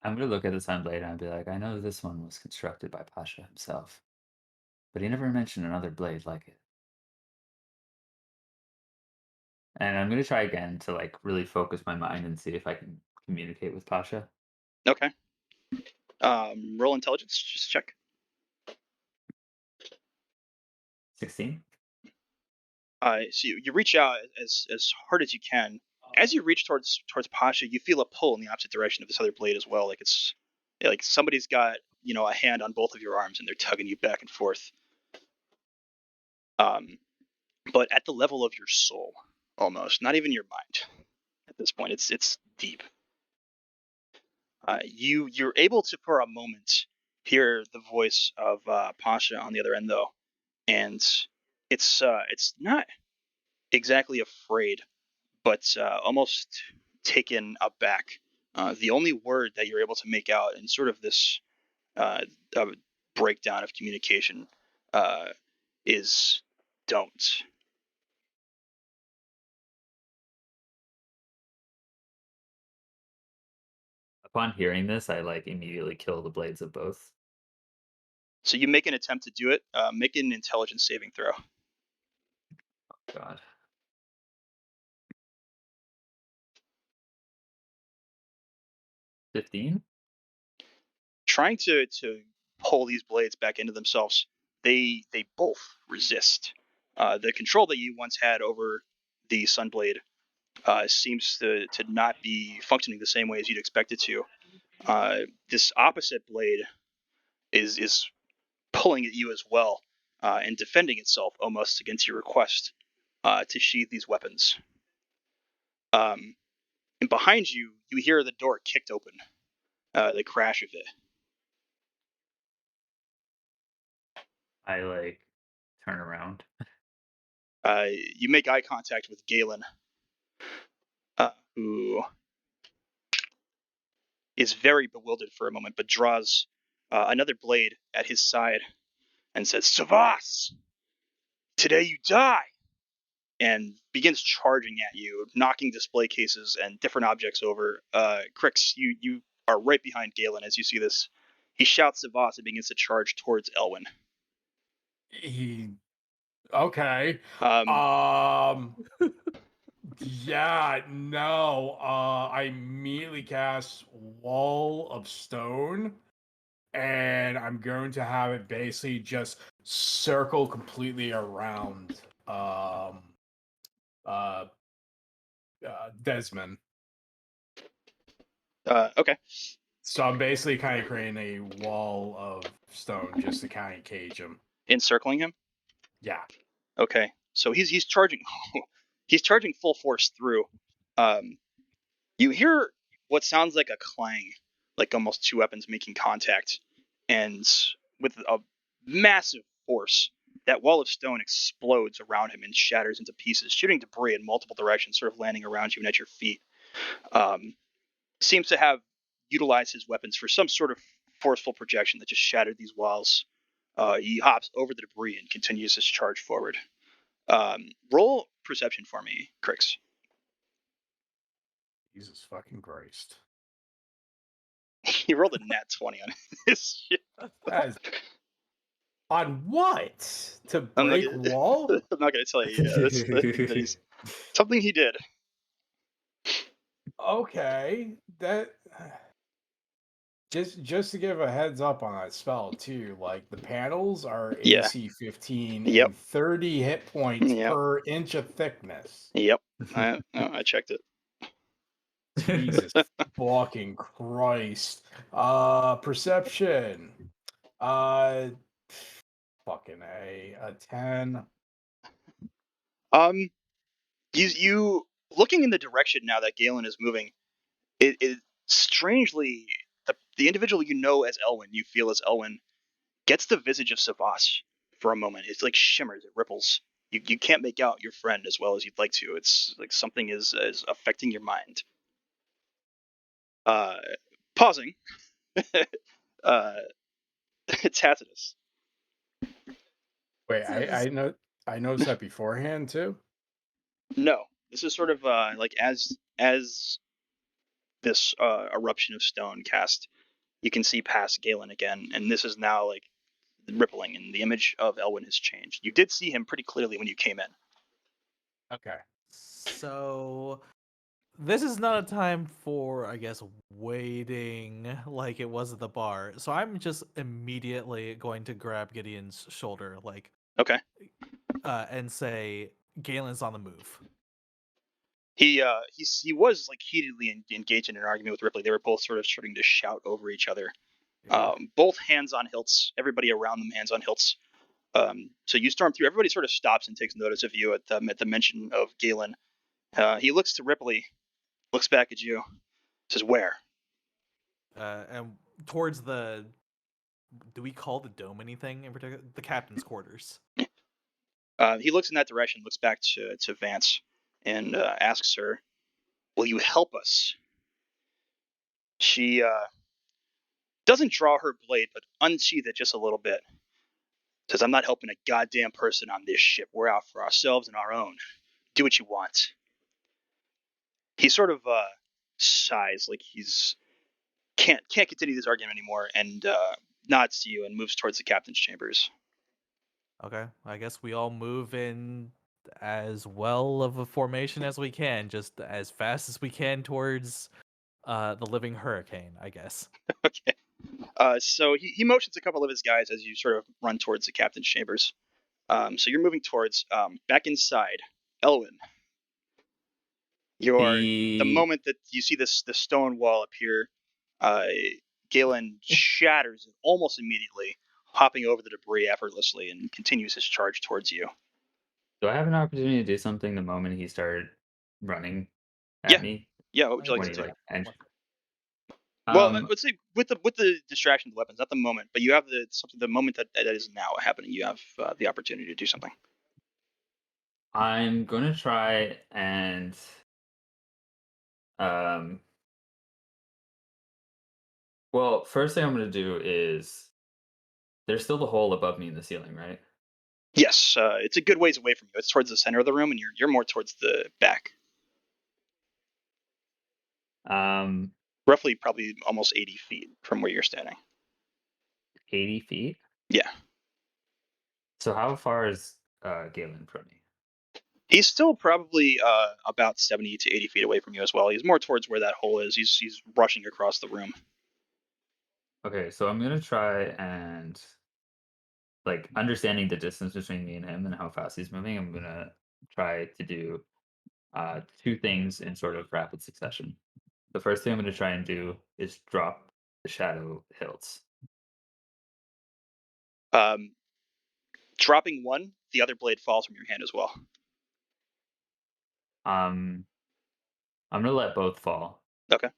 I'm gonna look at the sunblade and I'll be like, I know this one was constructed by Pasha himself, but he never mentioned another blade like it. And I'm gonna try again to like really focus my mind and see if I can communicate with Pasha. Okay. Roll intelligence. Just check. 16. So you reach out as hard as you can. As you reach towards Pasha, you feel a pull in the opposite direction of this other blade as well. Like it's like somebody's got a hand on both of your arms and they're tugging you back and forth. But at the level of your soul, almost not even your mind. At this point, it's deep. You're able to for a moment hear the voice of Pasha on the other end though, and it's not exactly afraid, but almost taken aback. The only word that you're able to make out in sort of this uh, breakdown of communication is "don't." Upon hearing this, I like immediately kill the blades of both. So you make an attempt to do it. Make an intelligence saving throw. God. 15? Trying to pull these blades back into themselves, they both resist. The control that you once had over the Sunblade seems to not be functioning the same way as you'd expect it to. This opposite blade is pulling at you as well and defending itself almost against your request to sheathe these weapons. And behind you, you hear the door kicked open, the crash of it. I like turn around. You make eye contact with Galen, who is very bewildered for a moment, but draws another blade at his side and says, "Savas, today you die!" and begins charging at you, knocking display cases and different objects over. Crix, you are right behind Galen as you see this. He shouts Savas and begins to charge towards Elwyn. Okay. Um, Yeah, no. I immediately cast Wall of Stone, and I'm going to have it basically just circle completely around uh, Desmond. Okay. So I'm basically kind of creating a wall of stone just to kind of cage him. Encircling him. Yeah. Okay. So he's charging. He's charging full force through. You hear what sounds like a clang, like almost two weapons making contact, and with a massive force, that wall of stone explodes around him and shatters into pieces, shooting debris in multiple directions, sort of landing around you and at your feet. Seems to have utilized his weapons for some sort of forceful projection that just shattered these walls. He hops over the debris and continues his charge forward. Roll perception for me, Crix. Jesus fucking Christ. He rolled a nat 20 on his shit. That is... On what? To I'm not break gonna, wall? I'm not gonna tell you. Yeah, that's the thing that he's something he did. Okay. That just to give a heads up on that spell too, like the panels are Yeah. AC 15 Yep. and 30 hit points Yep. per inch of thickness. Yep. I checked it. Jesus fucking Christ. Perception. Fucking a 10. You looking in the direction now that Galen is moving. It strangely the individual you know as Elwyn, you feel as Elwyn, gets the visage of Savas for a moment. It's like shimmers, it ripples. You can't make out your friend as well as you'd like to. It's like something is affecting your mind. Pausing. Tacitus. Wait, I noticed that beforehand too. No, this is sort of like as this eruption of stone cast, you can see past Galen again, and this is now like rippling, and the image of Elwyn has changed. You did see him pretty clearly when you came in. Okay. So this is not a time for, I guess, waiting like it was at the bar. So I'm just immediately going to grab Gideon's shoulder, like, Okay. and say, Galen's on the move. He was like heatedly engaged in an argument with Ripley. They were both sort of starting to shout over each other. Both hands on hilts. Everybody around them hands on hilts. So you storm through. Everybody sort of stops and takes notice of you at the mention of Galen. He looks to Ripley, looks back at you, says, "Where?" And towards the, do we call the dome anything in particular? The captain's quarters. He looks in that direction, looks back to Vance, and asks her, "Will you help us?" She doesn't draw her blade, but unsheath it just a little bit. Says, "I'm not helping a goddamn person on this ship. We're out for ourselves and our own. Do what you want." He sort of sighs, like he's can't continue this argument anymore, and nods to you and moves towards the captain's chambers. Okay, I guess we all move in as well of a formation as we can, just as fast as we can towards the living hurricane, I guess. Okay. So he motions a couple of his guys as you sort of run towards the captain's chambers. So you're moving towards back inside. Elwyn, the moment that you see the stone wall appear, uh, Galen shatters it almost immediately, hopping over the debris effortlessly and continues his charge towards you. Do I have an opportunity to do something the moment he started running at Yeah. me? Yeah, what would you like When to he do? like entered? Well, I would say with the distraction of the weapons, not the moment, but you have the moment that is now happening. You have the opportunity to do something. I'm gonna try and um. Well, first thing I'm gonna do is there's still the hole above me in the ceiling, right? Yes, it's a good ways away from you. It's towards the center of the room, and you're more towards the back. Roughly, probably almost 80 feet from where you're standing. 80 feet. Yeah. So how far is Galen from me? He's still probably about 70 to 80 feet away from you as well. He's more towards where that hole is. He's rushing across the room. Okay, so I'm gonna try and like understanding the distance between me and him and how fast he's moving. I'm gonna try to do two things in sort of rapid succession. The first thing I'm gonna try and do is drop the shadow hilts. Um, dropping one, the other blade falls from your hand as well. I'm gonna let both fall. Okay.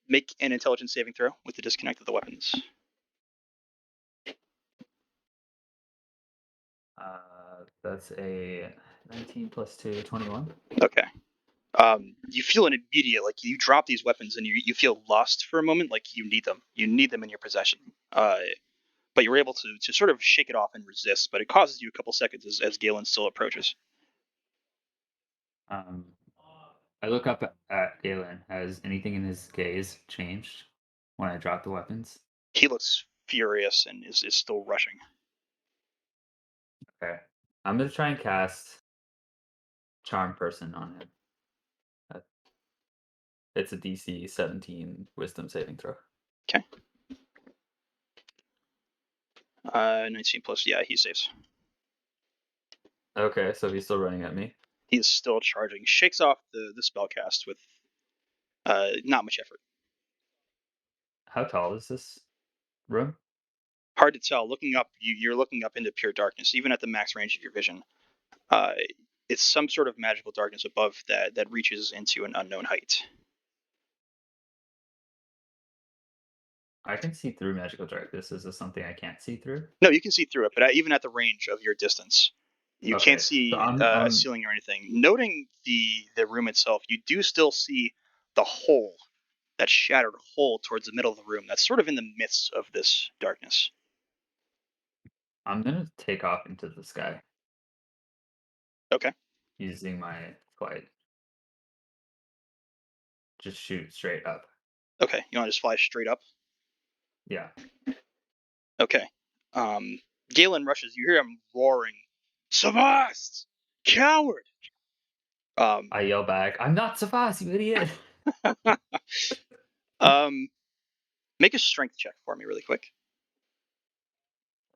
Make an intelligence saving throw with the disconnect of the weapons. That's a 19 plus 2, 21. Okay. You feel an immediate, like you drop these weapons and you feel lost for a moment, like you need them. You need them in your possession. But you're able to sort of shake it off and resist, but it causes you a couple seconds as Galen still approaches. I look up at Galen. Has anything in his gaze changed when I drop the weapons? He looks furious and is still rushing. Okay. I'm gonna try and cast Charm Person on him. It's a DC 17 Wisdom saving throw. Okay. 19 plus, yeah, he saves. Okay, so he's still running at me. He's still charging. Shakes off the spell cast with not much effort. How tall is this room? Hard to tell. Looking up, you're looking up into pure darkness, even at the max range of your vision. It's some sort of magical darkness above that reaches into an unknown height. I can see through magical darkness. Is this something I can't see through? No, you can see through it, but even at the range of your distance, you Okay, can't see so a ceiling or anything. Noting the room itself, you do still see the hole, that shattered hole towards the middle of the room. That's sort of in the midst of this darkness. I'm gonna take off into the sky. Okay. Using my flight. Just shoot straight up. Okay. You want to just fly straight up? Yeah. Okay. Galen rushes. You hear him roaring, "Savast! Coward!" I yell back, "I'm not Savas, you idiot!" Make a strength check for me really quick.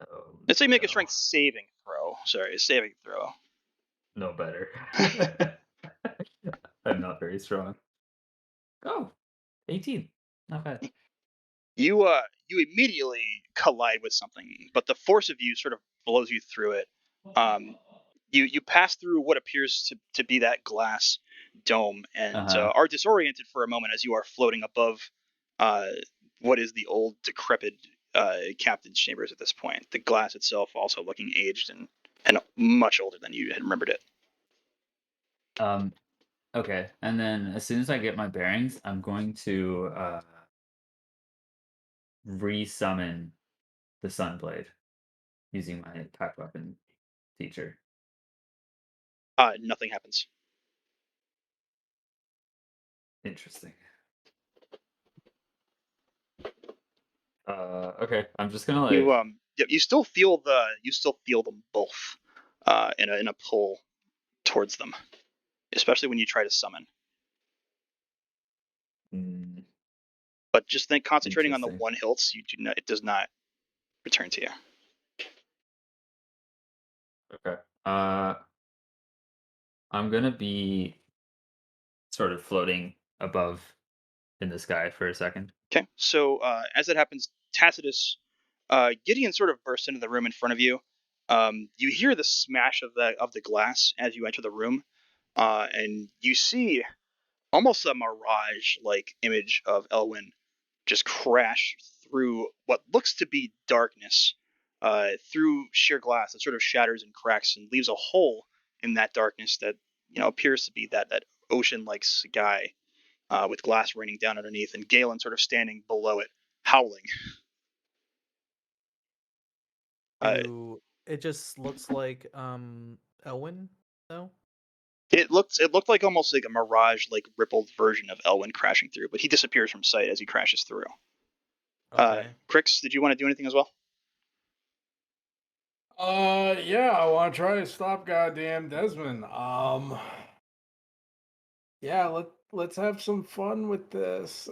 Oh, Let's say make a no. strength saving throw. Sorry, a saving throw. No better. I'm not very strong. Oh, 18. Not bad. You immediately collide with something, but the force of you sort of blows you through it. You pass through what appears to be that glass dome and are disoriented for a moment as you are floating above what is the old decrepit captain's chambers at this point. The glass itself also looking aged and much older than you had remembered it. Okay, and then as soon as I get my bearings, I'm going to re-summon the Sunblade using my pack weapon feature. Nothing happens. Interesting. Okay, I'm just gonna like you still feel them both in a pull towards them, especially when you try to summon. But just think, concentrating on the one hilts, it does not return to you. Okay. I'm gonna be sort of floating above in the sky for a second. Okay, so as that happens, Tacitus, Gideon sort of bursts into the room in front of you. You hear the smash of the glass as you enter the room, and you see almost a mirage-like image of Elwyn just crash through what looks to be darkness, through sheer glass that sort of shatters and cracks and leaves a hole in that darkness that appears to be that ocean-like sky with glass raining down underneath, and Galen sort of standing below it, howling. It just looks like Elwyn, though. It looked like almost like a mirage, like rippled version of Elwyn crashing through, but he disappears from sight as he crashes through. Okay. Crix, did you want to do anything as well? Yeah, I want to try to stop goddamn Desmond. Yeah, let's have some fun with this.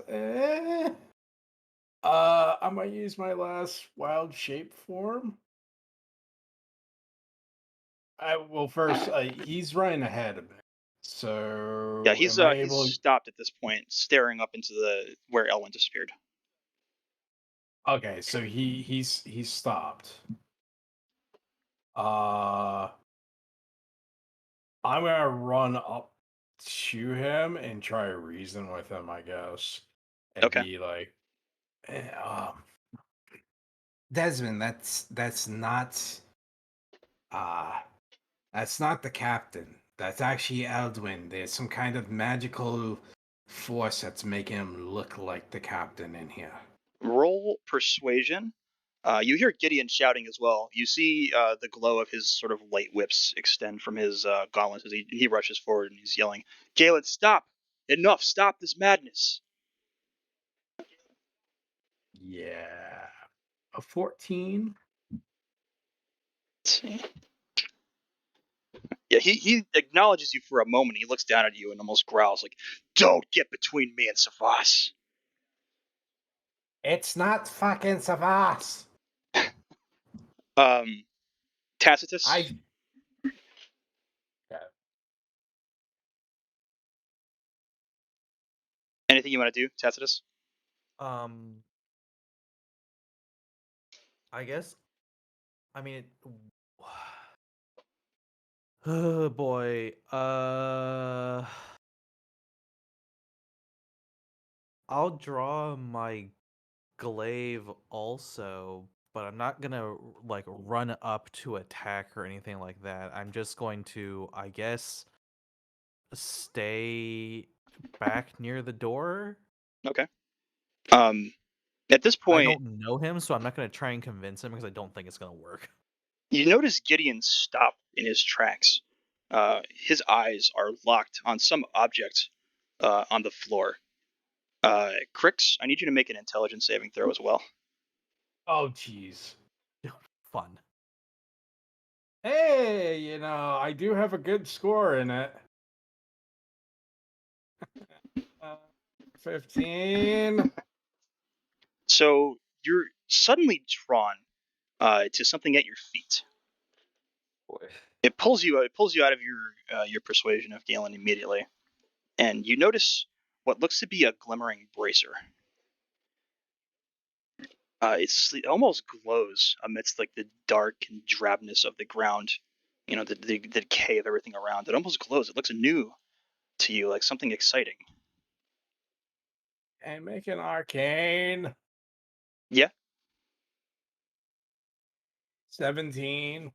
I might use my last wild shape form. First, he's running ahead of me. Yeah, So, he's am I he's able? stopped at this point, staring up into the where Elwyn disappeared. Okay, so he's stopped. Uh, I'm gonna run up to him and try to reason with him, I guess, and Okay. be like, eh, Desmond, uh that's not the captain. That's actually Eldwin. There's some kind of magical force that's making him look like the captain in here. Roll persuasion. You hear Gideon shouting as well. You see the glow of his sort of light whips extend from his gauntlets as he rushes forward and he's yelling, "Galen, stop! Enough! Stop this madness!" yeah, a 14. Let's see. Yeah, he acknowledges you for a moment. He looks down at you and almost growls like, "Don't get between me and Savas." It's not fucking Savas. Um, Tacitus, I anything you want to do, Tacitus? Um, I guess. I mean, oh boy. I'll draw my glaive also, but I'm not gonna like run up to attack or anything like that. I'm just going to, I guess, stay back near the door. Okay. At this I point, don't know him, so I'm not gonna try and convince him because I don't think it's gonna work. you notice Gideon stop in his tracks. His eyes are locked on some object on the floor. Crix, I need you to make an intelligence saving throw as well. Oh, jeez. Fun. Hey, I do have a good score in it. 15. So you're suddenly drawn to something at your feet. Boy. It pulls you. It pulls you out of your persuasion of Galen immediately, and you notice what looks to be a glimmering bracer. It almost glows amidst like the dark and drabness of the ground. You know, the decay of everything around. It almost glows. It looks new to you, like something exciting. And make an arcane. Yeah. 17.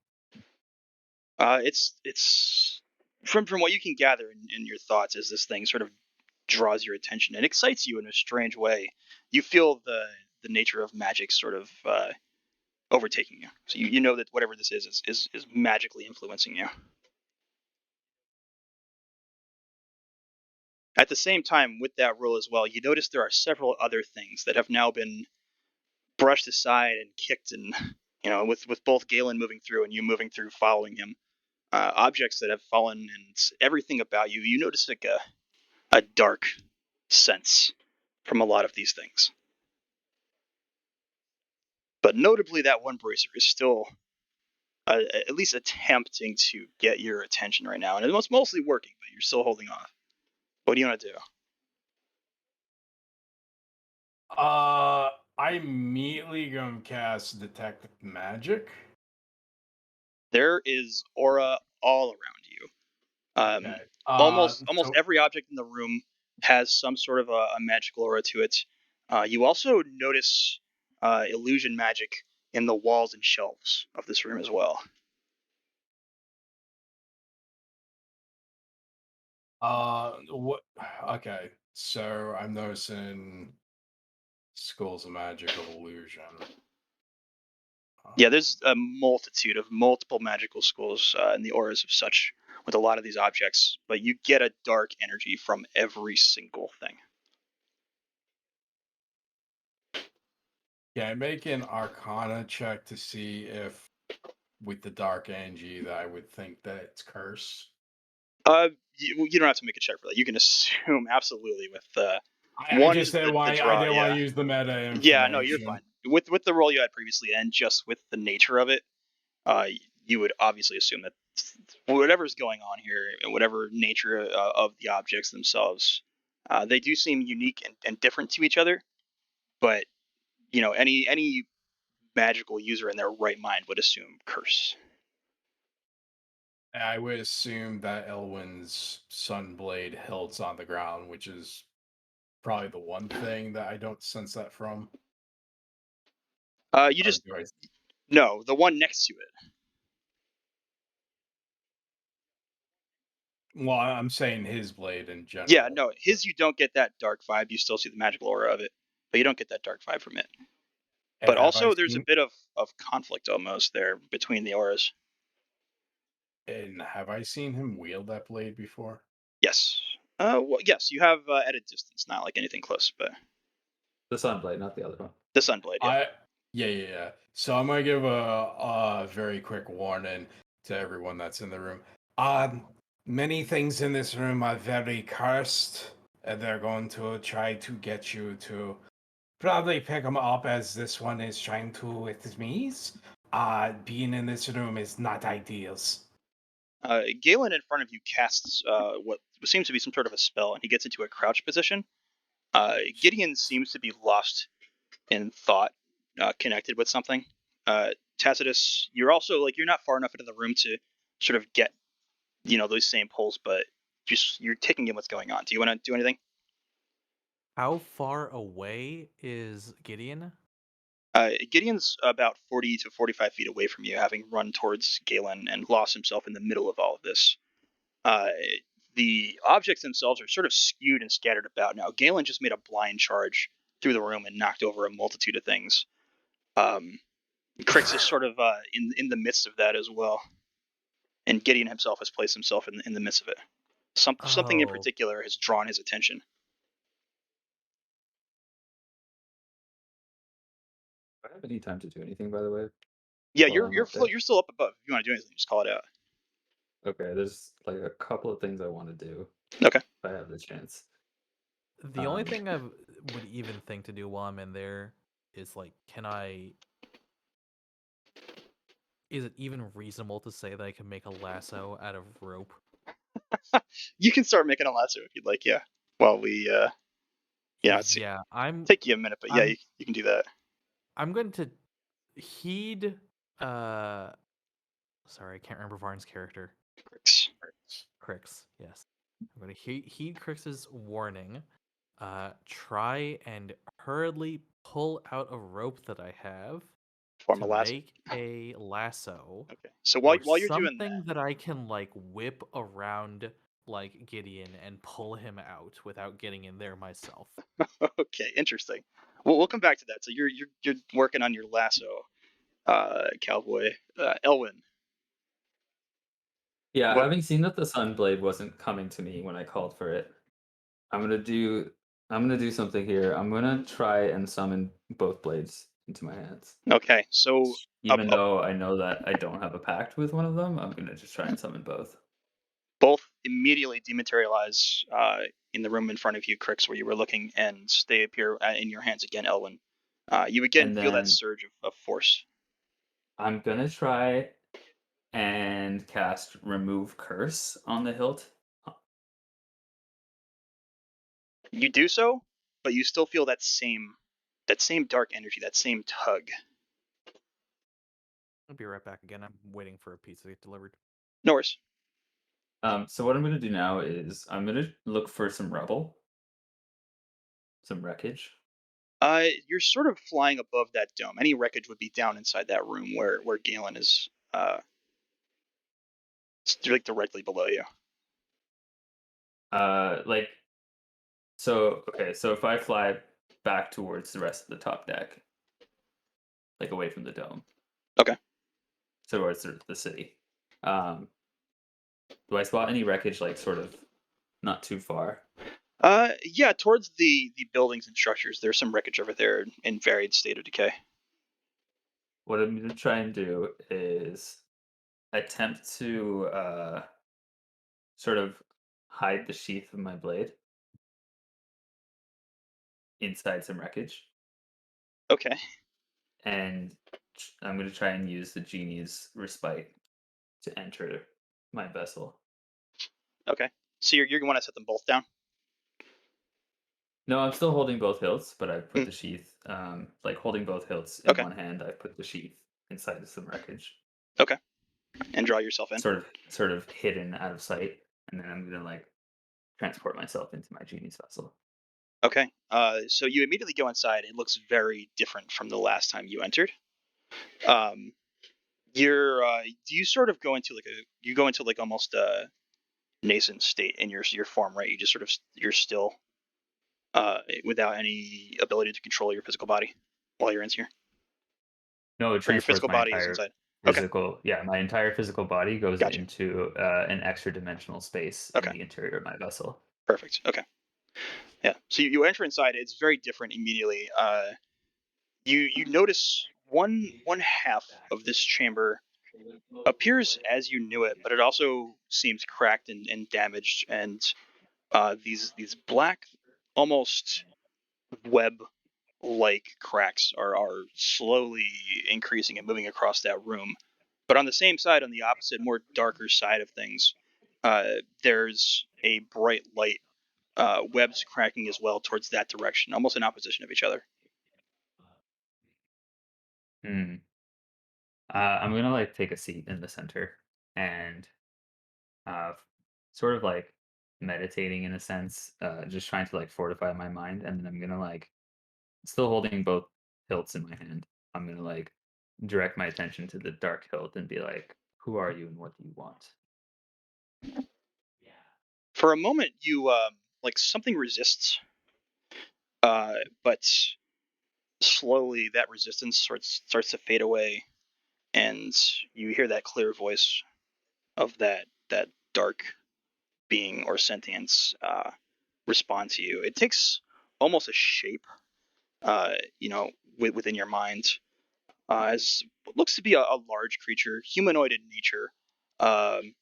It's from what you can gather in your thoughts as this thing sort of draws your attention and excites you in a strange way. You feel the nature of magic sort of overtaking you. So you know that whatever this is magically influencing you. At the same time, with that rule as well, you notice there are several other things that have now been brushed aside and kicked, and with both Galen moving through and you moving through, following him, objects that have fallen, and everything about you. You notice like a dark sense from a lot of these things. But notably, that one bracer is still at least attempting to get your attention right now, and it's mostly working, but you're still holding off. What do you want to do? I immediately gonna cast Detect Magic. There is aura all around you. Okay. Almost So every object in the room has some sort of a magical aura to it. You also notice illusion magic in the walls and shelves of this room as well. what? Okay. So I'm noticing schools of magic of illusion. Yeah, there's a multitude of multiple magical schools and the auras of such with a lot of these objects, but you get a dark energy from every single thing. Yeah, make an Arcana check to see if with the dark energy that I would think that it's curse. You don't have to make a check for that. You can assume absolutely with I one just didn't the want I draw. didn't want Yeah, to use the meta yeah. No, you're information. fine. With the roll you had previously, and just with the nature of it, you would obviously assume that whatever's going on here, whatever nature of the objects themselves, they do seem unique and different to each other. But any magical user in their right mind would assume curse. I would assume that Elwyn's Sunblade hilts on the ground, which is probably the one thing that I don't sense that from. You Or just do I- no, the one next to it. Well, I'm saying his blade in general. Yeah, no, his you don't get that dark vibe. You still see the magical aura of it, but you don't get that dark vibe from it. And But have I also, there's a seen- bit of conflict almost there between the auras. And have I seen him wield that blade before? Yes. Well, yes, you have at a distance, not like anything close, but The Sunblade, not the other one. the Sunblade. Yeah. Yeah. So I'm gonna give a very quick warning to everyone that's in the room. Many things in this room are very cursed, and they're going to try to get you to probably pick them up as this one is trying to with me. Being in this room is not ideal. Galen in front of you casts what seems to be some sort of a spell, and he gets into a crouch position. Gideon seems to be lost in thought, connected with something. Tacitus, you're also you're not far enough into the room to sort of get those same pulls, but just you're taking in what's going on. Do you want to do anything? How far away is Gideon? Gideon's about 40 to 45 feet away from you, having run towards Galen and lost himself in the middle of all of this. The objects themselves are sort of skewed and scattered about now. Galen just made a blind charge through the room and knocked over a multitude of things. Crix is sort of in the midst of that as well, and Gideon himself has placed himself in the midst of it. Something in Oh. particular has drawn his attention. Do I have any time to do anything, by the way? Yeah, While I'm up there? you're still up above. If you want to do anything, just call it out. Okay, there's like a couple of things I want to do. Okay. If I have the chance. The only thing I would even think to do while I'm in there is is it even reasonable to say that I can make a lasso out of rope? You can start making a lasso if you'd like. Yeah. While we I'm take you a minute, but yeah, I'm- you can do that. I'm going to heed sorry, I can't remember Varn's character. Crix, yes. I'm going to heed Crix's warning. Try and hurriedly pull out a rope that I have Form a to lasso. make a lasso. Okay. So Or while you're doing something that I can whip around Gideon and pull him out without getting in there myself. that. Okay, interesting. Well, we'll come back to that. So you're working on your lasso, cowboy. Elwyn. Yeah, What? having seen that the Sunblade wasn't coming to me when I called for it, I'm gonna do something here. I'm gonna try and summon both blades into my hands. Okay, so Even though I know that I don't have a pact with one of them, I'm gonna just try and summon both. both immediately dematerialize in the room in front of you, Crix, where you were looking, and they appear in your hands again, Elwyn. You again And feel that then- surge of force. I'm gonna try and cast Remove Curse on the hilt. You do so, but you still feel that same dark energy, that same tug. I'll be right back again. I'm waiting for a pizza to get delivered. No worries. So what I'm gonna do now is I'm gonna look for some rubble, some wreckage. You're sort of flying above that dome. Any wreckage would be down inside that room where Galen is. It's directly below you. So if I fly back towards the rest of the top deck, away from the dome. Okay. Towards the city. Do I spot any wreckage sort of not too far? Yeah, towards the buildings and structures, there's some wreckage over there in varied state of decay. What I'm gonna try and do is attempt to sort of hide the sheath of my blade inside some wreckage, Okay. and I'm going to try and use the genie's respite to enter my vessel. Okay. So you're going to set them both down. No, I'm still holding both hilts, but I put Mm. the sheath, like holding both hilts in Okay. one hand. I put the sheath inside of some wreckage, Okay. And draw yourself in. sort of hidden out of sight, and then I'm gonna like transport myself into my genie's vessel. Okay. So you immediately go inside. It looks very different from the last time you entered. Um, do you sort of go into like almost a nascent state in your form, right? You just sort of you're still without any ability to control your physical body while you're in here, No, it or your transports physical my body is entire inside. Okay. physical. Yeah, my entire physical body goes Gotcha. into an extra dimensional space in Okay. the interior of my vessel. Perfect. Okay. Yeah. So you enter inside. It's very different immediately. You notice one half of this chamber appears as you knew it, but it also seems cracked and damaged, and these black, almost web-like cracks are slowly increasing and moving across that room. But on the same side, on the opposite, more darker side of things, there's a bright light, webs cracking as well towards that direction, almost in opposition of each other. Hmm. I'm gonna like take a seat in the center and uh, sort of like meditating in a sense, just trying to like fortify my mind, and then I'm gonna like still holding both hilts in my hand. I'm gonna like direct my attention to the dark hilt and be like, "Who are you and what do you want?" For a moment, you like something resists, but slowly that resistance starts to fade away, and you hear that clear voice of that dark being or sentience respond to you. It takes almost a shape, within your mind, as what looks to be a large creature, humanoid in nature, um,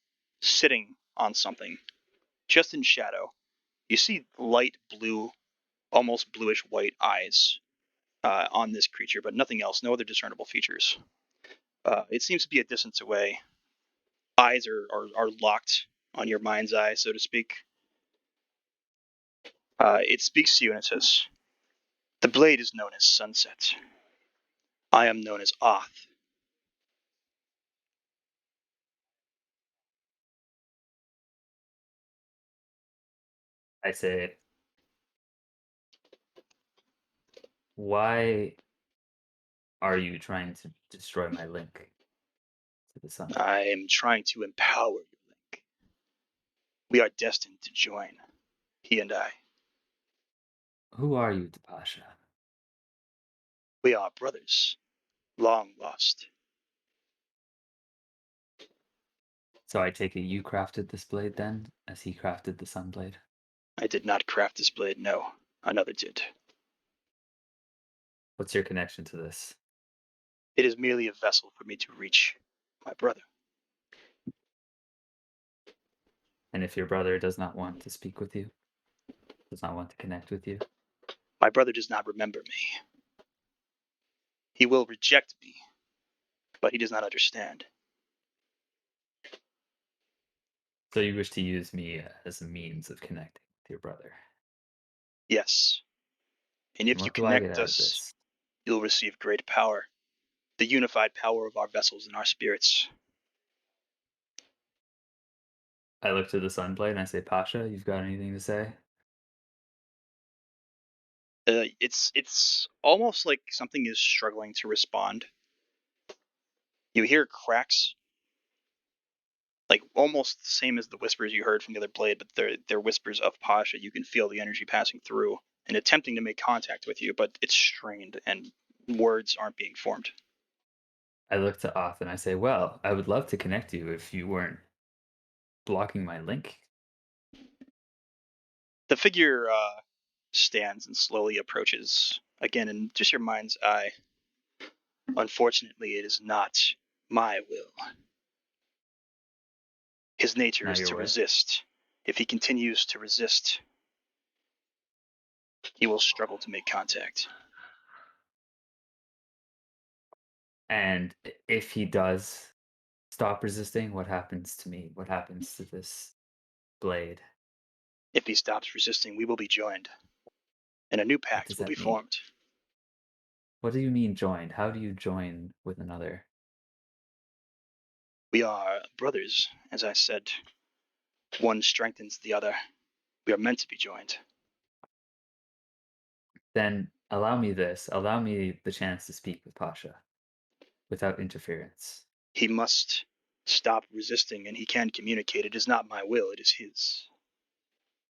sitting on something, just in shadow. You see light blue, almost bluish white eyes on this creature, but nothing else, no other discernible features. It seems to be a distance away. Eyes are locked on your mind's eye, so to speak. It speaks to you and it says, "The blade is known as Sunset. I am known as Oth." I say, "Why are you trying to destroy my link to the sun?" I am trying to empower you, Link. We are destined to join, he and I. Who are you, Tapasha? We are brothers, long lost. So I take it you crafted this blade then, as he crafted the sun blade? I did not craft this blade, no. Another did. What's your connection to this? It is merely a vessel for me to reach my brother. And if your brother does not want to speak with you, does not want to connect with you, My brother does not remember me. He will reject me, but he does not understand. so you wish to use me as a means of connecting with your brother. Yes. And And if you what do I get connect out of us, this? you'll receive great power. The unified power of our vessels and our spirits. I look to the sunblade and I say, Pasha, you've got anything to say? It's almost like something is struggling to respond. You hear cracks, like almost the same as the whispers you heard from the other blade, but they're whispers of Pasha. You can feel the energy passing through and attempting to make contact with you, but it's strained and words aren't being formed. I look to Oth and I say, well, I would love to connect you if you weren't blocking my link. The figure stands and slowly approaches again in just your mind's eye. Unfortunately, it is not my will. His nature Now is you're to with. resist. If he continues to resist, he will struggle to make contact. And if he does stop resisting, what happens to me? What happens to this blade? If he stops resisting, we will be joined, and a new What pact does will be that mean? formed. What do you mean joined? How do you join with another? We are brothers, as I said. One strengthens the other. We are meant to be joined. Then allow me this. Allow me the chance to speak with Pasha without interference. He must stop resisting, and he can communicate. It is not my will, it is his.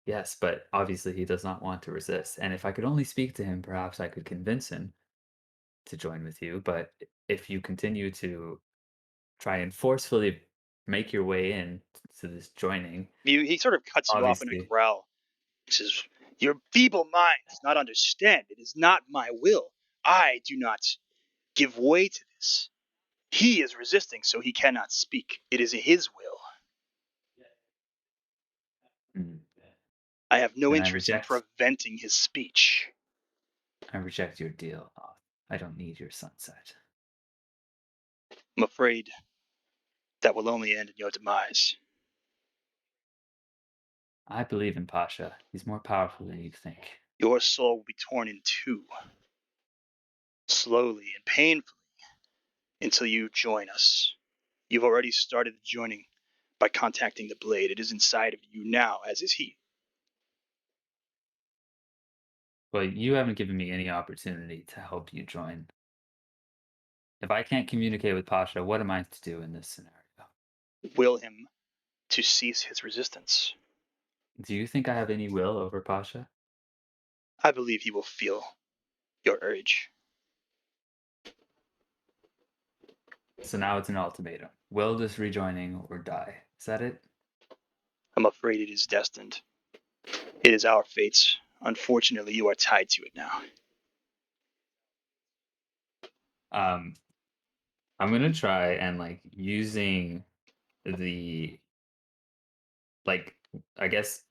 Yes, but obviously he does not want to resist. And if I could only speak to him, perhaps I could convince him to join with you. But if you continue to try and forcefully make your way in to this joining, He sort of cuts you off in a obviously, growl. He says, "Your feeble mind does not understand. It is not my will. I do not give way to this. He is resisting, so he cannot speak. It is his will. mm, I have no then interest in preventing his speech." I reject your deal. I don't need your sunset. I'm afraid that will only end in your demise. I believe in Pasha. He's more powerful than you think. Your soul will be torn in two, slowly and painfully, until you join us. You've already started the joining by contacting the blade. It is inside of you now, as is he. Well, you haven't given me any opportunity to help you join. If I can't communicate with Pasha, what am I to do in this scenario? Will him to cease his resistance. Do you think I have any will over Pasha? I believe he will feel your urge. So now it's an ultimatum. Will this rejoining or die? Is that it? I'm afraid it is destined. It is our fates. Unfortunately, you are tied to it now. I'm gonna try and using the I guess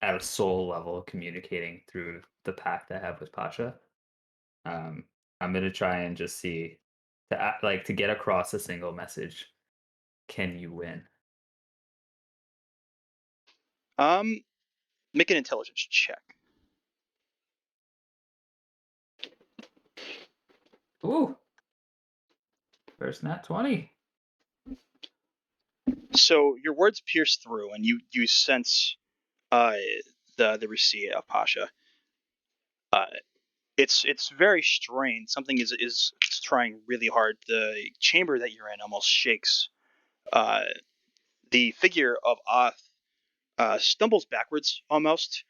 at a soul level communicating through the pact I have with Pasha. Um, I'm gonna try and just see to get across a single message. Can you win? Make an intelligence check. Ooh, first nat 20. So your words pierce through, and you sense the receipt of Pasha. It's very strained. Something is trying really hard. The chamber that you're in almost shakes. The figure of Oth stumbles backwards almost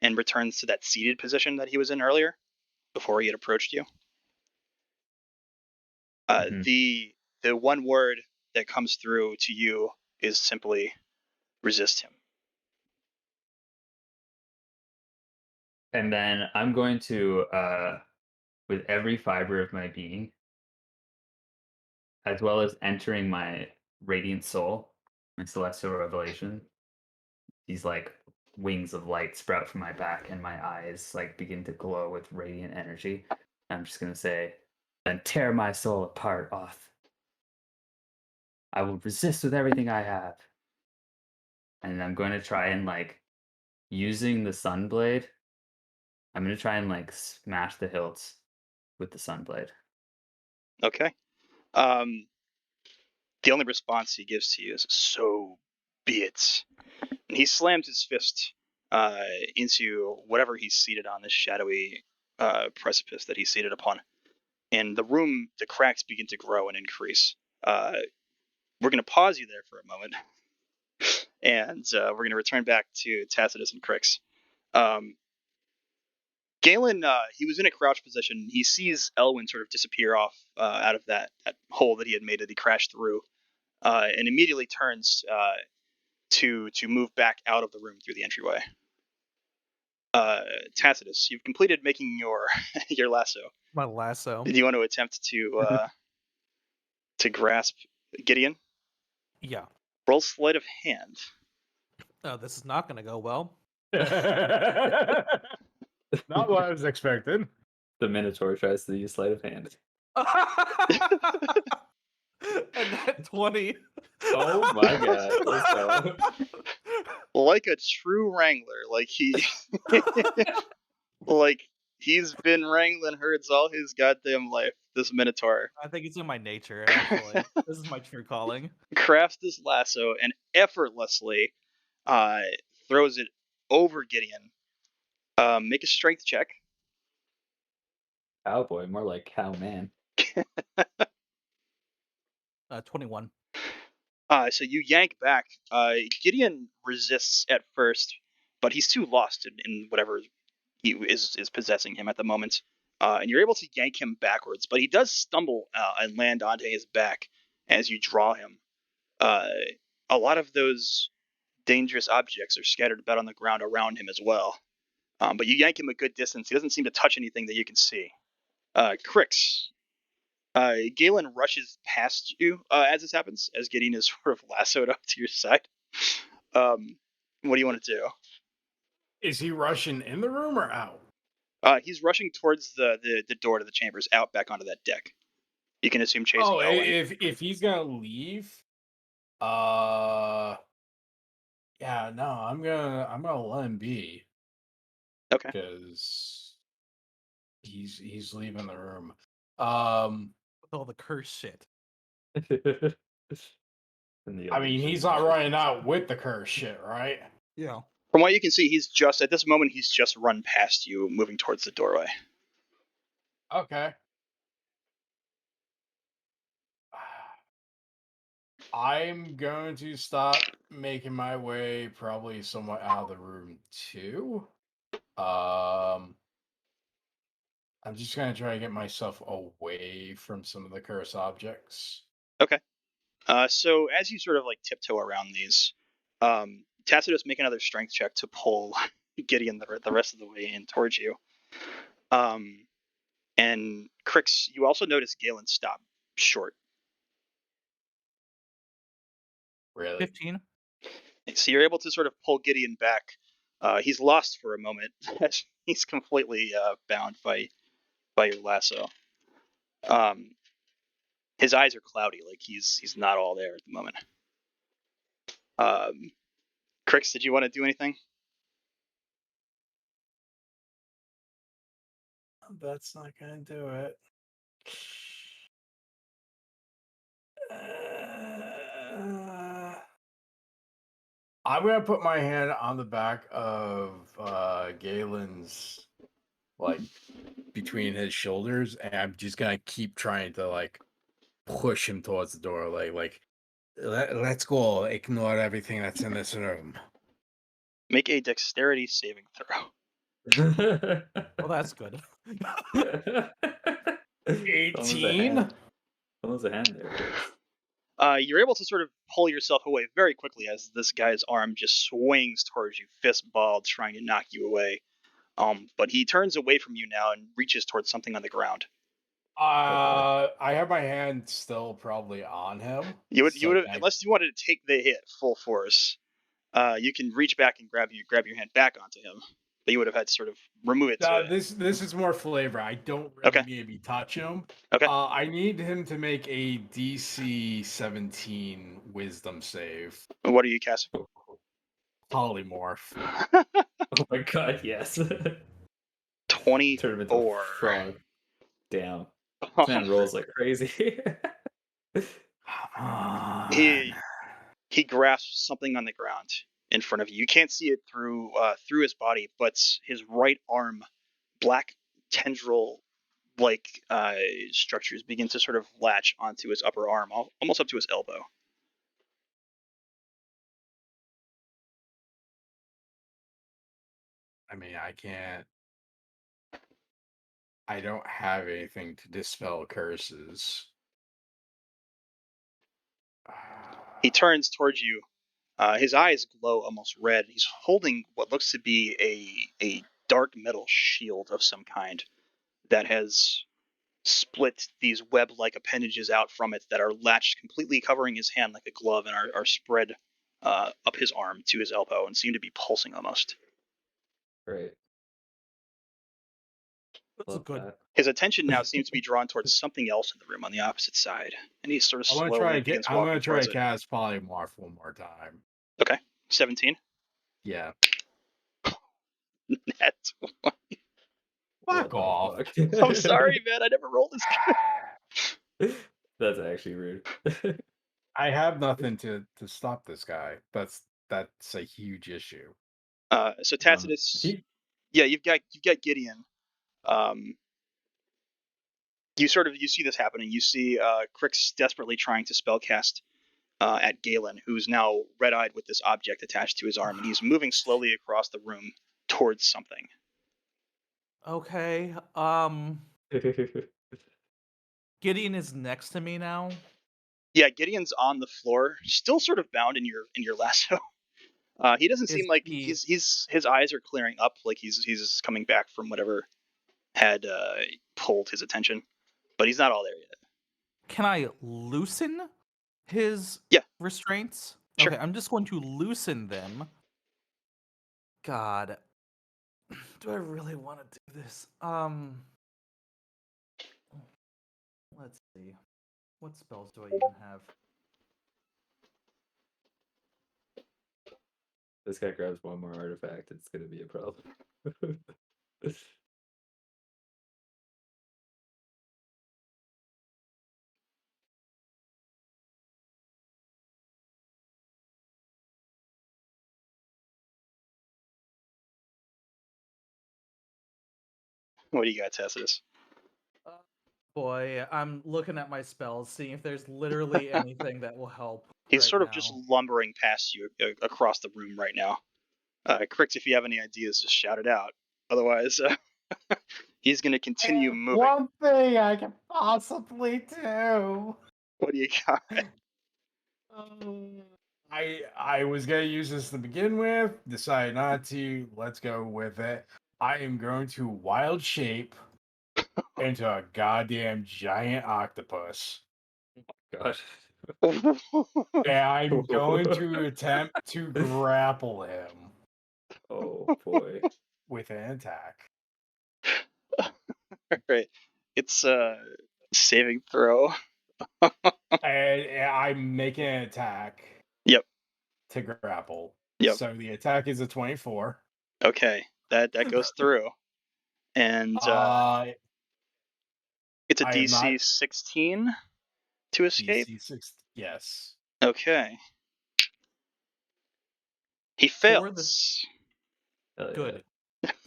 and returns to that seated position that he was in earlier before he had approached you. Mhm. The one word that comes through to you is simply resist him. And then I'm going to, with every fiber of my being, as well as entering my radiant soul, my celestial revelation, these wings of light sprout from my back, and my eyes begin to glow with radiant energy. I'm just gonna say, then tear my soul apart, Oth. I will resist with everything I have. And I'm going to try and using the sunblade. I'm gonna try and smash the hilts with the sunblade. Okay. The only response he gives to you is, "So be it." And he slams his fist into whatever he's seated on, this shadowy precipice that he's seated upon. And the room, the cracks begin to grow and increase. We're going to pause you there for a moment, and we're going to return back to Tacitus and Crix. Galen, he was in a crouch position. He sees Elwyn sort of disappear off out of that hole that he had made that he crashed through, and immediately turns to move back out of the room through the entryway. Tacitus, you've completed making your your lasso. My lasso. Do you want to attempt to grasp Gideon? Yeah. Roll sleight of hand. Oh, this is not going to go well. Not what I was expecting. The Minotaur tries to use sleight of hand. And that 20. Oh my god. Let's go. Like a true wrangler, like he's been wrangling herds all his goddamn life. This Minotaur I think it's in my nature, actually. This is my true calling. crafts this lasso and effortlessly throws it over Gideon. Make a strength check. Cowboy, more like cowman. 21. So you yank back. Gideon resists at first, but he's too lost in whatever is possessing him at the moment. And you're able to yank him backwards, but he does stumble and land onto his back as you draw him. A lot of those dangerous objects are scattered about on the ground around him as well. But you yank him a good distance. He doesn't seem to touch anything that you can see. Crix. Galen rushes past you as this happens, as Gideon is sort of lassoed up to your side. What do you want to do? Is he rushing in the room or out? He's rushing towards the door to the chambers, out back onto that deck. You can assume chasing. Oh, Owen. if he's gonna leave, yeah, no, I'm gonna let him be. Okay. Because he's leaving the room. With all the curse shit. I mean, he's not running out with the curse shit, right? Yeah. From what you can see, he's just at this moment he's just run past you, moving towards the doorway. Okay. I'm going to stop making my way probably somewhat out of the room too. I'm just gonna try to get myself away from some of the curse objects. Okay. So as you sort of like tiptoe around these, Tacitus, make another strength check to pull Gideon the rest of the way in towards you. And Crix, you also notice Galen stop short. Really? 15. So you're able to sort of pull Gideon back. He's lost for a moment. He's completely bound by your lasso. His eyes are cloudy, like he's not all there at the moment. Crix, did you want to do anything? That's not gonna do it. I'm gonna put my hand on the back of Galen's, like, between his shoulders, and I'm just gonna keep trying to like push him towards the door, let's go. Ignore everything that's in this room. Make a dexterity saving throw. Well, that's good. 18. Almost a hand there, Chris. You're able to sort of pull yourself away very quickly as this guy's arm just swings towards you, fist balled, trying to knock you away. But he turns away from you now and reaches towards something on the ground. I have my hand still probably on him. You would have, unless you wanted to take the hit full force. You can reach back and grab your hand back onto him, but you would have had to sort of remove it. This is more flavor. I don't really maybe touch him. Okay. I need him to make a DC 17 Wisdom save. What are you casting? Polymorph. Oh my god, yes. 24. Turn him into a frog. Damn. Man rolls like crazy. He grasps something on the ground in front of you. You can't see it through his body, but his right arm, black tendril like structures begin to sort of latch onto his upper arm, almost up to his elbow. I mean, I don't have anything to dispel curses. He turns towards you. His eyes glow almost red. He's holding what looks to be a dark metal shield of some kind that has split these web-like appendages out from it that are latched completely covering his hand like a glove and are spread up his arm to his elbow and seem to be pulsing almost. Great. That's Love good. that. His attention now seems to be drawn towards something else in the room on the opposite side, and he sort of I'm gonna slowly begins I'm walking gonna try towards to it. cast polymorph one more time. Okay, 17. Yeah. That's... Fuck What the off. fuck? I'm sorry, man. I never rolled this good. That's actually rude. I have nothing to stop this guy. That's a huge issue. So Tacitus, He yeah, you've got Gideon. You see this happening. You see Crix desperately trying to spellcast at Galen, who's now red-eyed with this object attached to his arm, and he's moving slowly across the room towards something. Okay. Gideon is next to me now. Yeah, Gideon's on the floor, still sort of bound in your lasso. He doesn't Is seem like he- his eyes are clearing up, like he's coming back from whatever had pulled his attention, but he's not all there yet. Can I loosen his Yeah. restraints? Sure. Okay, I'm just going to loosen them. God. Do I really want to do this? Let's see. What spells do I even have? This guy grabs one more artifact, it's gonna be a problem. What do you got, Tacitus? Boy, I'm looking at my spells, seeing if there's literally anything that will help. He's right sort of now. just lumbering past you across the room right now. Crix, if you have any ideas, just shout it out. Otherwise, he's going to continue moving. One thing I can possibly do. What do you got? I was gonna use this to begin with, decided not to. Let's go with it. I am going to wild shape into a goddamn giant octopus. Gosh. And I'm going to attempt to grapple him Oh boy. with an attack. Right. It's saving throw. And I'm making an attack. Yep. To grapple. Yep. So the attack is a 24. Okay, that goes through, and it's a I am DC not 16 to escape. DC 6. Yes. Okay. He For the- fails. Hell yeah. Good.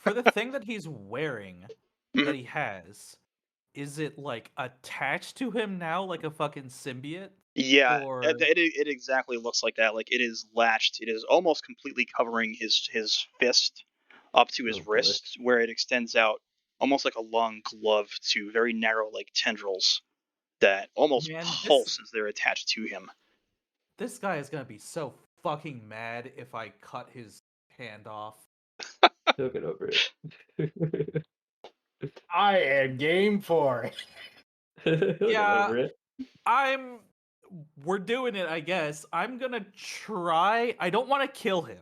For the thing that he's wearing, Mhm. that he has, is it like attached to him now, like a fucking symbiote? Yeah, Or- it exactly looks like that. Like it is latched. It is almost completely covering his fist up to his Oh, boy. wrist, where it extends out almost like a long glove to very narrow, like tendrils that almost Man, pulse as they're attached to him. This guy is gonna be so fucking mad if I cut his hand off. He'll get over it. I am game for it. He'll Yeah. get over it. We're doing it, I guess. I'm gonna try. I don't want to kill him,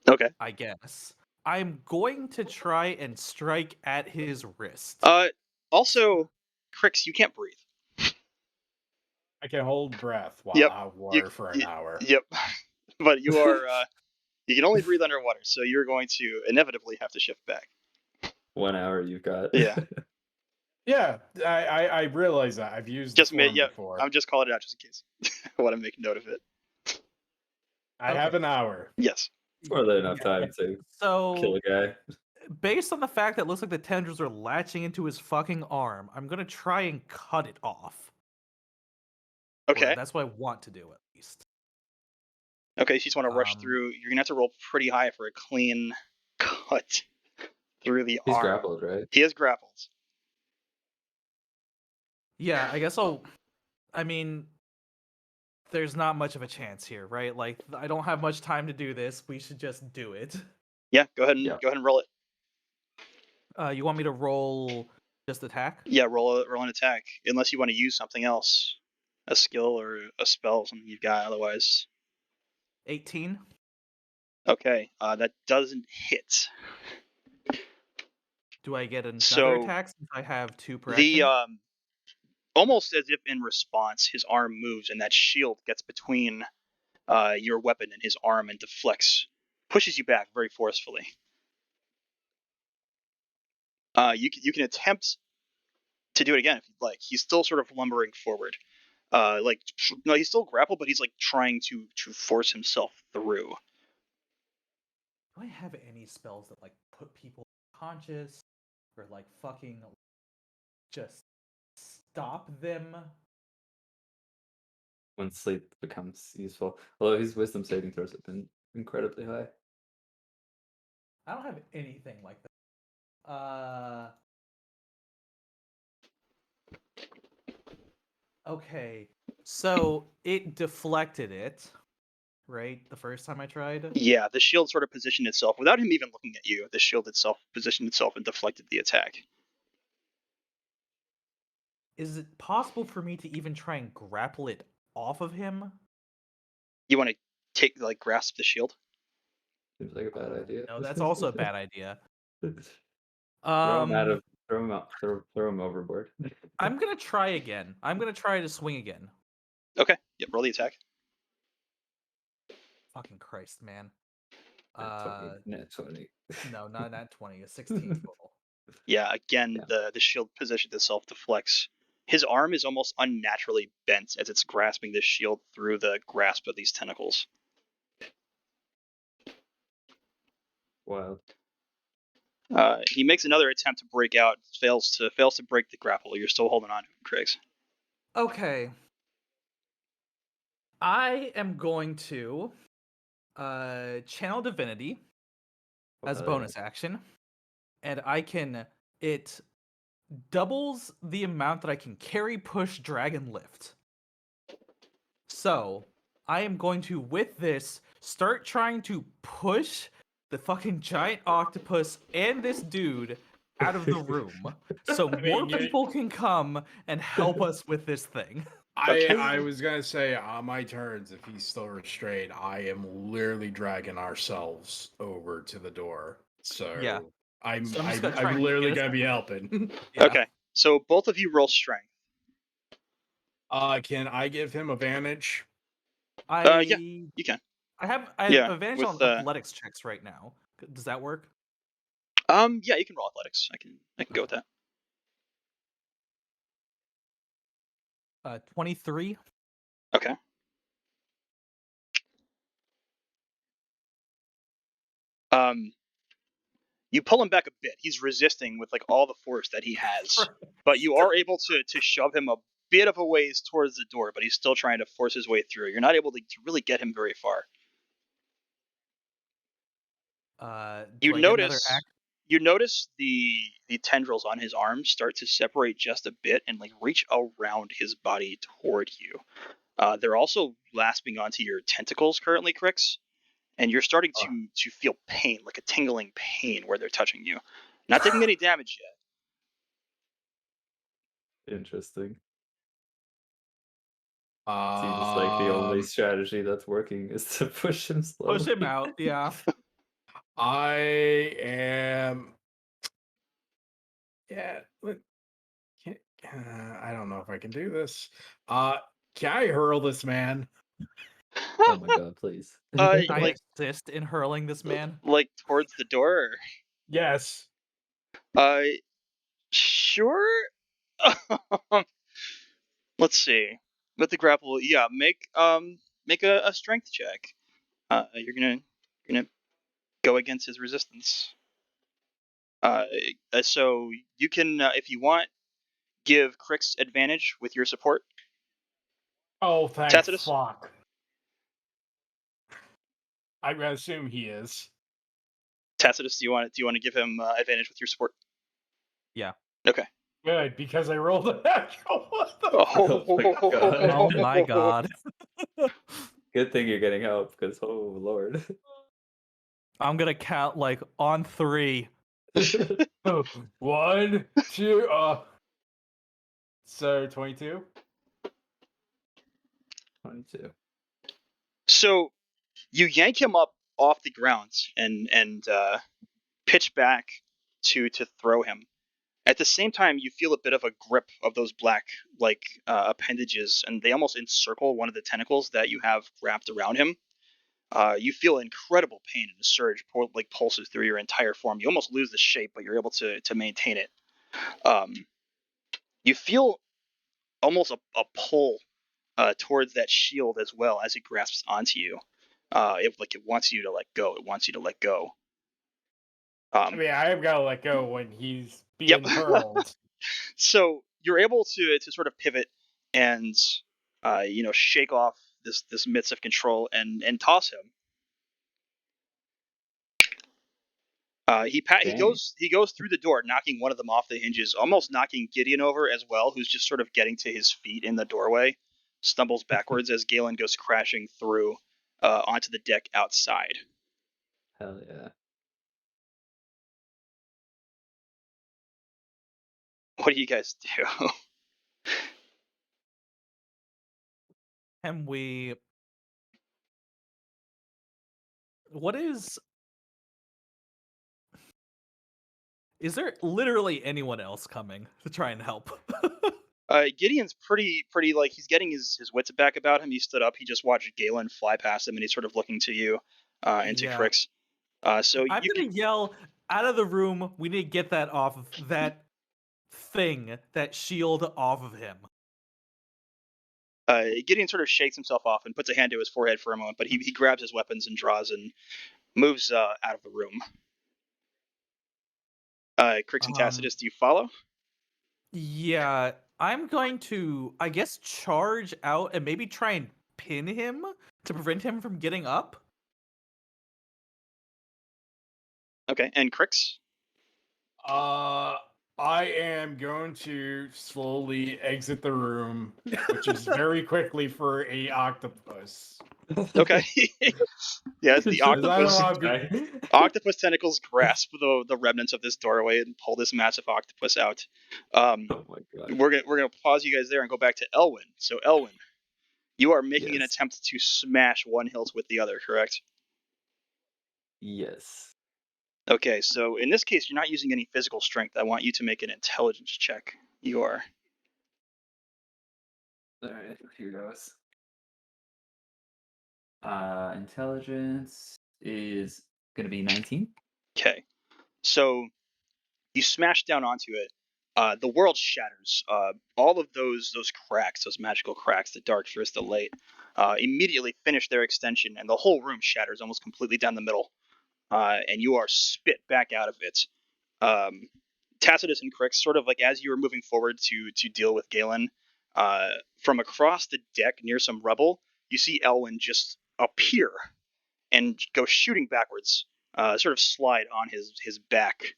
Okay. I guess. I'm going to try and strike at his wrist. Also, Crix, you can't breathe. I can hold breath while Yep, out of water for an hour. Yep. But you are you can only breathe underwater, so you're going to inevitably have to shift back. 1 hour you've got. Yeah. Yeah, I realize that. I've used Just the form made, yeah. before. I'm just calling it out just in case. I want to make note of it. I have Okay. an hour. Yes. More than enough time to So, kill a guy. based on the fact that it looks like the tendrils are latching into his fucking arm, I'm gonna try and cut it off. Or Okay. that's what I want to do, at least. Okay, so you just want to rush Um, through. You're gonna have to roll pretty high for a clean cut through the He's arm. grappled, right? He is grappled. Yeah, I guess I mean, there's not much of a chance here, right? Like, I don't have much time to do this. We should just do it. Yeah, go ahead and Yeah. roll it. You want me to roll Just attack? Yeah, roll an attack. Unless you want to use something else, a skill or a spell, something you've got. Otherwise, 18. okay, that doesn't hit. Do I get another So attack since I have 2 per the action? almost as if in response, his arm moves and that shield gets between your weapon and his arm and deflects, pushes you back very forcefully. You can attempt to do it again if you'd like. He's still sort of lumbering forward. No, he's still grappled, but he's like trying to force himself through. Do I have any spells that like put people conscious or like fucking just stop them? When sleep becomes useful. Although his wisdom saving throws have been incredibly high. I don't have anything like that. Okay. So it deflected it, right? The first time I tried? Yeah, the shield sort of positioned itself without him even looking at you. The shield itself positioned itself and deflected the attack. Is it possible for me to even try and grapple it off of him? You want to grasp the shield? Seems like a bad idea. No, that's also a bad idea. Throw him out of. Throw him out. Throw him overboard. I'm gonna try again. I'm gonna try to swing again. Okay, yep, roll the attack. Fucking Christ, man. Net 20. No, not 20. A 16 total. Yeah, again, Yeah. the shield positioned itself deflects. His arm is almost unnaturally bent as it's grasping this shield through the grasp of these tentacles. Wild. He makes another attempt to break out, fails to break the grapple. You're still holding on to him, Craigs. Okay. I am going to channel divinity as a bonus action, and it doubles the amount that I can carry, push, drag, and lift. So I am going to, with this, start trying to push the fucking giant octopus and this dude out of the room so more people can come and help us with this thing. I was gonna say on my turns, if he's still restrained, I am literally dragging ourselves over to the door. So Yeah. I'm So I'm just gonna try I'm and literally get us- gonna be helping. Yeah. Okay, so both of you roll strength. Can I give him advantage? Yeah, you can. I have Yeah, advantage with, on athletics checks right now. Does that work? Yeah, you can roll athletics. I can go with that. 23. Okay. You pull him back a bit. He's resisting with like all the force that he has, but you are able to shove him a bit of a ways towards the door. But he's still trying to force his way through. You're not able to really get him very far. You notice the tendrils on his arms start to separate just a bit and like reach around his body toward you. They're also lasping onto your tentacles currently, Crix, and you're starting to feel pain, like a tingling pain where they're touching you. Not taking any damage yet. Interesting. Seems like the only strategy that's working is to push him slowly. Push him out, yeah. I am. Yeah. I don't know if I can do this. Can I hurl this man? Oh my god, please. I assist in hurling this man. Like towards the door? Yes. Sure. Let's see. With the grapple, yeah, make a strength check. You're gonna go against his resistance. So you can, if you want, give Crix advantage with your support. Oh, thank Tacitus? fuck. I assume he is. Tacitus, do you want to give him advantage with your support? Yeah. Okay. Good, because I rolled a natural. What the Oh my god. Good thing you're getting help, because oh lord. I'm gonna count like on 3. 1, 2, so 22. 22. So you yank him up off the ground and pitch back to throw him. At the same time, you feel a bit of a grip of those black appendages, and they almost encircle one of the tentacles that you have wrapped around him. You feel incredible pain, and a surge pulses through your entire form. You almost lose the shape, but you're able to maintain it. You feel almost a pull towards that shield as well as it grasps onto you. It wants you to let go. It wants you to let go. I mean, I have got to let go when he's Yep. being hurled. So you're able to sort of pivot and shake off this midst of control and toss him. He Dang. goes through the door, knocking one of them off the hinges, almost knocking Gideon over as well, who's just sort of getting to his feet in the doorway. Stumbles backwards as Galen goes crashing through onto the deck outside. Hell yeah. What do you guys do? Can we? What is? Is there literally anyone else coming to try and help? Gideon's pretty like he's getting his wits back about him. He stood up. He just watched Galen fly past him, and he's sort of looking to you and to Yeah. Crix. So I'm you gonna can yell out of the room. We need to get that off of that thing, that shield off of him. Gideon sort of shakes himself off and puts a hand to his forehead for a moment, but he grabs his weapons and draws and moves out of the room. Crix and Tacitus, do you follow? Yeah, I'm going to, I guess, charge out and maybe try and pin him to prevent him from getting up. Okay, and Crix? I am going to slowly exit the room, which is very quickly for a octopus. Okay. Yes, the I don't octopus want to be. octopus tentacles grasp the remnants of this doorway and pull this massive octopus out. Oh my god. We're gonna pause you guys there and go back to Elwyn. So Elwyn, you are making an Yes. attempt to smash one hilt with the other, correct? Yes. Okay, so in this case, you're not using any physical strength. I want you to make an intelligence check. You are. Alright, here goes. Intelligence is gonna be 19. Okay, so you smash down onto it. The world shatters. All of those cracks, those magical cracks, the dark first, the late, immediately finish their extension, and the whole room shatters almost completely down the middle. And you are spit back out of it. Tacitus and Crix, sort of like as you were moving forward to deal with Galen, from across the deck near some rubble, you see Elwyn just appear and go shooting backwards, sort of slide on his back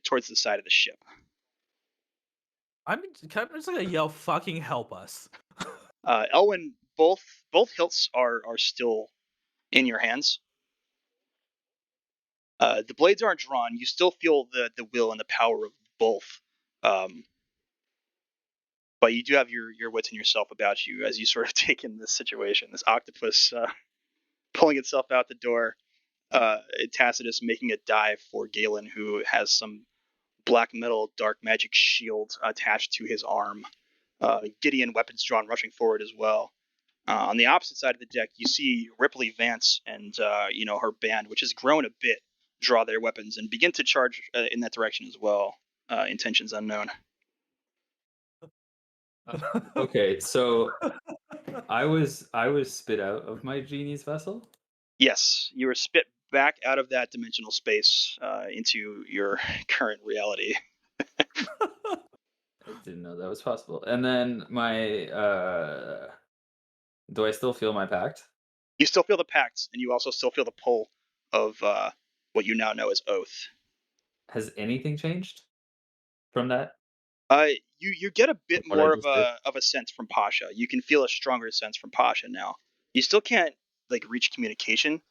towards the side of the ship. I'm just gonna yell, "Fucking help us!" Elwyn, both hilts are still in your hands. The blades aren't drawn. You still feel the will and the power of both. But you do have your wits and yourself about you as you sort of take in this situation. This octopus pulling itself out the door. Tacitus making a dive for Galen, who has some black metal dark magic shield attached to his arm. Gideon, weapons drawn, rushing forward as well. On the opposite side of the deck, you see Ripley Vance and her band, which has grown a bit, draw their weapons and begin to charge in that direction as well. Intentions unknown. Okay, so I was spit out of my genie's vessel. Yes, you were spit back out of that dimensional space into your current reality. I didn't know that was possible. And then my do I still feel my pact? You still feel the pact, and you also still feel the pull of what you now know as oath. Has anything changed from that? You get a bit What I more just did? of a sense from Pasha. You can feel a stronger sense from Pasha now. You still can't like reach communication,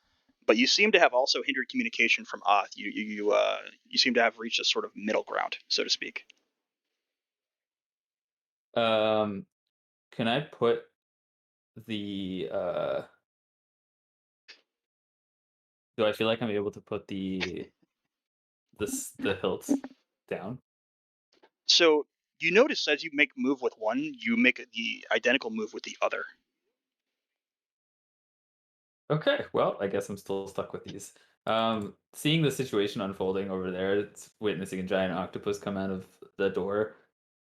but you seem to have also hindered communication from Oth. You seem to have reached a sort of middle ground, so to speak. Can I put the do I feel like I'm able to put the hilts down? So you notice as you make move with one, you make the identical move with the other. Okay, well, I guess I'm still stuck with these. Seeing the situation unfolding over there, it's witnessing a giant octopus come out of the door,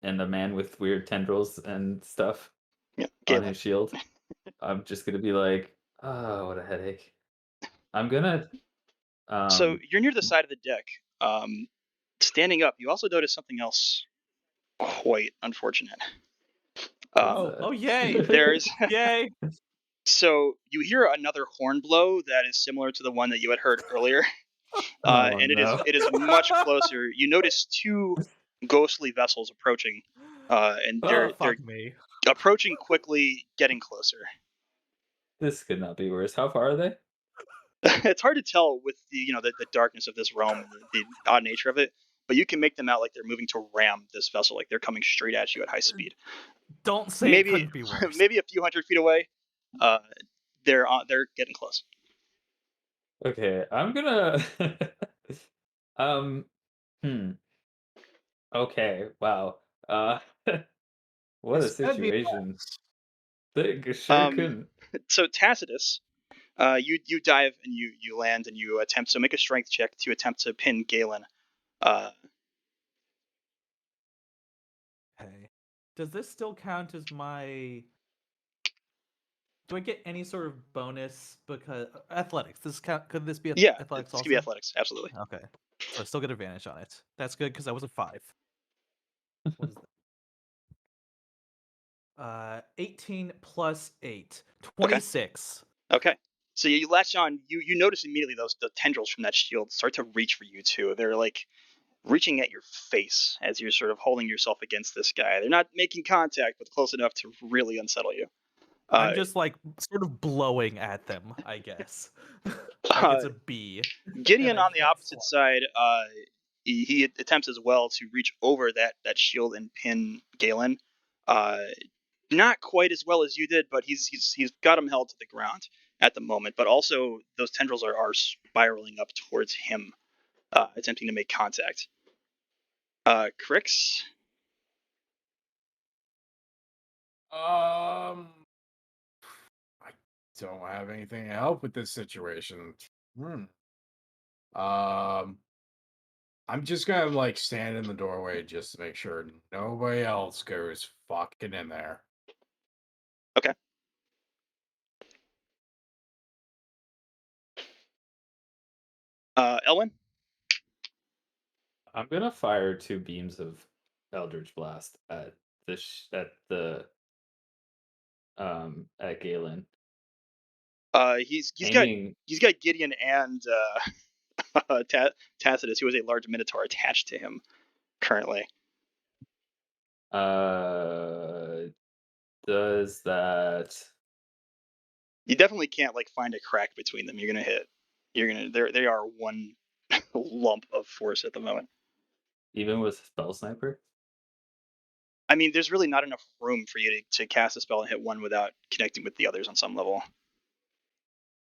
and a man with weird tendrils and stuff Yeah, on Galen. his shield. I'm just gonna be like, oh, what a headache. I'm gonna So you're near the side of the deck. Standing up, you also notice something else quite unfortunate. what's Oh, that? yay! There's Yay! so you hear another horn blow that is similar to the one that you had heard earlier, Oh and no. it is much closer. You notice two ghostly vessels approaching, and Oh, they're fuck me. approaching quickly, getting closer. This could not be worse. How far are they? It's hard to tell with the darkness of this realm and the odd nature of it, but you can make them out like they're moving to ram this vessel, like they're coming straight at you at high speed. Don't say it Maybe couldn't be worse. maybe a few hundred feet away. Uh, they're getting close. Okay, I'm gonna um hmm. Okay, wow. What a This could be situation. They sure Um, couldn't. so Tacitus, you dive and you land and you attempt. So make a strength check to attempt to pin Galen. Uh, Okay. Does this still count as my? Do I get any sort of bonus because athletics? This count? Could this be yeah, athletics it's gonna be also? athletics, absolutely. Okay, so I still get advantage on it. That's good because I was a 5. What is that? 18 plus 8, 26. Okay. So you latch on. You notice immediately the tendrils from that shield start to reach for you too. They're like reaching at your face as you're sort of holding yourself against this guy. They're not making contact, but close enough to really unsettle you. I'm just like sort of blowing at them, I guess. Like uh, it's a bee. And Gideon I on the can't opposite fly. side, he attempts as well to reach over that shield and pin Galen. Uh, Not quite as well as you did, but he's got him held to the ground at the moment. But also those tendrils are spiraling up towards him, attempting to make contact. Crix. I don't have anything to help with this situation. Um, I'm just gonna like stand in the doorway just to make sure nobody else goes fucking in there. Okay. Elwin. I'm gonna fire 2 beams of Eldritch Blast at at Galen. He's got Aiming Gideon and Tacitus, who has a large minotaur attached to him currently. does that You definitely can't like find a crack between them. You're gonna hit. They are one lump of force at the moment. even with Spell Sniper? I mean, there's really not enough room for you to cast a spell and hit one without connecting with the others on some level.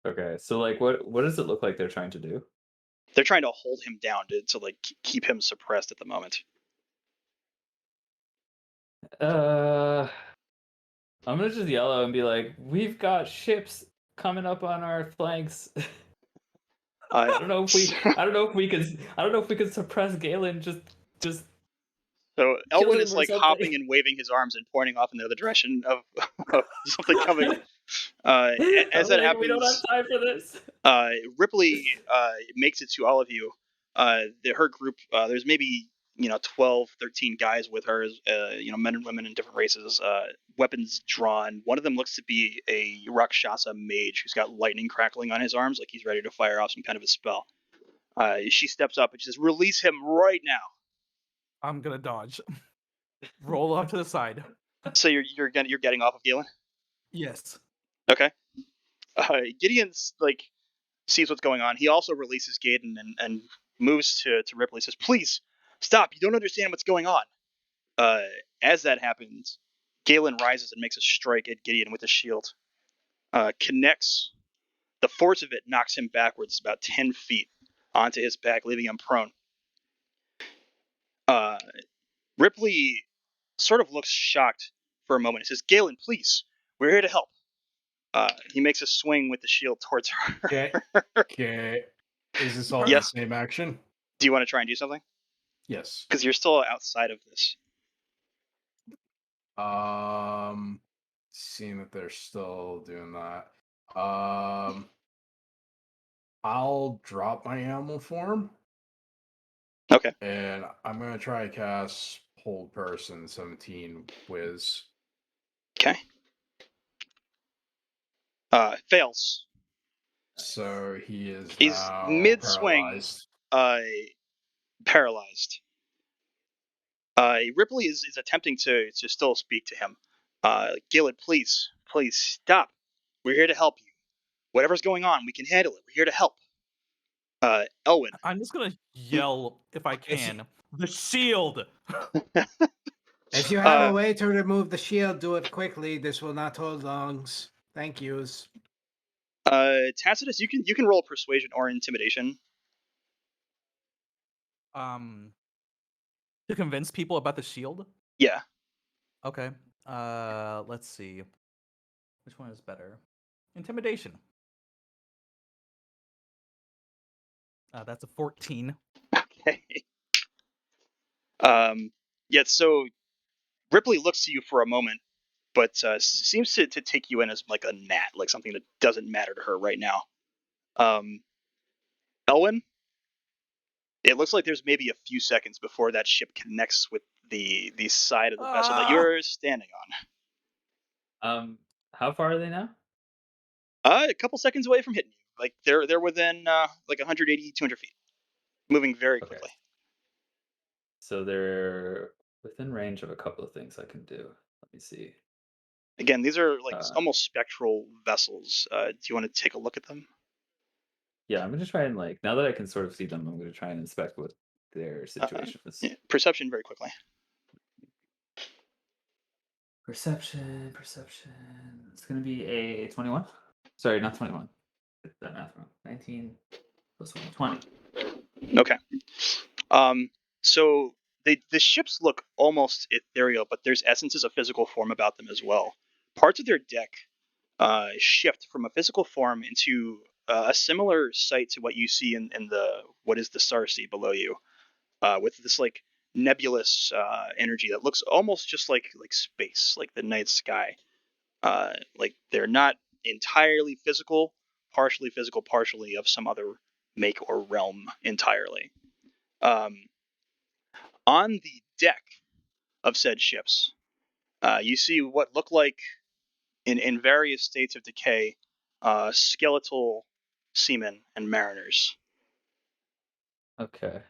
Okay, so like what does it look like they're trying to do? They're trying to hold him down to like keep him suppressed at the moment. I'm gonna just yell out and be like, "We've got ships coming up on our flanks." I don't know if we could suppress Galen. Just So kill Elwin him is or like something. hopping and waving his arms and pointing off in the other direction of something coming. As I'm that like, we don't have happens, time for this. Ripley makes it to all of you. Her group, there's maybe 12, 13 guys with her, men and women in different races, weapons drawn. One of them looks to be a Rakshasa mage who's got lightning crackling on his arms, like he's ready to fire off some kind of a spell. She steps up and she says, "Release him right now." I'm gonna dodge. Roll off to the side. So you're getting off of Galen. Yes. Okay. Gideon's like sees what's going on. He also releases Gaiden and moves to Ripley. Says, "Please stop! You don't understand what's going on." As that happens, Galen rises and makes a strike at Gideon with his shield. Connects. The force of it knocks him backwards about 10 feet onto his back, leaving him prone. Ripley sort of looks shocked for a moment. He says, "Galen, please, we're here to help." He makes a swing with the shield towards her. Okay. Is this all Yes. the same action? Do you want to try and do something? Yes. Because you're still outside of this. Seeing that they're still doing that. I'll drop my animal form. Okay. And I'm gonna try to cast Hold Person 17 Wiz. Okay. Fails. So he is He's now mid-swing. paralyzed. Paralyzed. Ripley is attempting to still speak to him. Galen, please stop. We're here to help you. Whatever's going on, we can handle it. We're here to help. Elwyn. I'm just gonna yell if I can. The shield. If you have a way to remove the shield, do it quickly. This will not hold long. Thank yous. Tacitus, you can roll persuasion or intimidation. To convince people about the shield. Yeah. Okay. Let's see. Which one is better? Intimidation. That's a 14. Okay. Yeah. So Ripley looks to you for a moment, but seems to take you in as like a gnat, like something that doesn't matter to her right now. Elwyn, it looks like there's maybe a few seconds before that ship connects with the side of the vessel that you're standing on. How far are they now? A couple seconds away from hitting you. Like they're within like 180, 200 feet, moving very quickly. So they're within range of a couple of things I can do. Let me see. Again, these are like almost spectral vessels. Do you want to take a look at them? Yeah, I'm gonna try and now that I can sort of see them, I'm gonna try and inspect what their situation is. Yeah, perception very quickly. Perception. It's gonna be a 21. Sorry, not 21. Get that math wrong. 19 plus 1, 20. Okay. So the ships look almost ethereal, but there's essences of physical form about them as well. Parts of their deck shift from a physical form into a similar sight to what you see in the Starsea below you, with this like nebulous energy that looks almost just like space, like the night sky. Like they're not entirely physical, partially of some other make or realm entirely. On the deck of said ships, you see what look like, in various states of decay, skeletal seamen and mariners. Okay.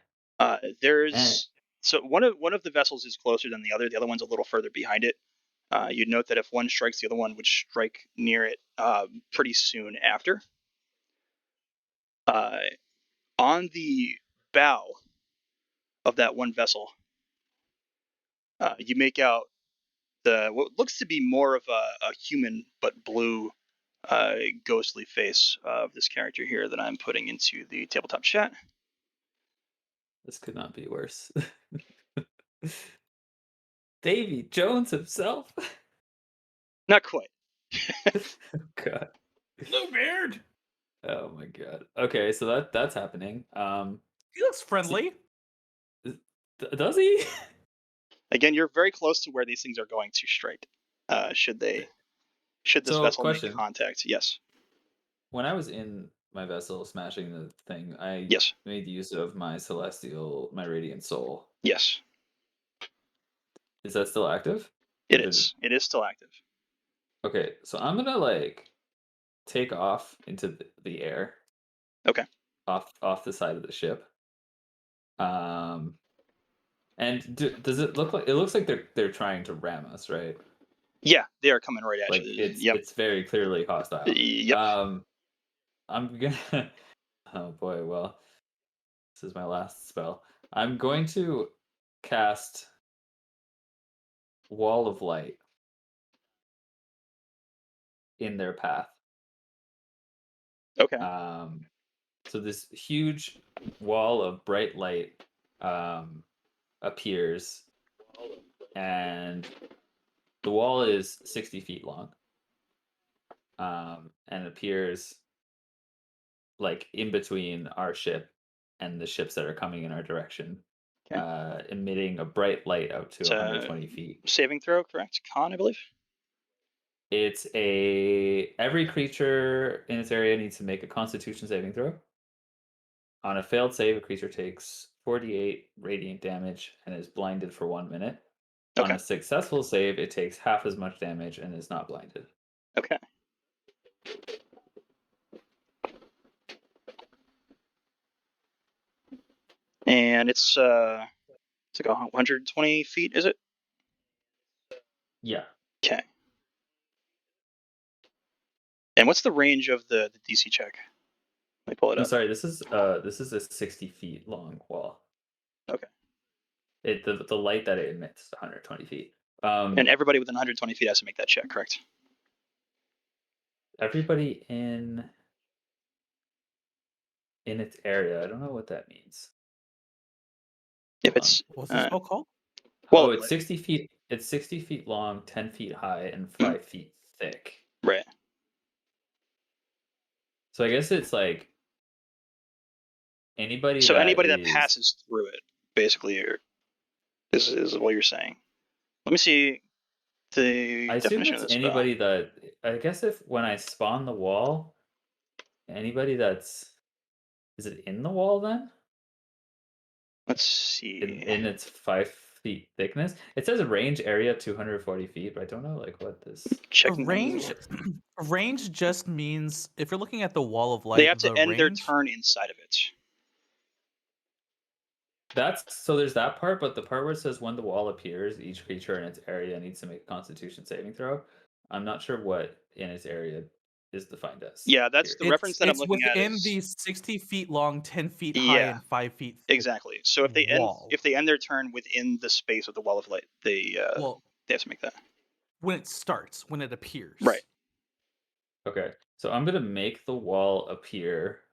There's so one of the vessels is closer than the other. The other one's a little further behind it. You'd note that if one strikes, the other one would strike near it pretty soon after. On the bow of that one vessel, you make out what looks to be more of a human but blue ghostly face of this character here that I'm putting into the tabletop chat. This could not be worse. Davy Jones himself? Not quite. Oh god. Bluebeard. Oh my god. Okay, so that's happening. He looks friendly. Does he? Again, you're very close to where these things are going to strike. Should this vessel make contact? Yes. When I was in my vessel smashing the thing, I made use of my radiant soul. Yes. Is that still active? It is. It is still active. Okay, so I'm gonna take off into the air. Okay. Off the side of the ship. And does it look like? It looks like they're trying to ram us, right? Yeah, they are coming right at you. It's very clearly hostile. Yep. I'm gonna Oh boy, well, this is my last spell. I'm going to cast Wall of Light in their path. Okay. So this huge wall of bright light appears, and the wall is 60 feet long, and appears like in between our ship and the ships that are coming in our direction, Okay. emitting a bright light out to It's 120 feet. saving throw, correct? Con, I believe. It's every creature in its area needs to make a Constitution saving throw. On a failed save, a creature takes 48 radiant damage and is blinded for 1 minute. On Okay. a successful save, it takes half as much damage and is not blinded. Okay. And it's like 120 feet, is it? Yeah. Okay. And what's the range of the DC check? Let me pull it I'm up. sorry. This is a 60 feet long wall. Okay. The light that it emits is 120 feet. And everybody within 120 feet has to make that check, correct? Everybody in its area. I don't know what that means. If Hold it's What's the spell called? well, it's 60 feet. It's 60 feet long, 10 feet high, and 5 feet thick. right. So I guess it's like anybody. So that anybody that is- passes through it, basically, is what you're saying. Let me see the I assume definition of it's the spell. anybody that. I guess if when I spawn the wall, anybody that's. Is it in the wall then? Let's see. In its 5 feet thickness. It says range area 240 feet, but I don't know like what this. Checking Range range just means if you're looking at the wall of light, They have to the end their range. turn inside of it. There's that part, but the part where it says when the wall appears, each creature in its area needs to make a Constitution saving throw. I'm not sure what in its area is defined as. Yeah, that's the reference that I'm It's looking at. within Is the 60 feet long, 10 feet high, Yeah. and 5 feet thick exactly. So if they wall. end their turn within the space of the wall of light, they Well, have to make that. when it starts, when it appears. Right. Okay, so I'm gonna make the wall appear.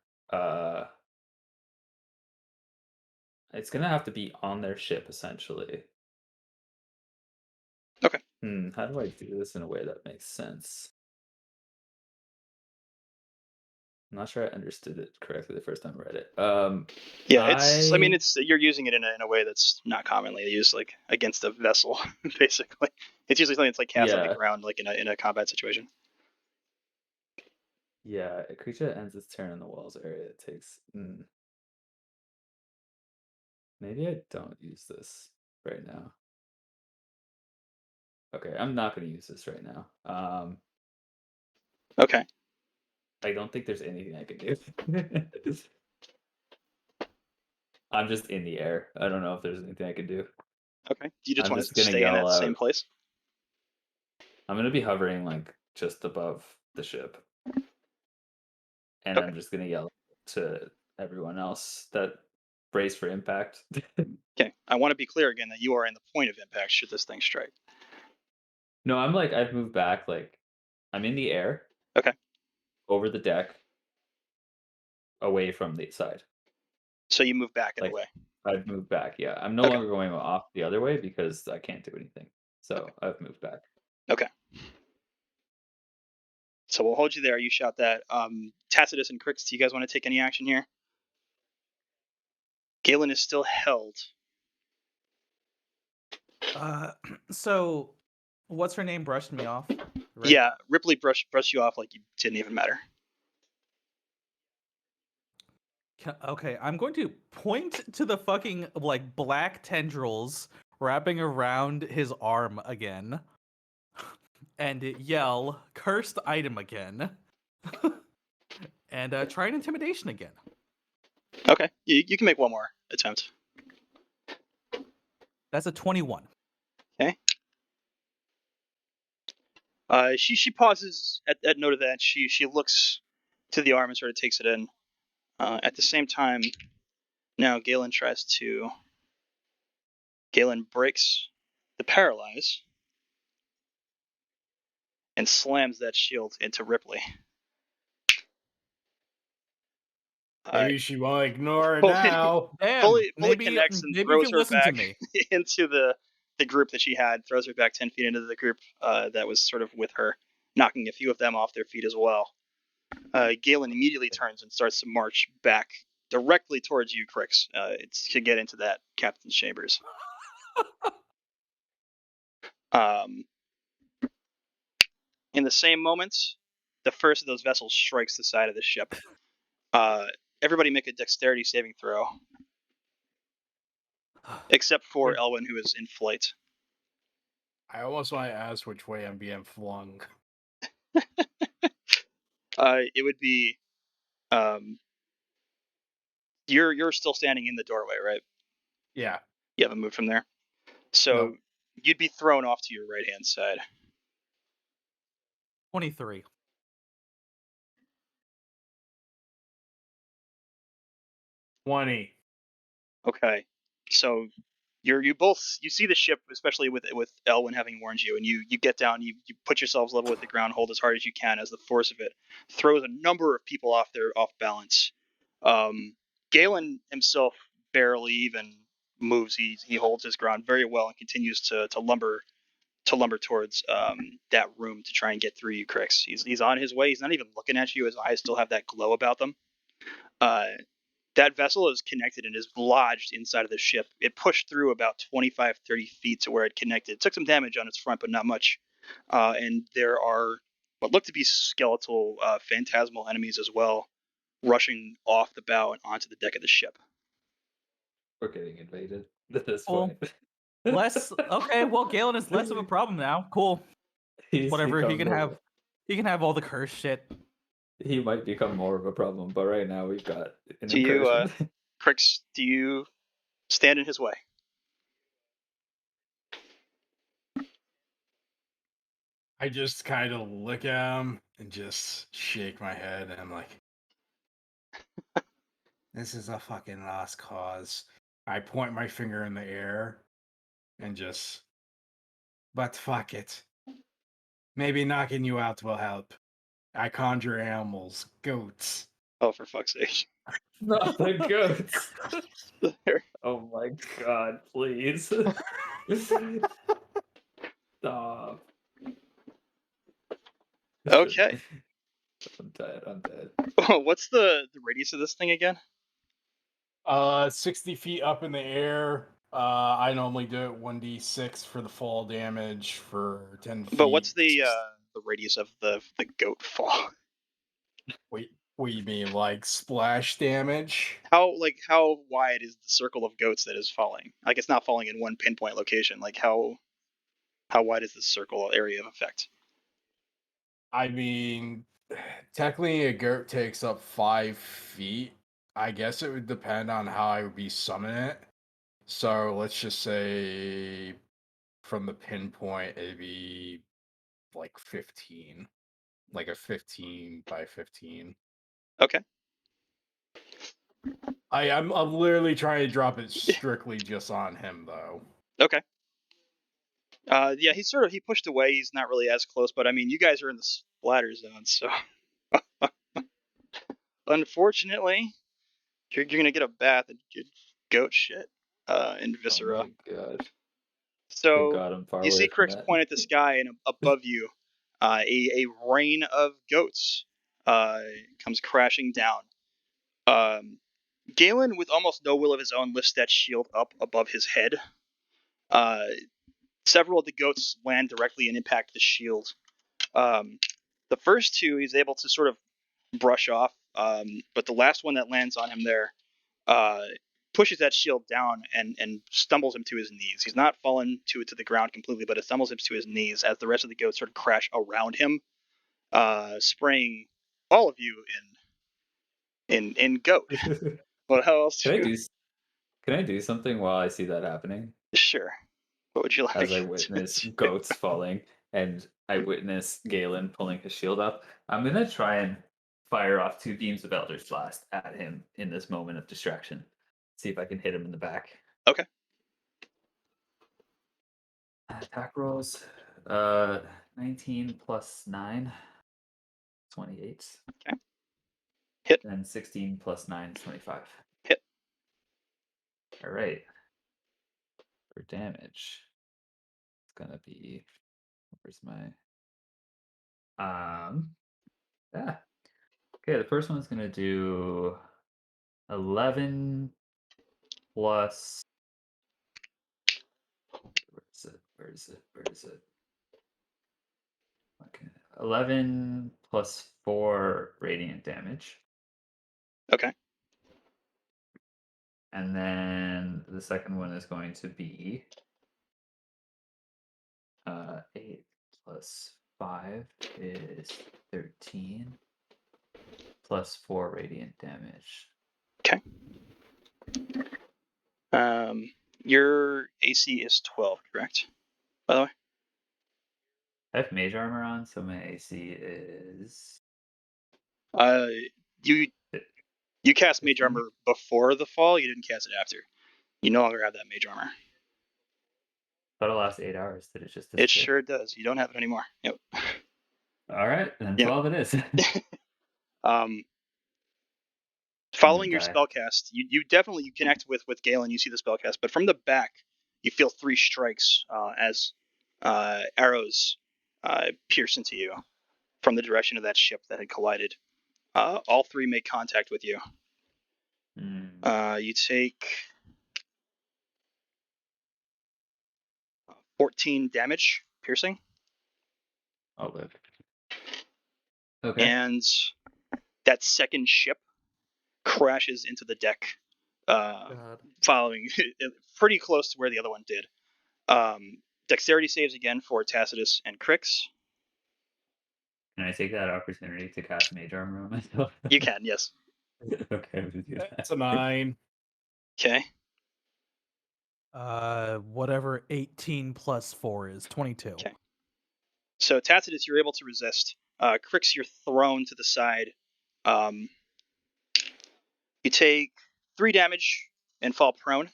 It's gonna have to be on their ship essentially. Okay. How do I do this in a way that makes sense? I'm not sure I understood it correctly the first time I read it. Yeah, it's you're using it in a way that's not commonly used, like against a vessel, basically. It's usually something that's like cast on the Yeah. ground, like in a combat situation. Yeah, a creature that ends its turn in the walls area takes. Maybe I don't use this right now. Okay, I'm not going to use this right now. Okay. I don't think there's anything I can do. I'm just in the air. I don't know if there's anything I can do. Okay. Do you just I'm want just to gonna stay in yell that same out. place? I'm gonna be hovering like just above the ship, and Okay. I'm just gonna yell to everyone else that brace for impact. Okay. I want to be clear again that you are in the point of impact should this thing strike. No, I've moved back. Like I'm in the air. Okay. Over the deck, away from the side. So you move back in a Like way. I've moved back. Yeah, I'm no longer going off the other way because I can't do anything. So I've moved back. Okay. So we'll hold you there. You shout that. Tacitus and Crix, do you guys want to take any action here? Galen is still held. So, what's her name? Brushed me off. Right? Yeah, Ripley brushed you off like you didn't even matter. Okay, I'm going to point to the fucking like black tendrils wrapping around his arm again, and yell "cursed item" again, and try an intimidation again. Okay, you can make one more attempt. That's a 21. Okay. She pauses at note of that. She looks to the arm and sort of takes it in. At the same time, now Galen breaks the paralyze and slams that shield into Ripley. Maybe she won't ignore it fully- now. Damn, fully maybe connects and maybe if throws you her listen to back me. into the group that she had, throws her back 10 feet into the group that was sort of with her, knocking a few of them off their feet as well. Galen immediately turns and starts to march back directly towards you, Crix. It's to get into that captain's chambers. In the same moment, the first of those vessels strikes the side of the ship. Everybody make a dexterity saving throw, except for Elwyn, who is in flight. I almost want to ask which way I'm being flung. It would be you're still standing in the doorway, right? Yeah. You haven't moved from there, so Nope. you'd be thrown off to your right hand side. 23. 20. Okay, so you see the ship, especially with Elwyn having warned you, and you get down, you put yourselves level with the ground, hold as hard as you can as the force of it throws a number of people off balance. Galen himself barely even moves. He holds his ground very well and continues to lumber towards that room to try and get through you, Crix. He's on his way. He's not even looking at you. His eyes still have that glow about them. That vessel is connected and is lodged inside of the ship. It pushed through about 25, 30 feet to where it connected. It took some damage on its front, but not much. And there are what look to be skeletal, phantasmal enemies as well, rushing off the bow and onto the deck of the ship. We're getting invaded at this Cool. point. Okay, well, Galen is less of a problem now. Cool. He's Whatever, he become can have all the curse shit. He might become more of a problem, but right now we've got an Do you, incursion. Crix, do you stand in his way? I just kind of look at him and just shake my head, and I'm like, this is a fucking lost cause. I point my finger in the air and just, but fuck it. Maybe knocking you out will help. I conjure animals, goats. Oh, for fuck's sake. Not the goats. Oh my god, please. Stop. Okay. I'm dead. What's the radius of this thing again? 60 feet up in the air. I normally do it 1d6 for the fall damage for 10 feet. But what's the radius of the goat fall? Wait, what do you mean, like splash damage? How wide is the circle of goats that is falling? Like, it's not falling in one pinpoint location. Like, how wide is the circle area of effect? I mean, technically a goat takes up 5 feet. I guess it would depend on how I would be summoning it. So let's just say from the pinpoint, it'd be like 15. Like a 15 by 15. Okay. I'm literally trying to drop it strictly just on him, though. Okay. Yeah, he pushed away. He's not really as close, but I mean, you guys are in the splatter zone, so unfortunately, you're gonna get a bath of goat shit in Viscera. Oh my god. Thank So god I'm far you away see from Crix that. point at the sky, and above you, a rain of goats comes crashing down. Galen, with almost no will of his own, lifts that shield up above his head. Several of the goats land directly and impact the shield. The first two he's able to sort of brush off, but the last one that lands on him there pushes that shield down and stumbles him to his knees. He's not fallen to the ground completely, but it stumbles him to his knees as the rest of the goats sort of crash around him, spraying all of you in goat. What else? Can I do something while I see that happening? Sure. What would you like? As I witness goats falling and I witness Galen pulling his shield up, I'm gonna try and fire off 2 beams of Eldritch Blast at him in this moment of distraction. See if I can hit him in the back. Okay. Attack rolls. 19 plus 9. 28. Okay. Hit. And 16 plus 9 is 25. Hit. All right. For damage, it's gonna be. Where's my? Yeah. Okay, the first one's gonna do 11 plus. Where is it? Okay. 11 plus 4 radiant damage. Okay. And then the second one is going to be 8 plus 5 is 13 plus 4 radiant damage. Okay. Your AC is 12, correct? By the way. I have mage armor on, so my AC is. You cast mage 15? armor before the fall. You didn't cast it after. You no longer have that mage armor. But it lasts 8 hours. Did it just It disappear? sure does. You don't have it anymore. Yep. All right, then Yep. 12 it is. Following your die. spellcast, you definitely connect with Galen. You see the spellcast, but from the back, you feel 3 strikes as arrows pierce into you from the direction of that ship that had collided. All 3 make contact with you. You take 14 damage piercing. I'll live. Okay. And that second ship crashes into the deck, following pretty close to where the other one did. Dexterity saves again for Tacitus and Crix. Can I take that opportunity to cast mage armor on myself? You can, yes. Okay, I'm gonna do that. That's a 9. Okay. Whatever 18 plus 4 is, 22. Okay. So Tacitus, you're able to resist. Crix, you're thrown to the side. You take 3 damage and fall prone.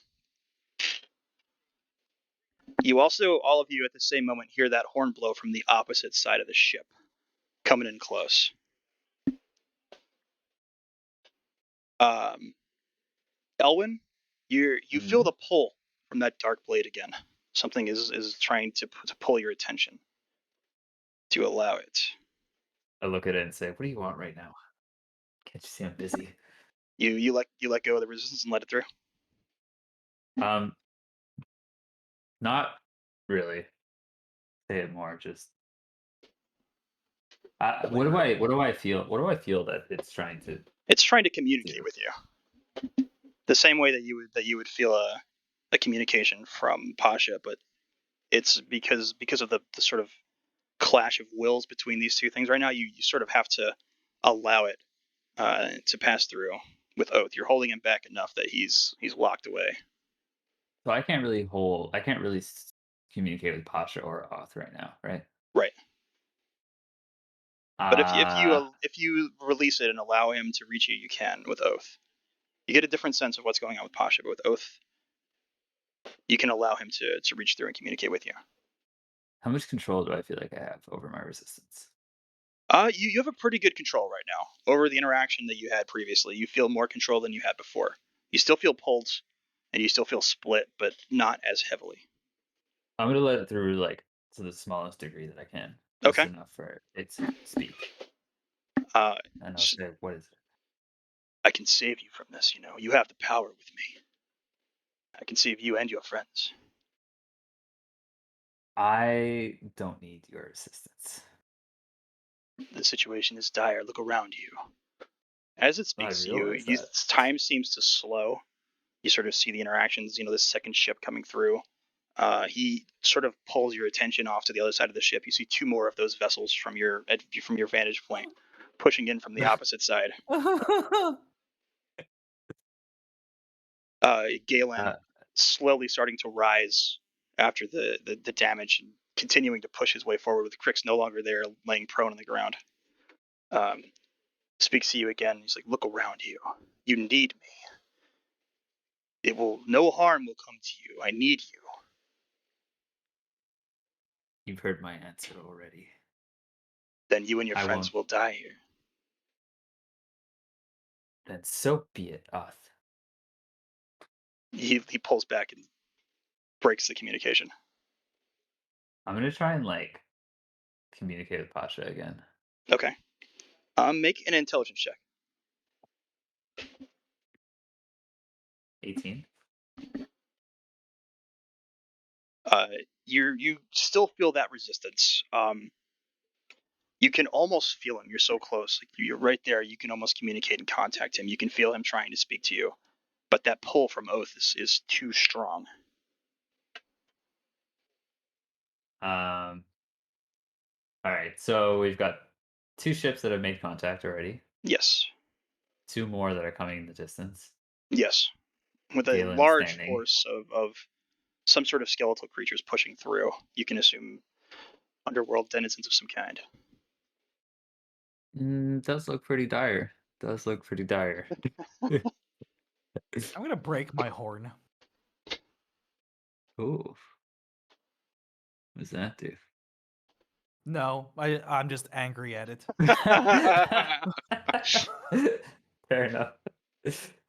You also, all of you at the same moment, hear that horn blow from the opposite side of the ship, coming in close. Elwyn, you feel the pull from that dark blade again. Something is trying to pull your attention. To allow it. I look at it and say, "What do you want right now? Can't you see I'm busy?" You let go of the resistance and let it through. Not really. Say it more. Just. What do I feel? What do I feel that it's trying to? It's trying to communicate with you. The same way that you would feel a communication from Pasha, but it's because of the sort of clash of wills between these two things right now. You sort of have to allow it to pass through with Oath. You're holding him back enough that he's locked away. So I can't really communicate with Pasha or Oth right now, right? Right. But if you release it and allow him to reach you, you can with Oath. You get a different sense of what's going on with Pasha, but with Oath, you can allow him to reach through and communicate with you. How much control do I feel like I have over my resistance? You have a pretty good control right now over the interaction that you had previously. You feel more control than you had before. You still feel pulled, and you still feel split, but not as heavily. I'm gonna let it through to the smallest degree that I can. Okay. Just enough for it to speak. And I'll say, "What is it?" I can save you from this. You have the power with me. I can save you and your friends. I don't need your assistance. The situation is dire. Look around you. As it speaks to you, time seems to slow. You sort of see the interactions. This second ship coming through. He sort of pulls your attention off to the other side of the ship. You see 2 more of those vessels from your vantage point, pushing in from the opposite side. Galen slowly starting to rise after the damage and continuing to push his way forward with Crix no longer there, laying prone on the ground. speaks to you again. He's like, look around you. You need me. No harm will come to you. I need you. You've heard my answer already. Then you and your I friends won't. will die here. Then so be it, Oth. He pulls back and breaks the communication. I'm gonna try and communicate with Pasha again. Okay. Make an intelligence check. 18. You still feel that resistance. You can almost feel him. You're so close. Like you're right there. You can almost communicate and contact him. You can feel him trying to speak to you, but that pull from Oath is too strong. All right, so we've got 2 ships that have made contact already. Yes. 2 more that are coming in the distance. Yes. With a Galen large standing. force of some sort of skeletal creatures pushing through, you can assume underworld denizens of some kind. Does look pretty dire. Does look pretty dire. I'm gonna break my horn. Ooh. What does that do? No, I'm just angry at it. Fair enough.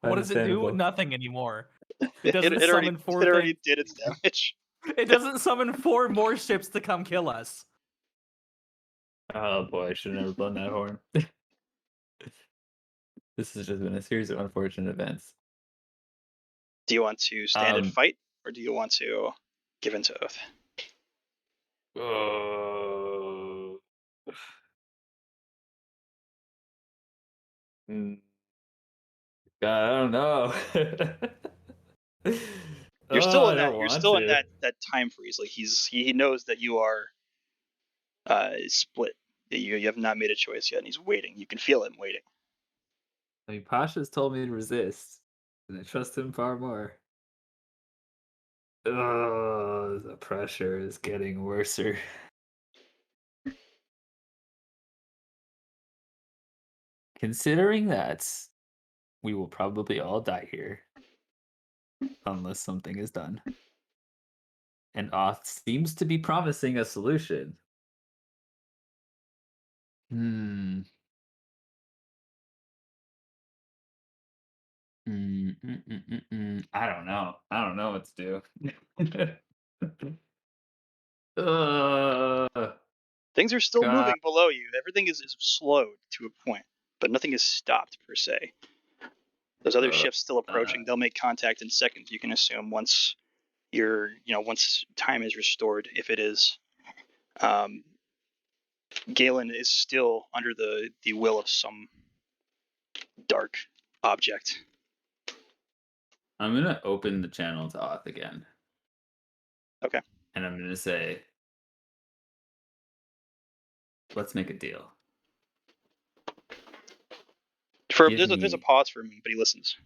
What does it do? Understandable. Nothing anymore. It it doesn't already, summon 4 it already things. did its damage. It doesn't summon 4 more ships to come kill us. Oh boy, I should have never blown that horn. This has just been a series of unfortunate events. Do you want to stand and fight, or do you want to give in to Oath? God, I don't know. You're still I in that. don't You're want still in to. that time freeze. Like he knows that you are split. You have not made a choice yet, and he's waiting. You can feel him waiting. I mean, Pasha's told me to resist, and I trust him far more. Oh, the pressure is getting worser. Considering that we will probably all die here unless something is done. And Oth seems to be promising a solution. I don't know. I don't know what to do. Things are still God. moving below you. Everything is slowed to a point, but nothing is stopped per se. Those other ships still approaching. They'll make contact in seconds. You can assume once once time is restored, if it is. Galen is still under the will of some dark object. I'm gonna open the channel to Oth again. Okay. And I'm gonna say, let's make a deal. There's a pause for a moment, but he listens.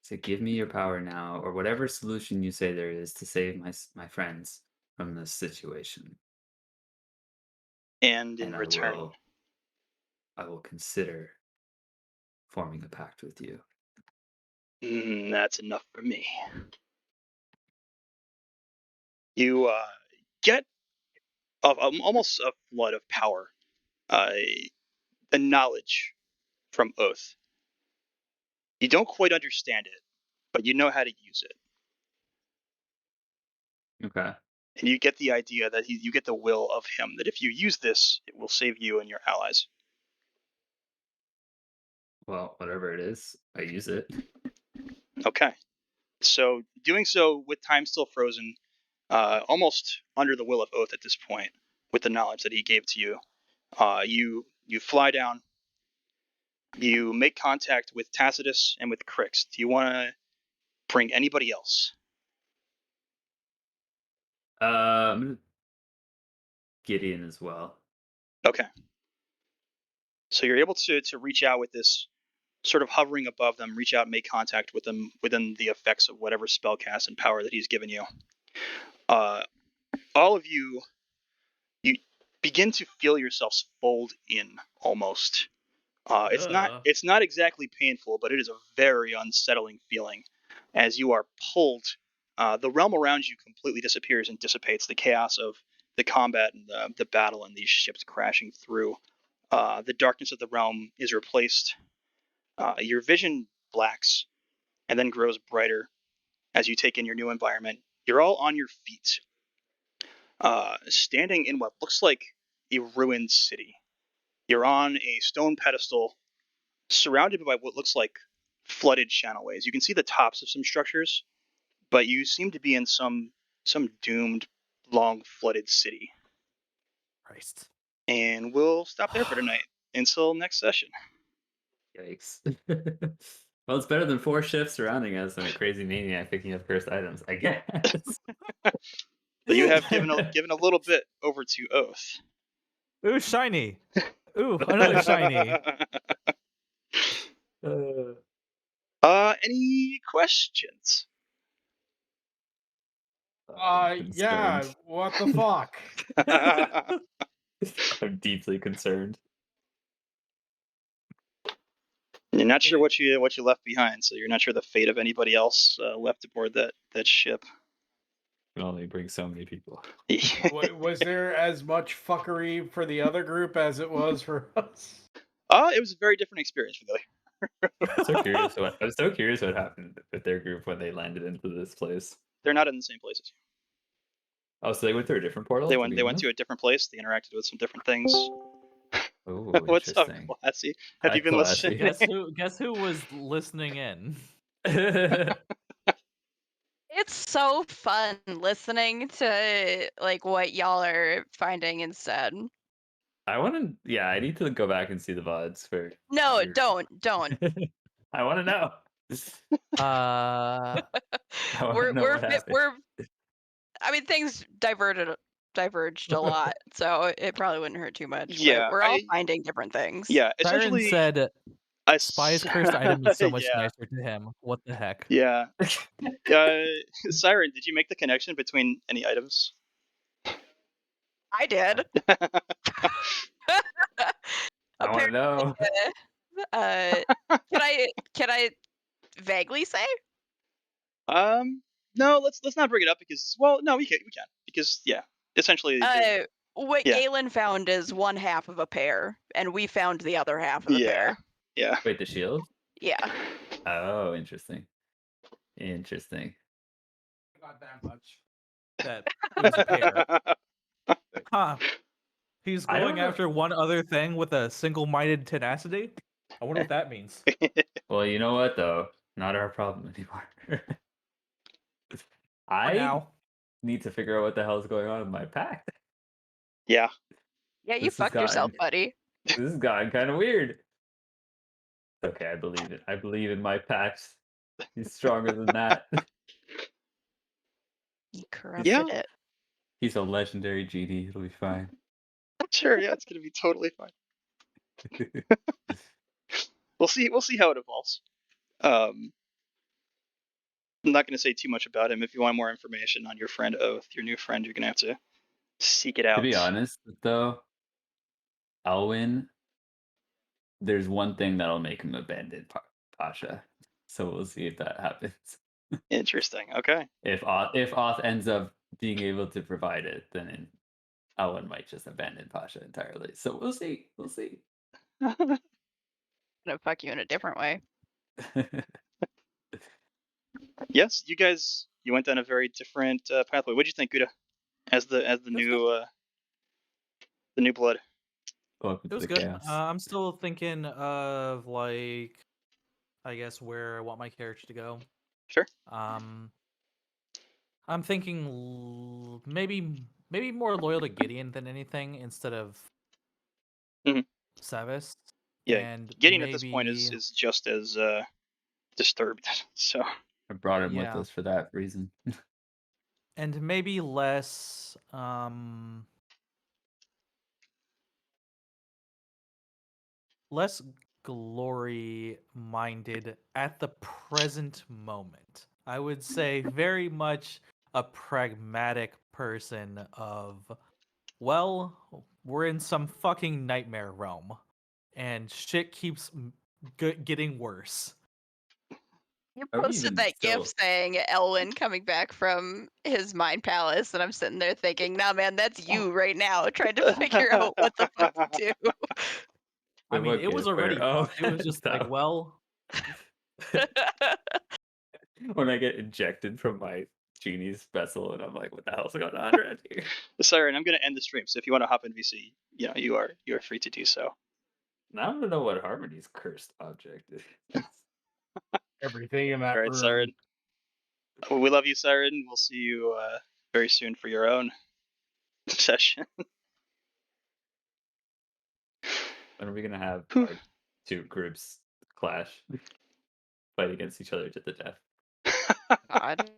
So give me your power now, or whatever solution you say there is to save my friends from this situation. And in return, I will consider forming a pact with you. That's enough for me. You get almost a flood of power, a knowledge from Oath. You don't quite understand it, but you know how to use it. Okay. And you get the idea that you get the will of him, that if you use this, it will save you and your allies. Well, whatever it is, I use it. Okay. So doing so with time still frozen, almost under the will of Oath at this point, with the knowledge that he gave to you, you fly down. You make contact with Tacitus and with Crix. Do you want to bring anybody else? I'm gonna Gideon as well. Okay. So you're able to reach out with this sort of hovering above them, reach out and make contact with them within the effects of whatever spellcast and power that he's given you. All of you begin to feel yourselves fold in almost Ugh. It's not exactly painful, but it is a very unsettling feeling as you are pulled. The realm around you completely disappears and dissipates. The chaos of the combat and the battle and these ships crashing through. The darkness of the realm is replaced. Your vision blacks and then grows brighter as you take in your new environment. You're all on your feet, standing in what looks like a ruined city. You're on a stone pedestal surrounded by what looks like flooded channelways. You can see the tops of some structures, but you seem to be in some doomed, long flooded city. Christ. And we'll stop there for tonight until next session. Yikes. Well, it's better than 4 ships surrounding us and a crazy maniac picking up cursed items, I guess. So you have given a little bit over to Oath. Ooh, shiny. Ooh, another shiny. Any questions? Yeah, Concerned. what the fuck? I'm deeply concerned. You're not sure what you left behind, so you're not sure the fate of anybody else left aboard that ship. Can only bring so many people. Was there as much fuckery for the other group as it was for us? It was a very different experience for them. I'm so curious what happened with their group when they landed into this place. They're not in the same places. Oh, so they went through a different portal? They to went begin to a with? different place. They interacted with some different things. Oh, What's up, interesting. Classy? Have you been Classy. listening? Guess who was listening in? It's so fun listening to like what y'all are finding instead. I need to go back and see the VODs for. No, your- don't. I want to know. Uh, I want to know what happened. I mean, things diverged a lot, so it probably wouldn't hurt too much. Yeah, but we're all finding different things. Yeah, Siren essentially, said Spy's cursed item is so much yeah, nicer to him. What the heck? Yeah. Siren, did you make the connection between any items? I did. I want to know. Can I vaguely say? No, let's not bring it up because no, we can because essentially. What Yeah. Galen found is one half of a pair, and we found the other half of the pair. Yeah. Wait, the shield? Yeah. Oh, interesting. Interesting. Not that much. That it was a pair. Huh. He's I don't going know. after one other thing with a single-minded tenacity? I wonder what that means. Well, you know what, though? Not our problem anymore. I Now. need to figure out what the hell is going on with my pack. Yeah. Yeah, you This has fucked yourself, gotten- buddy. This has gotten kind of weird. Okay, I believe it. I believe in my packs. He's stronger than that. You corrupted Yeah. it. He's a legendary GD. It'll be fine. Sure. Yeah, it's gonna be totally fine. We'll see how it evolves. I'm not going to say too much about him. If you want more information on your friend Oath, your new friend, you're going to have to seek it out. To be honest, though, Elwyn, there's one thing that'll make him abandon Pasha. So we'll see if that happens. Interesting. Okay. If Oth ends up being able to provide it, then Elwyn might just abandon Pasha entirely. So we'll see. We'll see. I'm gonna fuck you in a different way. Yes, you went down a very different pathway. What do you think, Guda, as the new blood? Welcome It to was the good. chaos. I'm still thinking of like, I guess where I want my character to go. Sure. I'm thinking maybe more loyal to Gideon than anything instead of Mhm. Savis. Yeah, and Gideon at this point maybe- is just as disturbed. So I brought him with Yeah. us for that reason. and maybe less less glory minded at the present moment. I would say very much a pragmatic person of, well, we're in some fucking nightmare realm. and shit keeps getting worse. You Are we posted even that still? GIF saying Elwyn coming back from his mind palace, and I'm sitting there thinking, nah, man, that's you right now trying to figure out what the fuck to do. I Wait, mean, what it was gift? already Oh, fucked. It was just like, stop. well, When I get ejected from my genie's vessel, and I'm like, what the hell's going on around here? Siren, I'm going to end the stream. So if you want to hop in VC, you are free to do so. Now I don't know what Harmony's cursed object is. Everything in that All right, room. Siren. Well, we love you, Siren. We'll see you very soon for your own session. When are we gonna have Whew. our two groups clash, fight against each other to the death? God.